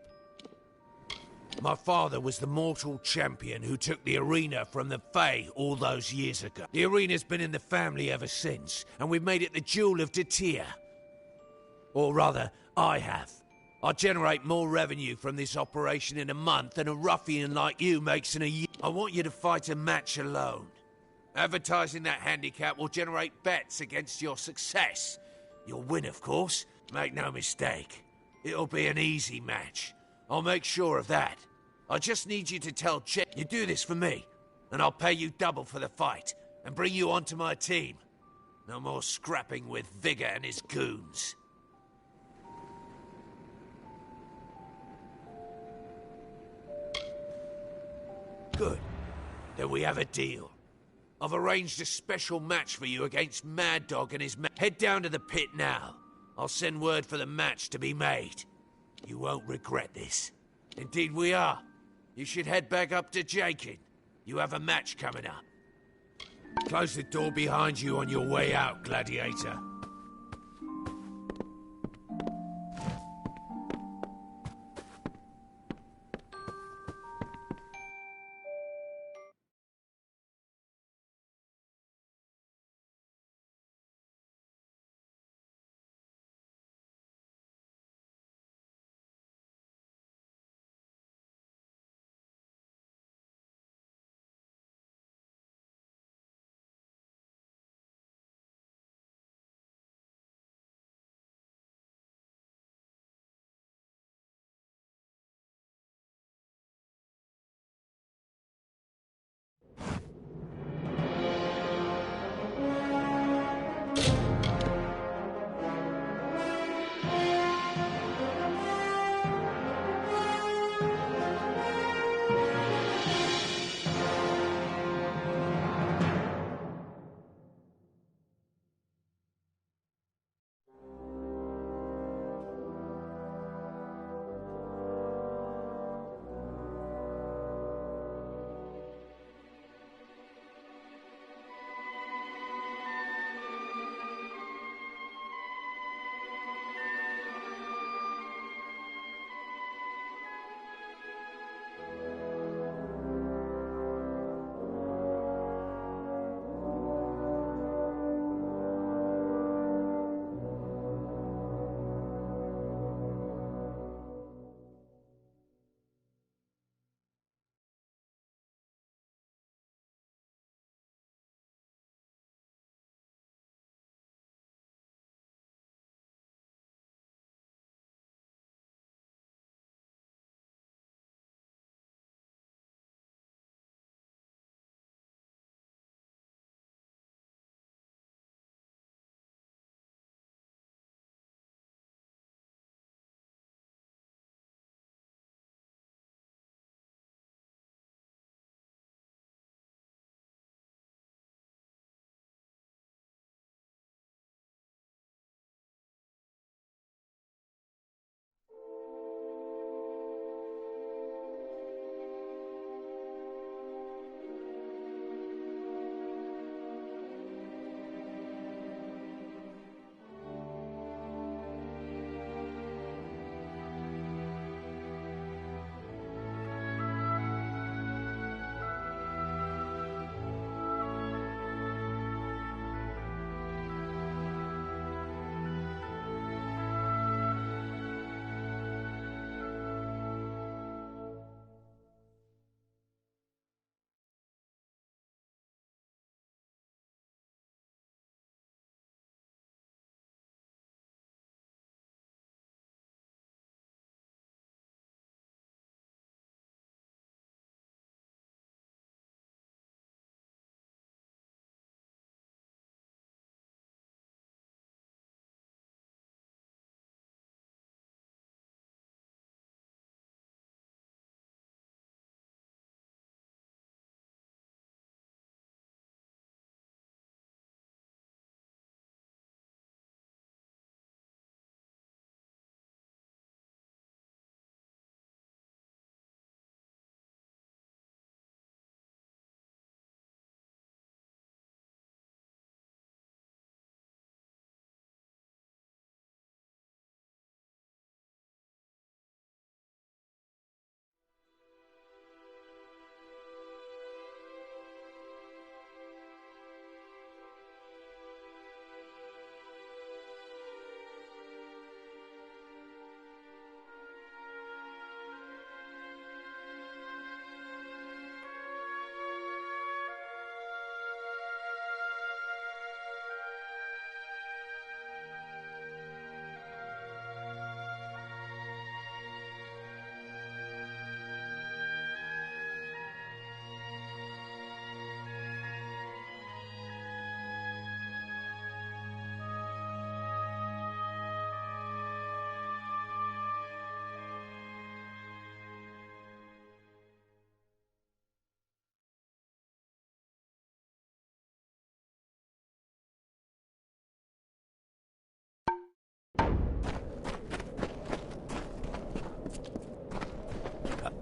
My father was the mortal champion who took the arena from the Fae all those years ago. The arena's been in the family ever since, and we've made it the Jewel of Datir. Or rather, I have. I generate more revenue from this operation in a month than a ruffian like you makes in a year. I want you to fight a match alone. Advertising that handicap will generate bets against your success. You'll win, of course. Make no mistake. It'll be an easy match. I'll make sure of that. I just need you to tell Chet you do this for me, and I'll pay you double for the fight, and bring you onto my team. No more scrapping with Vigor and his goons. Good. Then we have a deal. I've arranged a special match for you against Mad Dog and his Head down to the pit now. I'll send word for the match to be made. You won't regret this. Indeed we are. You should head back up to Jakin. You have a match coming up. Close the door behind you on your way out, Gladiator.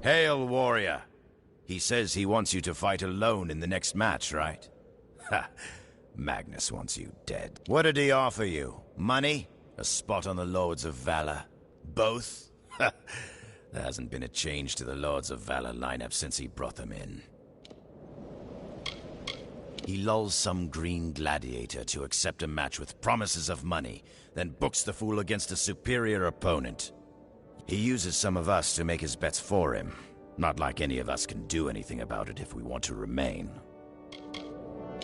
Hail, warrior. He says he wants you to fight alone in the next match, right? Ha! Magnus wants you dead. What did he offer you? Money? A spot on the Lords of Valor? Both? Ha! There hasn't been a change to the Lords of Valor lineup since he brought them in. He lulls some green gladiator to accept a match with promises of money, then books the fool against a superior opponent. He uses some of us to make his bets for him. Not like any of us can do anything about it if we want to remain.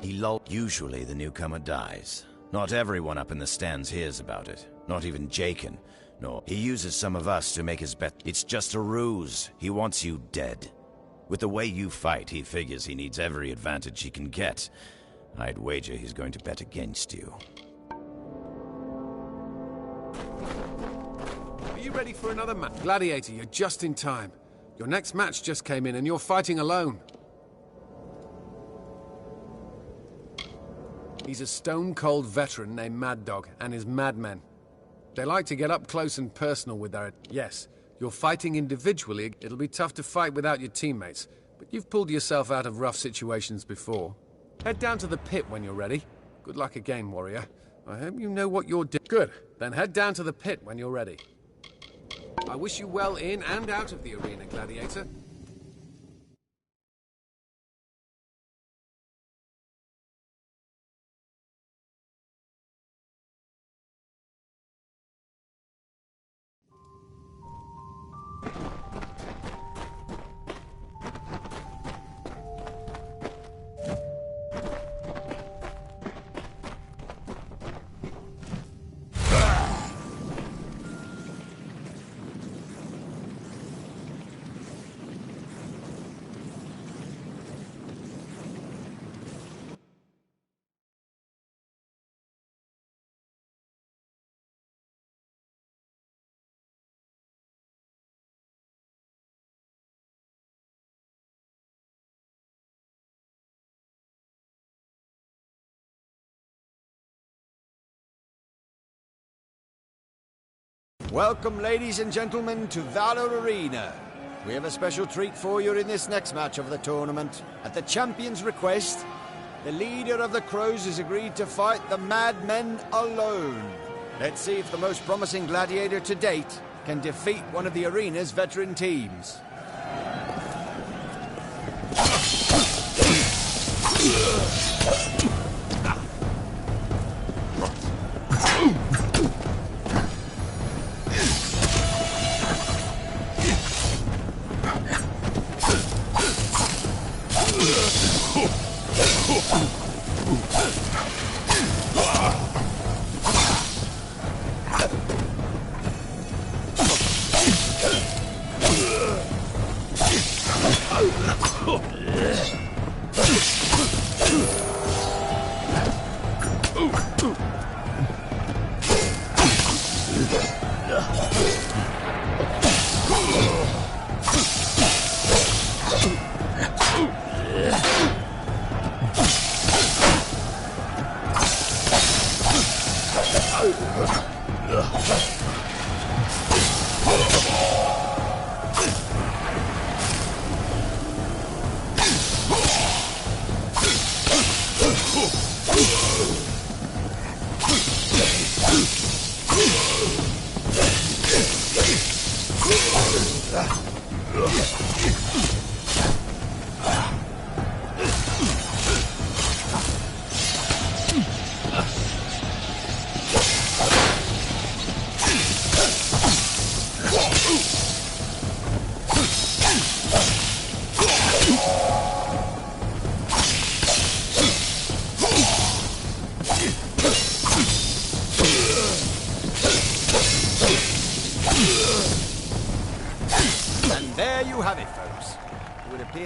Usually the newcomer dies. Not everyone up in the stands hears about it. Not even Jakin. No, he uses some of us to make his bet. It's just a ruse. He wants you dead. With the way you fight, he figures he needs every advantage he can get. I'd wager he's going to bet against you. Are you ready for another match? Gladiator, you're just in time. Your next match just came in and you're fighting alone. He's a stone-cold veteran named Mad Dog and his madmen. They like to get up close and personal with their... Yes, you're fighting individually. It'll be tough to fight without your teammates, but you've pulled yourself out of rough situations before. Head down to the pit when you're ready. Good luck again, warrior. I hope you know what you're doing. Good. Then head down to the pit when you're ready. I wish you well in and out of the arena, Gladiator. Welcome, ladies and gentlemen, to Valor Arena. We have a special treat for you in this next match of the tournament. At the champion's request, the leader of the Crows has agreed to fight the Madmen alone. Let's see if the most promising gladiator to date can defeat one of the arena's veteran teams.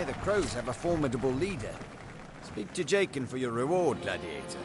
The Crows have a formidable leader. Speak to Jakin for your reward, Gladiator.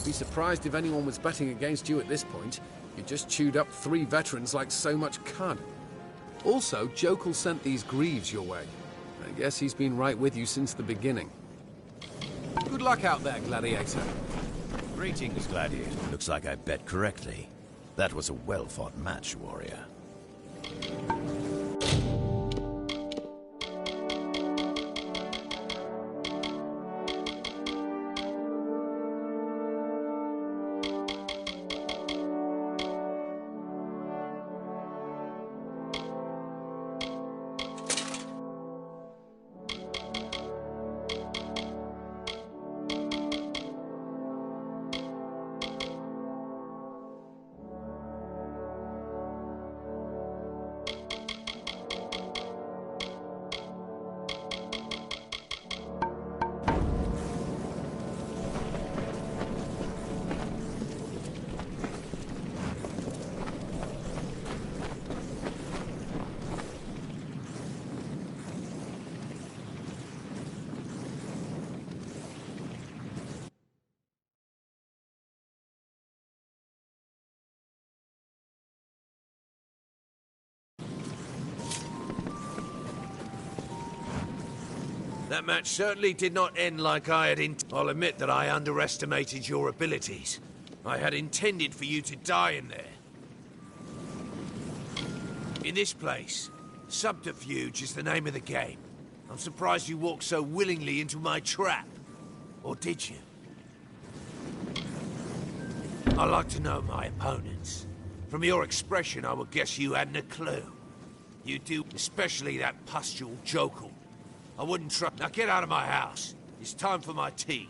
Be surprised if anyone was betting against you at this point. You just chewed up 3 veterans like so much cud. Also, Jokel sent these Greaves your way. I guess he's been right with you since the beginning. Good luck out there, Gladiator. Greetings, Gladiator. Looks like I bet correctly. That was a well-fought match, warrior. That match certainly did not end like I had I'll admit that I underestimated your abilities. I had intended for you to die in there. In this place, subterfuge is the name of the game. I'm surprised you walked so willingly into my trap. Or did you? I like to know my opponents. From your expression, I would guess you hadn't a clue. You do, especially that pustule Jokel. I wouldn't trust. Now get out of my house. It's time for my tea.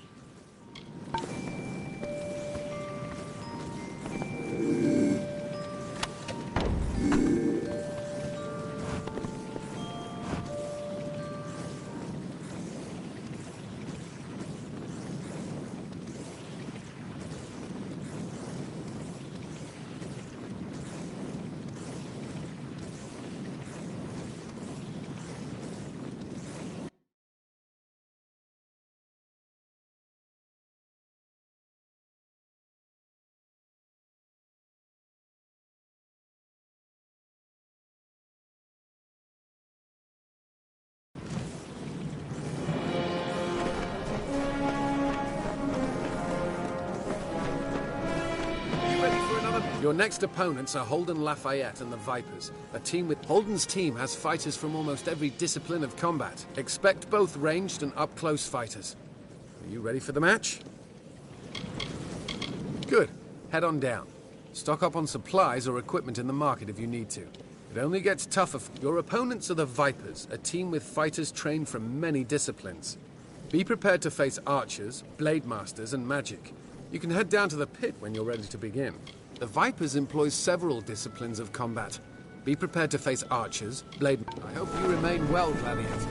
Your next opponents are Holden Lafayette and the Vipers, a team with... Holden's team has fighters from almost every discipline of combat. Expect both ranged and up-close fighters. Are you ready for the match? Good. Head on down. Stock up on supplies or equipment in the market if you need to. It only gets tougher. Your opponents are the Vipers, a team with fighters trained from many disciplines. Be prepared to face archers, blade masters, and magic. You can head down to the pit when you're ready to begin. The Vipers employ several disciplines of combat. Be prepared to face archers, blade... I hope you remain well, Gladiator.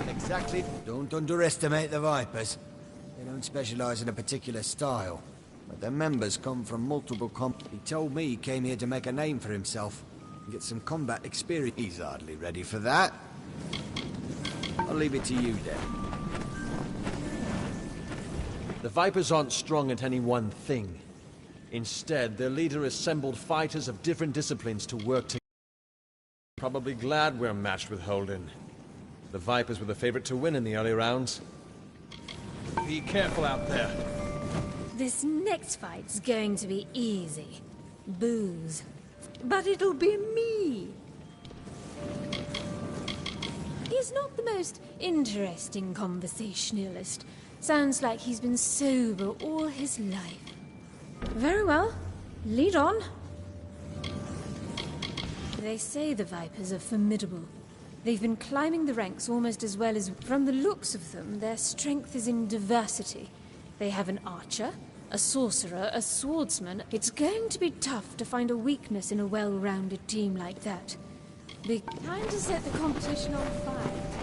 Exactly. Don't underestimate the Vipers. They don't specialize in a particular style, but their members come from multiple He told me he came here to make a name for himself and get some combat experience. He's hardly ready for that. I'll leave it to you, then. The Vipers aren't strong at any one thing. Instead, their leader assembled fighters of different disciplines to work together. Probably glad we're matched with Holden. The Vipers were the favorite to win in the early rounds. Be careful out there. This next fight's going to be easy. Booze. But it'll be me. He's not the most interesting conversationalist. Sounds like he's been sober all his life. Very well. Lead on. They say the Vipers are formidable. They've been climbing the ranks almost as well as... From the looks of them, their strength is in diversity. They have an archer, a sorcerer, a swordsman. It's going to be tough to find a weakness in a well-rounded team like that. Be time to set the competition on fire.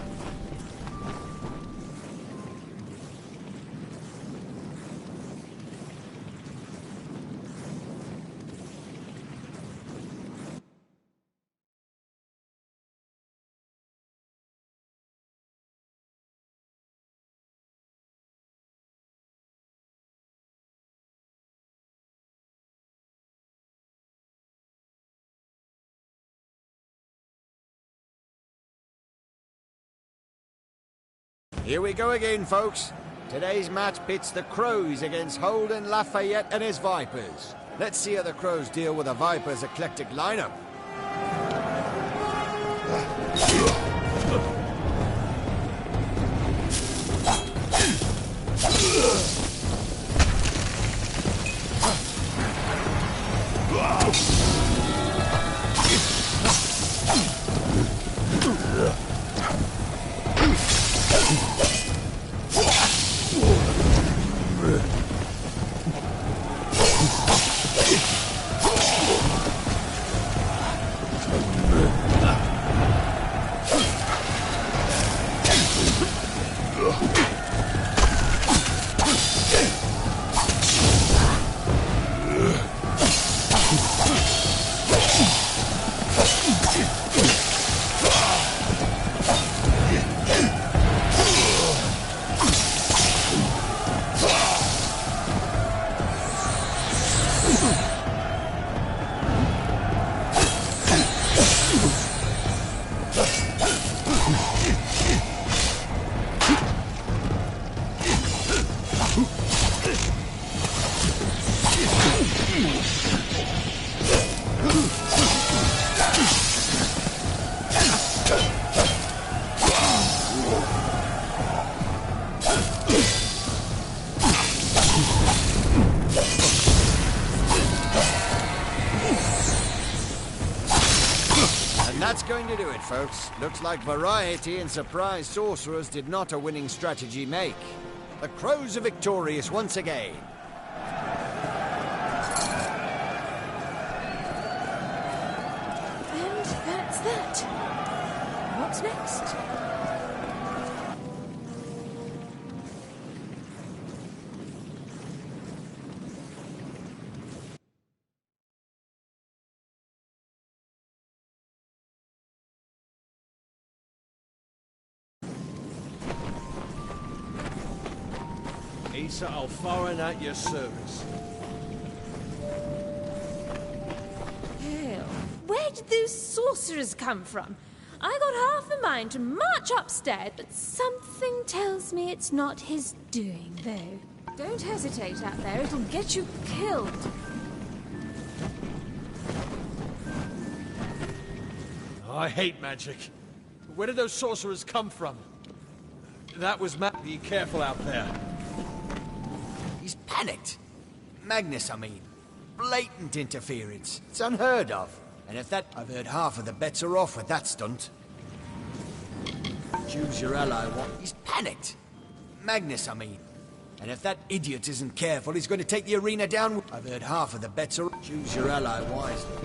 Here we go again, folks. Today's match pits the Crows against Holden, Lafayette and his Vipers. Let's see how the Crows deal with the Vipers' eclectic lineup. That's going to do it, folks. Looks like variety and surprise sorcerers did not a winning strategy make. The Crows are victorious once again. And that's that. What's next? Isa Alfarin at your service. Hell, where did those sorcerers come from? I got half a mind to march upstairs, but something tells me it's not his doing, though. Don't hesitate out there, it'll get you killed. I hate magic. Where did those sorcerers come from? That was Be careful out there. He's panicked. Magnus, I mean. Blatant interference. It's unheard of. And if that... I've heard half of the bets are off with that stunt. Choose your ally. He's panicked. Magnus, I mean. And if that idiot isn't careful, he's going to take the arena down. I've heard half of the bets are... Choose your ally wisely.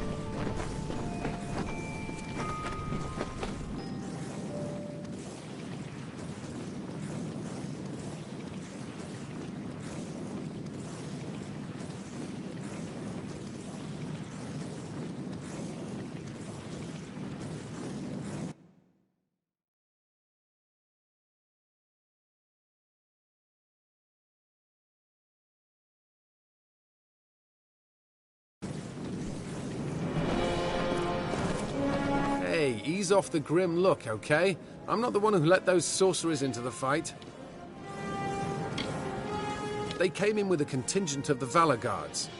Hey, ease off the grim look, okay? I'm not the one who let those sorcerers into the fight. They came in with a contingent of the Valor Guards.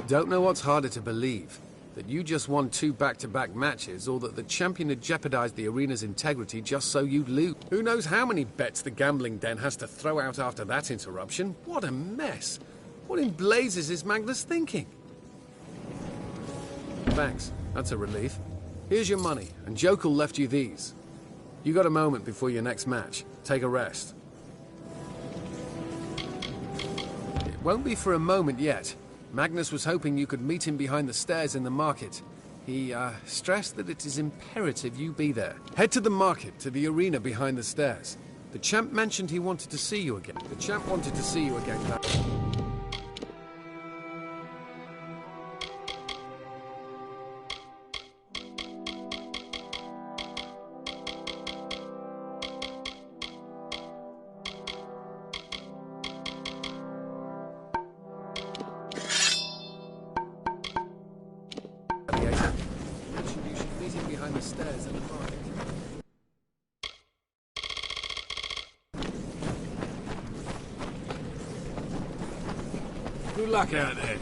Don't know what's harder to believe, that you just won 2 back-to-back matches, or that the champion had jeopardized the arena's integrity just so you'd lose. Who knows how many bets the gambling den has to throw out after that interruption? What a mess! What in blazes is Magnus thinking? Thanks. That's a relief. Here's your money, and Jokal left you these. You got a moment before your next match. Take a rest. It won't be for a moment yet. Magnus was hoping you could meet him behind the stairs in the market. He, stressed that it is imperative you be there. Head to the market, to the arena behind the stairs. The champ mentioned he wanted to see you again. The champ wanted to see you again. You should meet him behind the stairs in the market. Good luck out there.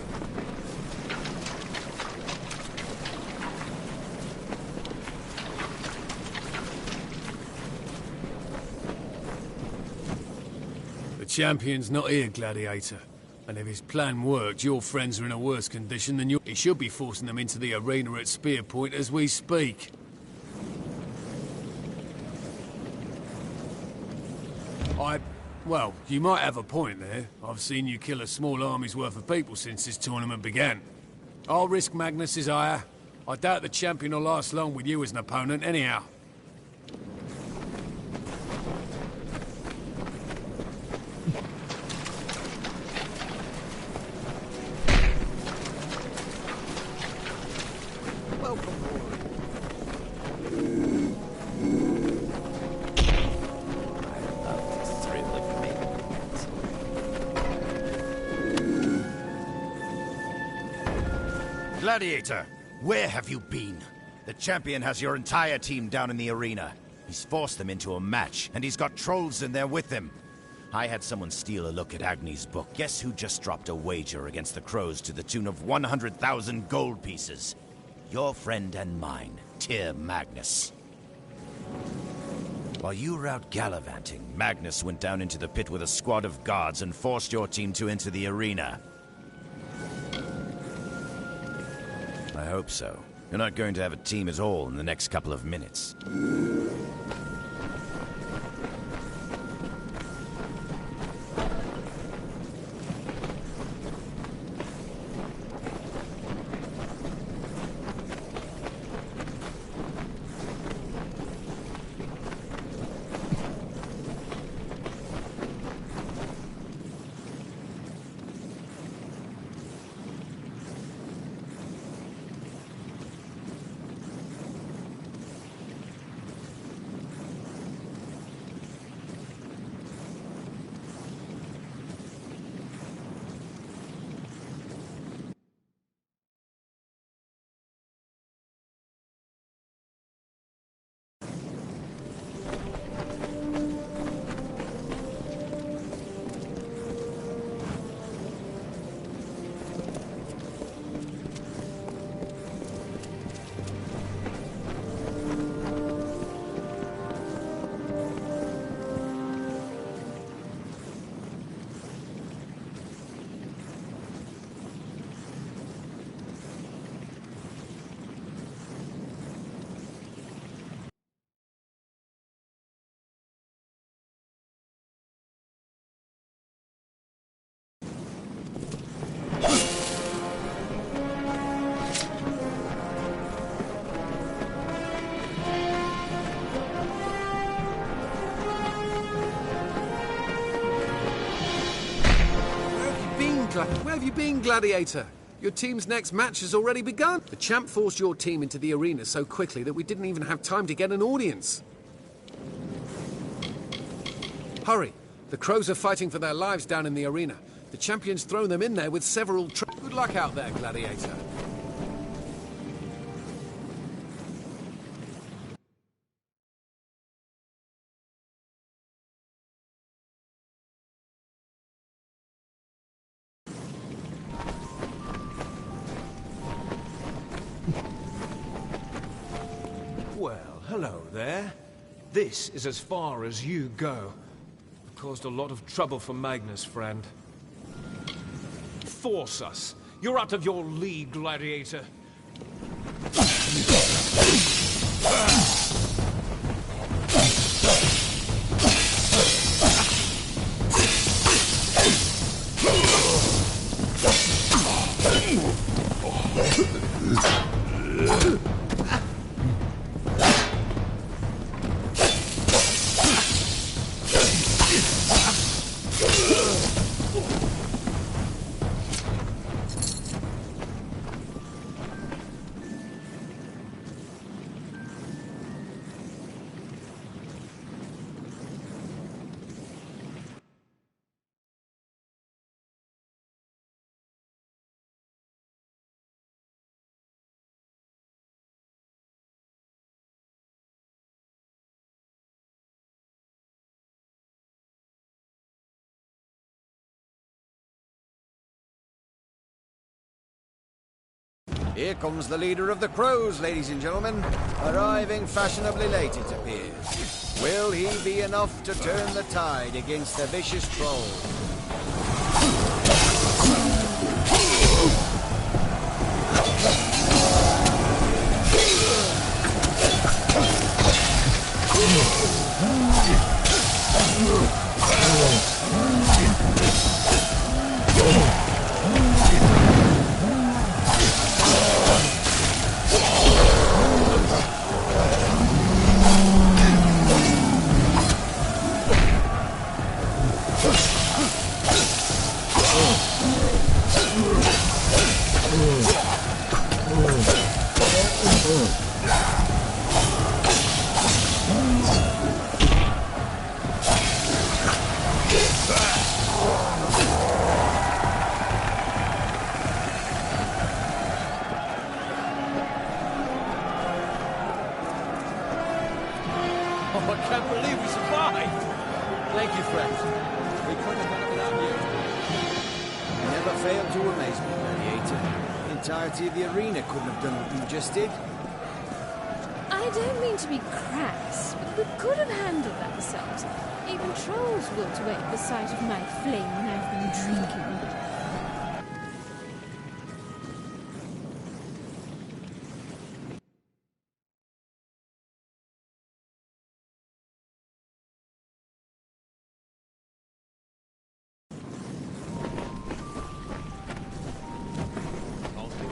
The champion's not here, Gladiator. And if his plan worked, your friends are in a worse condition than you. He should be forcing them into the arena at spear point as we speak. Well, you might have a point there. I've seen you kill a small army's worth of people since this tournament began. I'll risk Magnus's ire. I doubt the champion will last long with you as an opponent anyhow. Gladiator, where have you been? The champion has your entire team down in the arena. He's forced them into a match, and he's got trolls in there with him. I had someone steal a look at Agni's book. Guess who just dropped a wager against the crows to the tune of 100,000 gold pieces? Your friend and mine, Tyr Magnus. While you were out gallivanting, Magnus went down into the pit with a squad of guards and forced your team to enter the arena. I hope so. You're not going to have a team at all in the next couple of minutes. Where have you been, Gladiator? Your team's next match has already begun. The champ forced your team into the arena so quickly that we didn't even have time to get an audience. Hurry! The crows are fighting for their lives down in the arena. The champion's thrown them in there with several Good luck out there, Gladiator. Well, hello there. This is as far as you go. Caused a lot of trouble for Magnus, friend. Force us. You're out of your league, Gladiator. Here comes the leader of the Crows, ladies and gentlemen. Arriving fashionably late, it appears. Will he be enough to turn the tide against the vicious troll? I can't believe we survived! Thank you, friends. We couldn't have done it without you. You never failed to amaze me, Gladiator. The entirety of the arena couldn't have done what you just did. I don't mean to be crass, but we could have handled that ourselves. Even trolls wilt away at the sight of my flame when I've been drinking.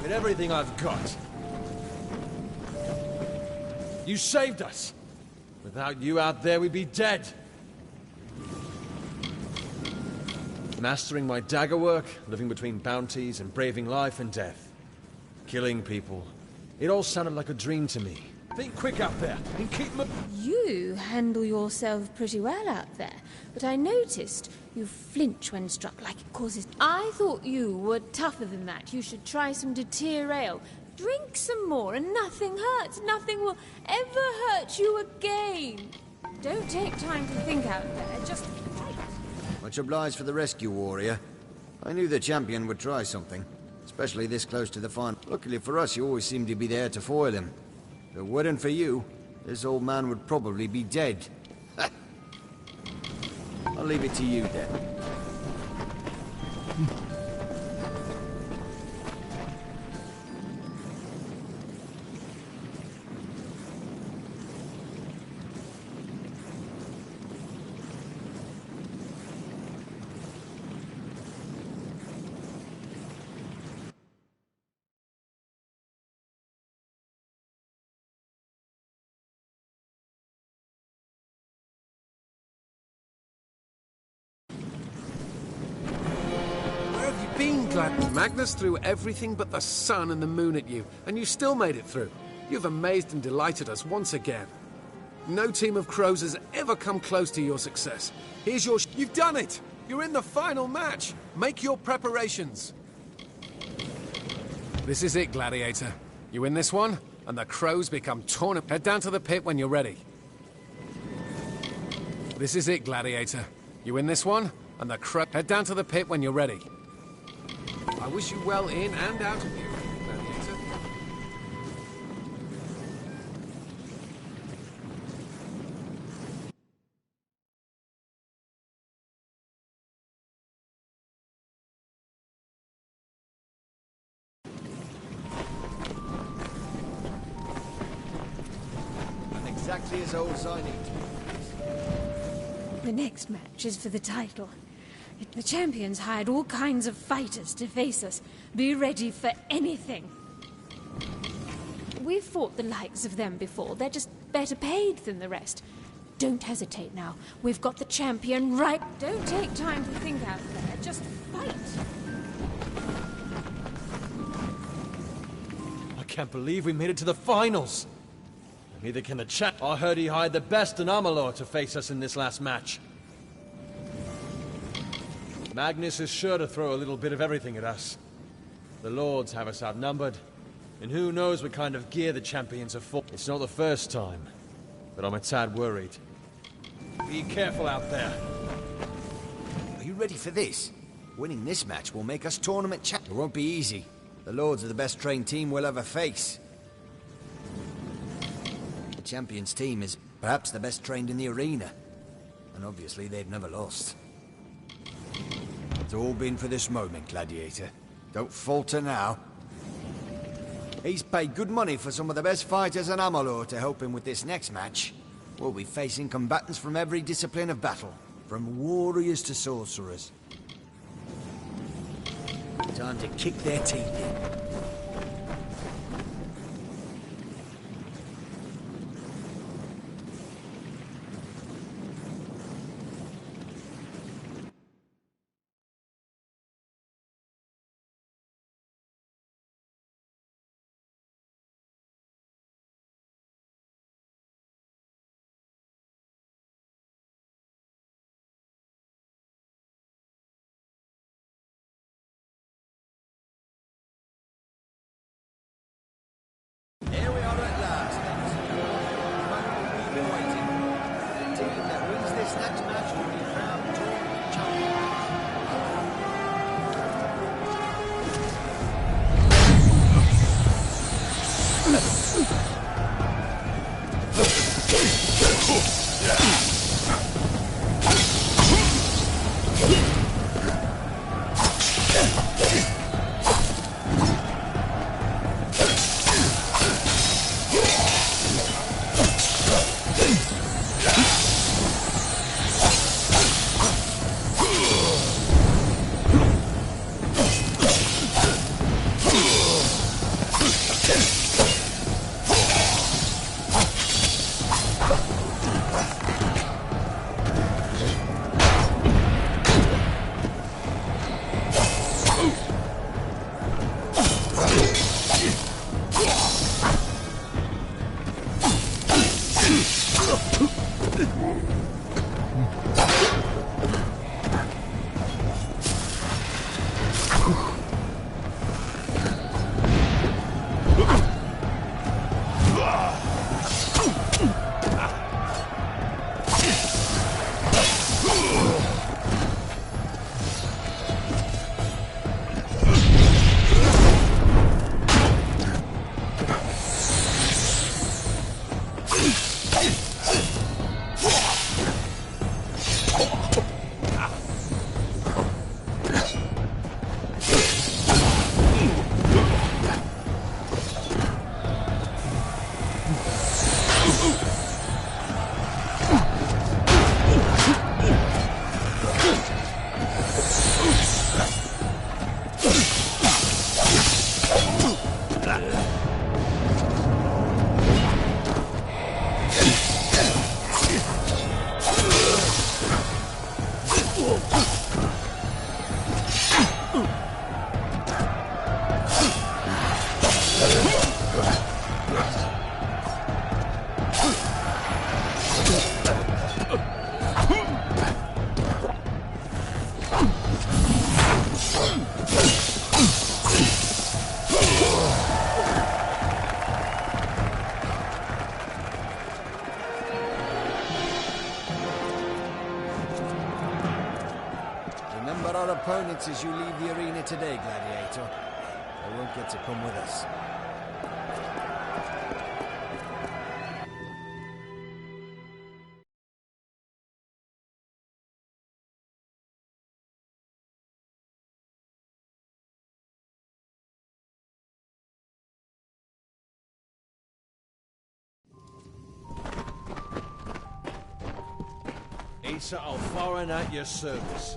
With everything I've got. You saved us. Without you out there, we'd be dead. Mastering my dagger work, living between bounties and braving life and death. Killing people. It all sounded like a dream to me. Think quick out there and keep them. You handle yourself pretty well out there, but I noticed you flinch when struck like it causes... I thought you were tougher than that. You should try some deter ale. Drink some more and nothing hurts. Nothing will ever hurt you again. Don't take time to think out there. Just fight. Much obliged for the rescue, warrior. I knew the champion would try something, especially this close to the final. Luckily for us, you always seem to be there to foil him. If it weren't for you, this old man would probably be dead. I'll leave it to you, then. Magnus threw everything but the sun and the moon at you, and you still made it through. You've amazed and delighted us once again. No team of crows has ever come close to your success. Here's your... You've done it! You're in the final match! Make your preparations! This is it, Gladiator. You win this one, and the crows become torn... Head down to the pit when you're ready. This is it, Gladiator. You win this one, and the crow... Head down to the pit when you're ready. I wish you well in and out of you, Gladiator. I'm exactly as old as I need to be. The next match is for the title. The champions hired all kinds of fighters to face us. Be ready for anything. We've fought the likes of them before. They're just better paid than the rest. Don't hesitate now. We've got the champion right... Don't take time to think out there. Just fight. I can't believe we made it to the finals. Neither can the chap. I heard he hired the best in Amalur to face us in this last match. Magnus is sure to throw a little bit of everything at us. The Lords have us outnumbered, and who knows what kind of gear the champions have fought. It's not the first time, but I'm a tad worried. Be careful out there. Are you ready for this? Winning this match will make us tournament champ. It won't be easy. The Lords are the best trained team we'll ever face. The Champions team is perhaps the best trained in the arena. And obviously they've never lost. It's all been for this moment, Gladiator. Don't falter now. He's paid good money for some of the best fighters in Amalur to help him with this next match. We'll be facing combatants from every discipline of battle, from warriors to sorcerers. Time to kick their teeth in. Here we are at last, then. The moment we've been waiting. The team that wins this next match will be crowned tournament champion. Remember our opponents as you leave the arena today, Gladiator. They won't get to come with us. Asa Alfarin at your service.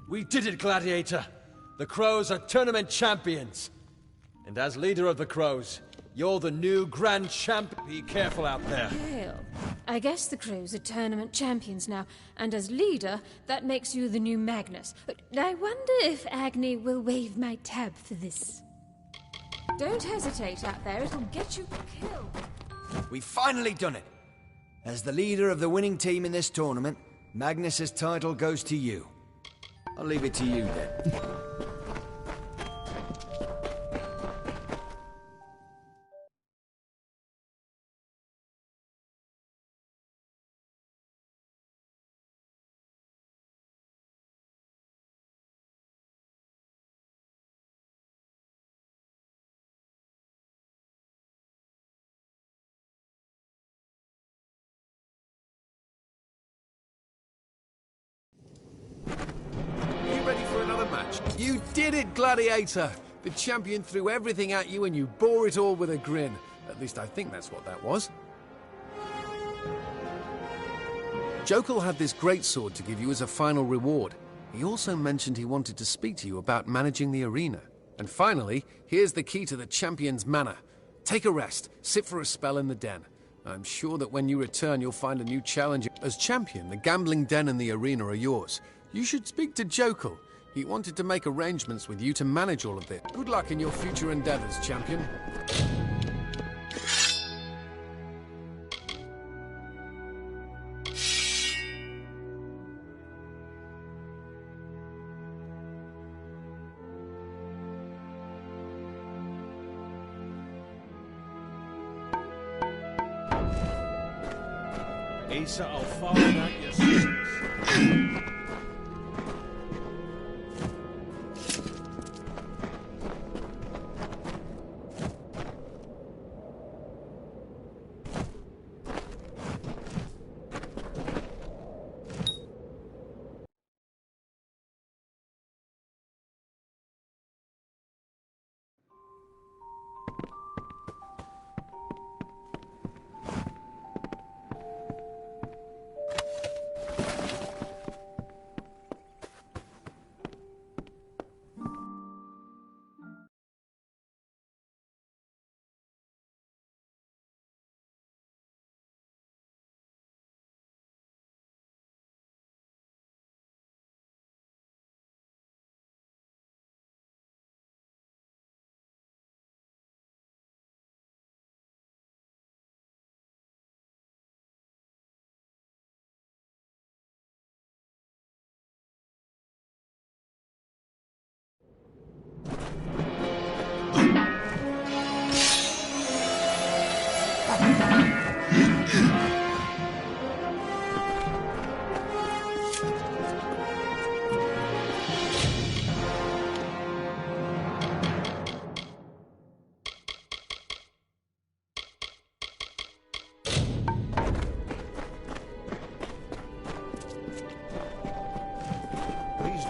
We did it, Gladiator! The Crows are tournament champions! And as leader of the Crows, you're the new Grand Champ. Be careful out there. Hell, I guess the Crows are tournament champions now, and as leader, that makes you the new Magnus. But I wonder if Agni will waive my tab for this. Don't hesitate out there, it'll get you killed. We've finally done it! As the leader of the winning team in this tournament, Magnus's title goes to you. I'll leave it to you then. You did it, Gladiator! The champion threw everything at you and you bore it all with a grin. At least I think that's what that was. Jokal had this great sword to give you as a final reward. He also mentioned he wanted to speak to you about managing the arena. And finally, here's the key to the champion's manor. Take a rest, sit for a spell in the den. I'm sure that when you return you'll find a new challenge. As champion, the gambling den and the arena are yours. You should speak to Jokal. He wanted to make arrangements with you to manage all of this. Good luck in your future endeavors, champion. Asa, I'll follow out your sins.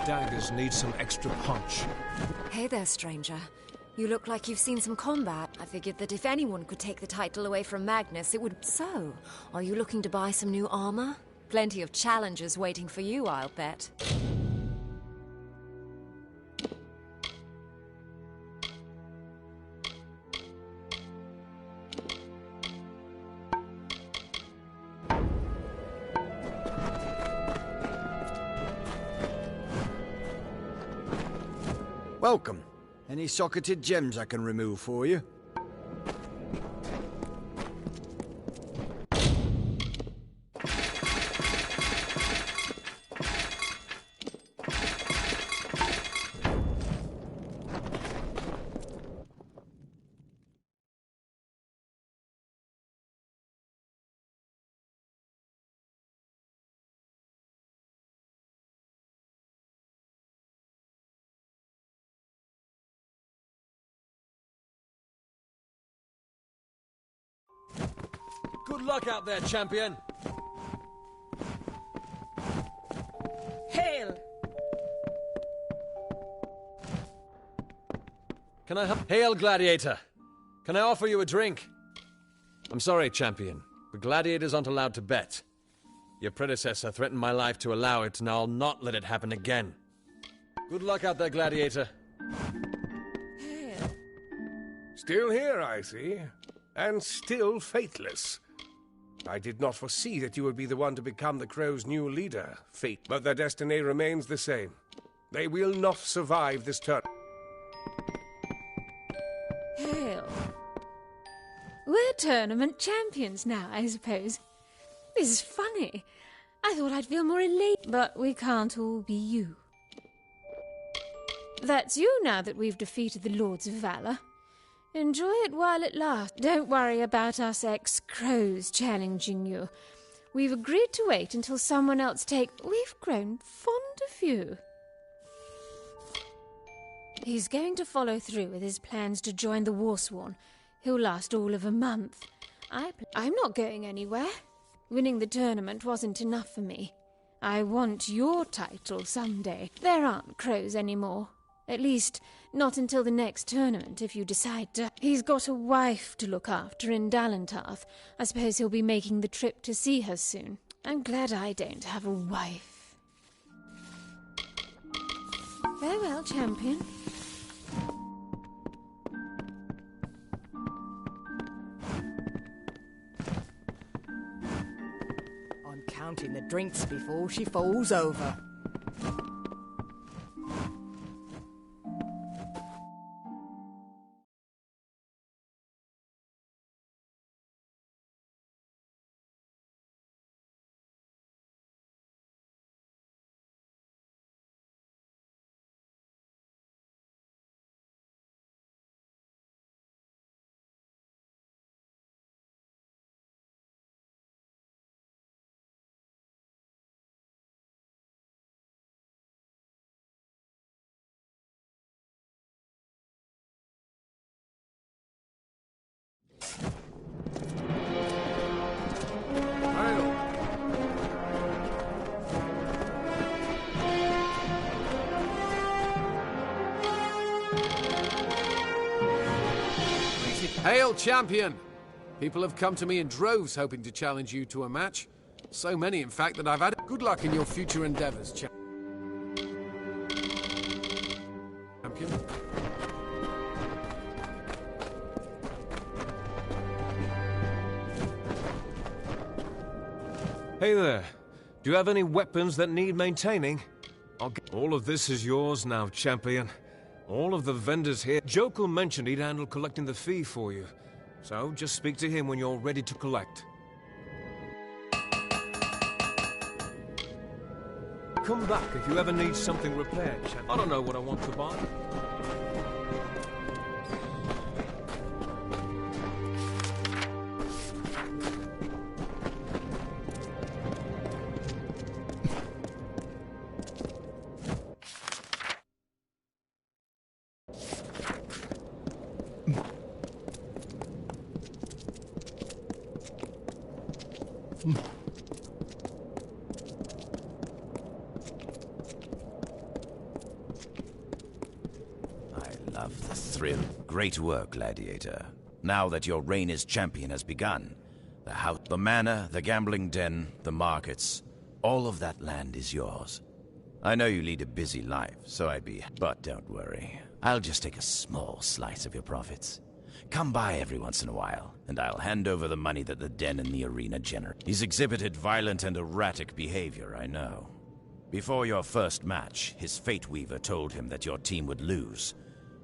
Daggers need some extra punch. Hey there, stranger. You look like you've seen some combat. I figured that if anyone could take the title away from Magnus, it would... So, are you looking to buy some new armor? Plenty of challenges waiting for you, I'll bet. Welcome. Any socketed gems I can remove for you? Good luck out there, champion! Hail! Can I help? Hail, Gladiator! Can I offer you a drink? I'm sorry, champion, but gladiators aren't allowed to bet. Your predecessor threatened my life to allow it, and I'll not let it happen again. Good luck out there, Gladiator. Hail! Still here, I see. And still faithless. I did not foresee that you would be the one to become the Crow's new leader, Fate. But their destiny remains the same. They will not survive this turn. Hail. We're tournament champions now, I suppose. This is funny. I thought I'd feel more elated, but we can't all be you. That's you now that we've defeated the Lords of Valor. Enjoy it while it lasts. Don't worry about us ex-crows challenging you. We've agreed to wait until someone else We've grown fond of you. He's going to follow through with his plans to join the Warsworn. He'll last all of a month. I'm not going anywhere. Winning the tournament wasn't enough for me. I want your title someday. There aren't crows anymore. At least, not until the next tournament, if you decide to. He's got a wife to look after in Dalentarth. I suppose he'll be making the trip to see her soon. I'm glad I don't have a wife. Farewell, champion. I'm counting the drinks before she falls over. Hail, champion! People have come to me in droves hoping to challenge you to a match. So many, in fact, that I've had good luck in your future endeavors, champion. Hey there. Do you have any weapons that need maintaining? All of this is yours now, champion. All of the vendors here. Jokel mentioned he'd handle collecting the fee for you. So just speak to him when you're ready to collect. Come back if you ever need something repaired, champion. I don't know what I want to buy. Love the thrill. Great work, Gladiator. Now that your reign as champion has begun, the house, the manor, the gambling den, the markets, all of that land is yours. I know you lead a busy life, so but don't worry. I'll just take a small slice of your profits. Come by every once in a while, and I'll hand over the money that the den and the arena generate. He's exhibited violent and erratic behavior, I know. Before your first match, his Fate Weaver told him that your team would lose.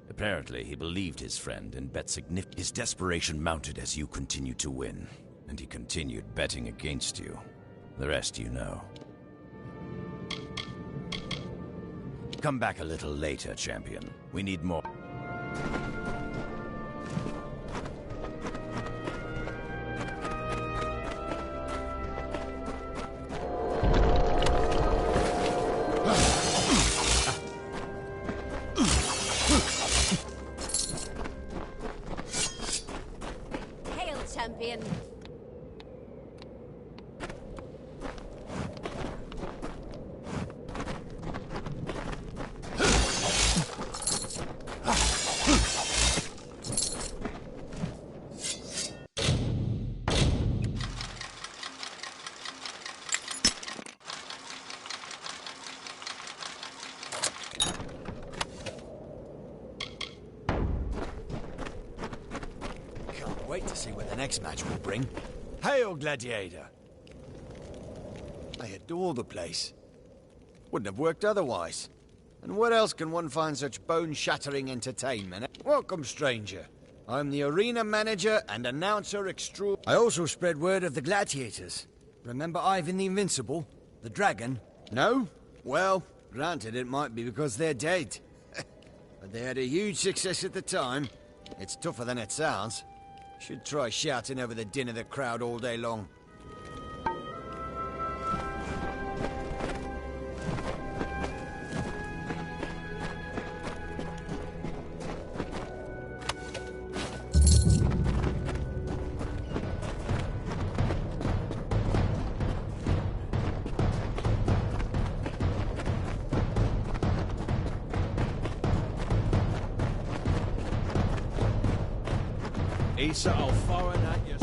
Apparently, he believed his friend and bet significantly. His desperation mounted as you continued to win, and he continued betting against you. The rest you know. Come back a little later, champion. We need more. Champion. Wait to see what the next match will bring. Hail, Gladiator! I adore the place. Wouldn't have worked otherwise. And where else can one find such bone-shattering entertainment? Welcome, stranger. I'm the arena manager and announcer I also spread word of the gladiators. Remember Ivan the Invincible? The dragon? No? Well, granted it might be because they're dead. But they had a huge success at the time. It's tougher than it sounds. Should try shouting over the din of the crowd all day long. Asa, I'll foreign at you.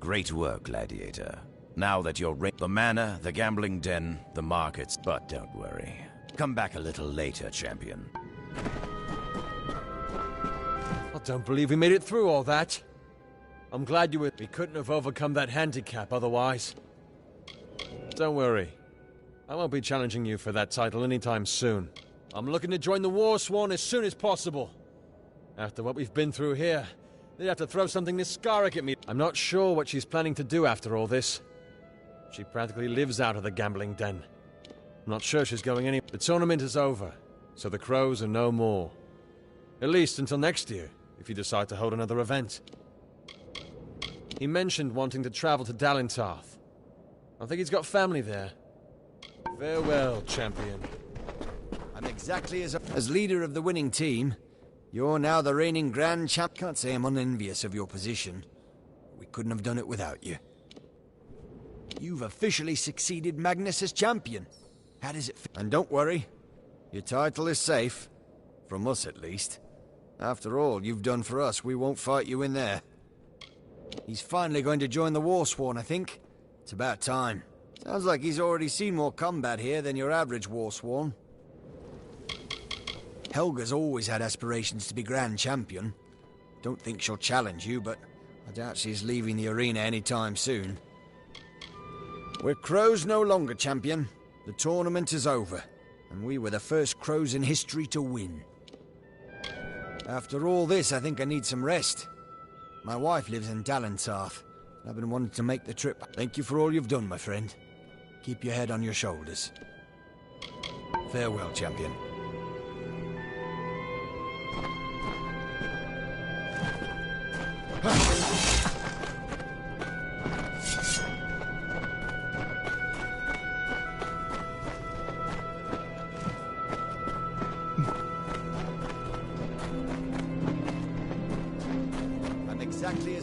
Great work, Gladiator. Now that you're the manor, the gambling den, the markets, but don't worry. Come back a little later, champion. I don't believe we made it through all that. I'm glad you were... We couldn't have overcome that handicap otherwise. Don't worry. I won't be challenging you for that title anytime soon. I'm looking to join the War Sworn as soon as possible. After what we've been through here, they'd have to throw something this Scarrick at me. I'm not sure what she's planning to do after all this. She practically lives out of the gambling den. I'm not sure she's going anywhere. The tournament is over, so the Crows are no more. At least until next year, if you decide to hold another event. He mentioned wanting to travel to Dalintarth. I think he's got family there. Farewell, champion. I'm exactly as leader of the winning team. You're now the reigning Grand Champ. Can't say I'm unenvious of your position. We couldn't have done it without you. You've officially succeeded Magnus as champion. How does it feel? And don't worry, your title is safe. From us, at least. After all you've done for us, we won't fight you in there. He's finally going to join the Warsworn, I think. It's about time. Sounds like he's already seen more combat here than your average Warsworn. Helga's always had aspirations to be Grand Champion. Don't think she'll challenge you, but I doubt she's leaving the arena anytime soon. We're Crows no longer, champion. The tournament is over, and we were the first Crows in history to win. After all this, I think I need some rest. My wife lives in Dalintarth. I've been wanting to make the trip. Thank you for all you've done, my friend. Keep your head on your shoulders. Farewell, champion.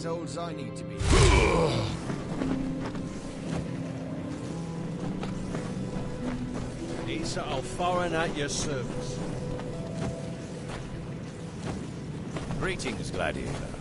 as old as I need to be. Isa Alfarin at your service. Greetings, Gladiator.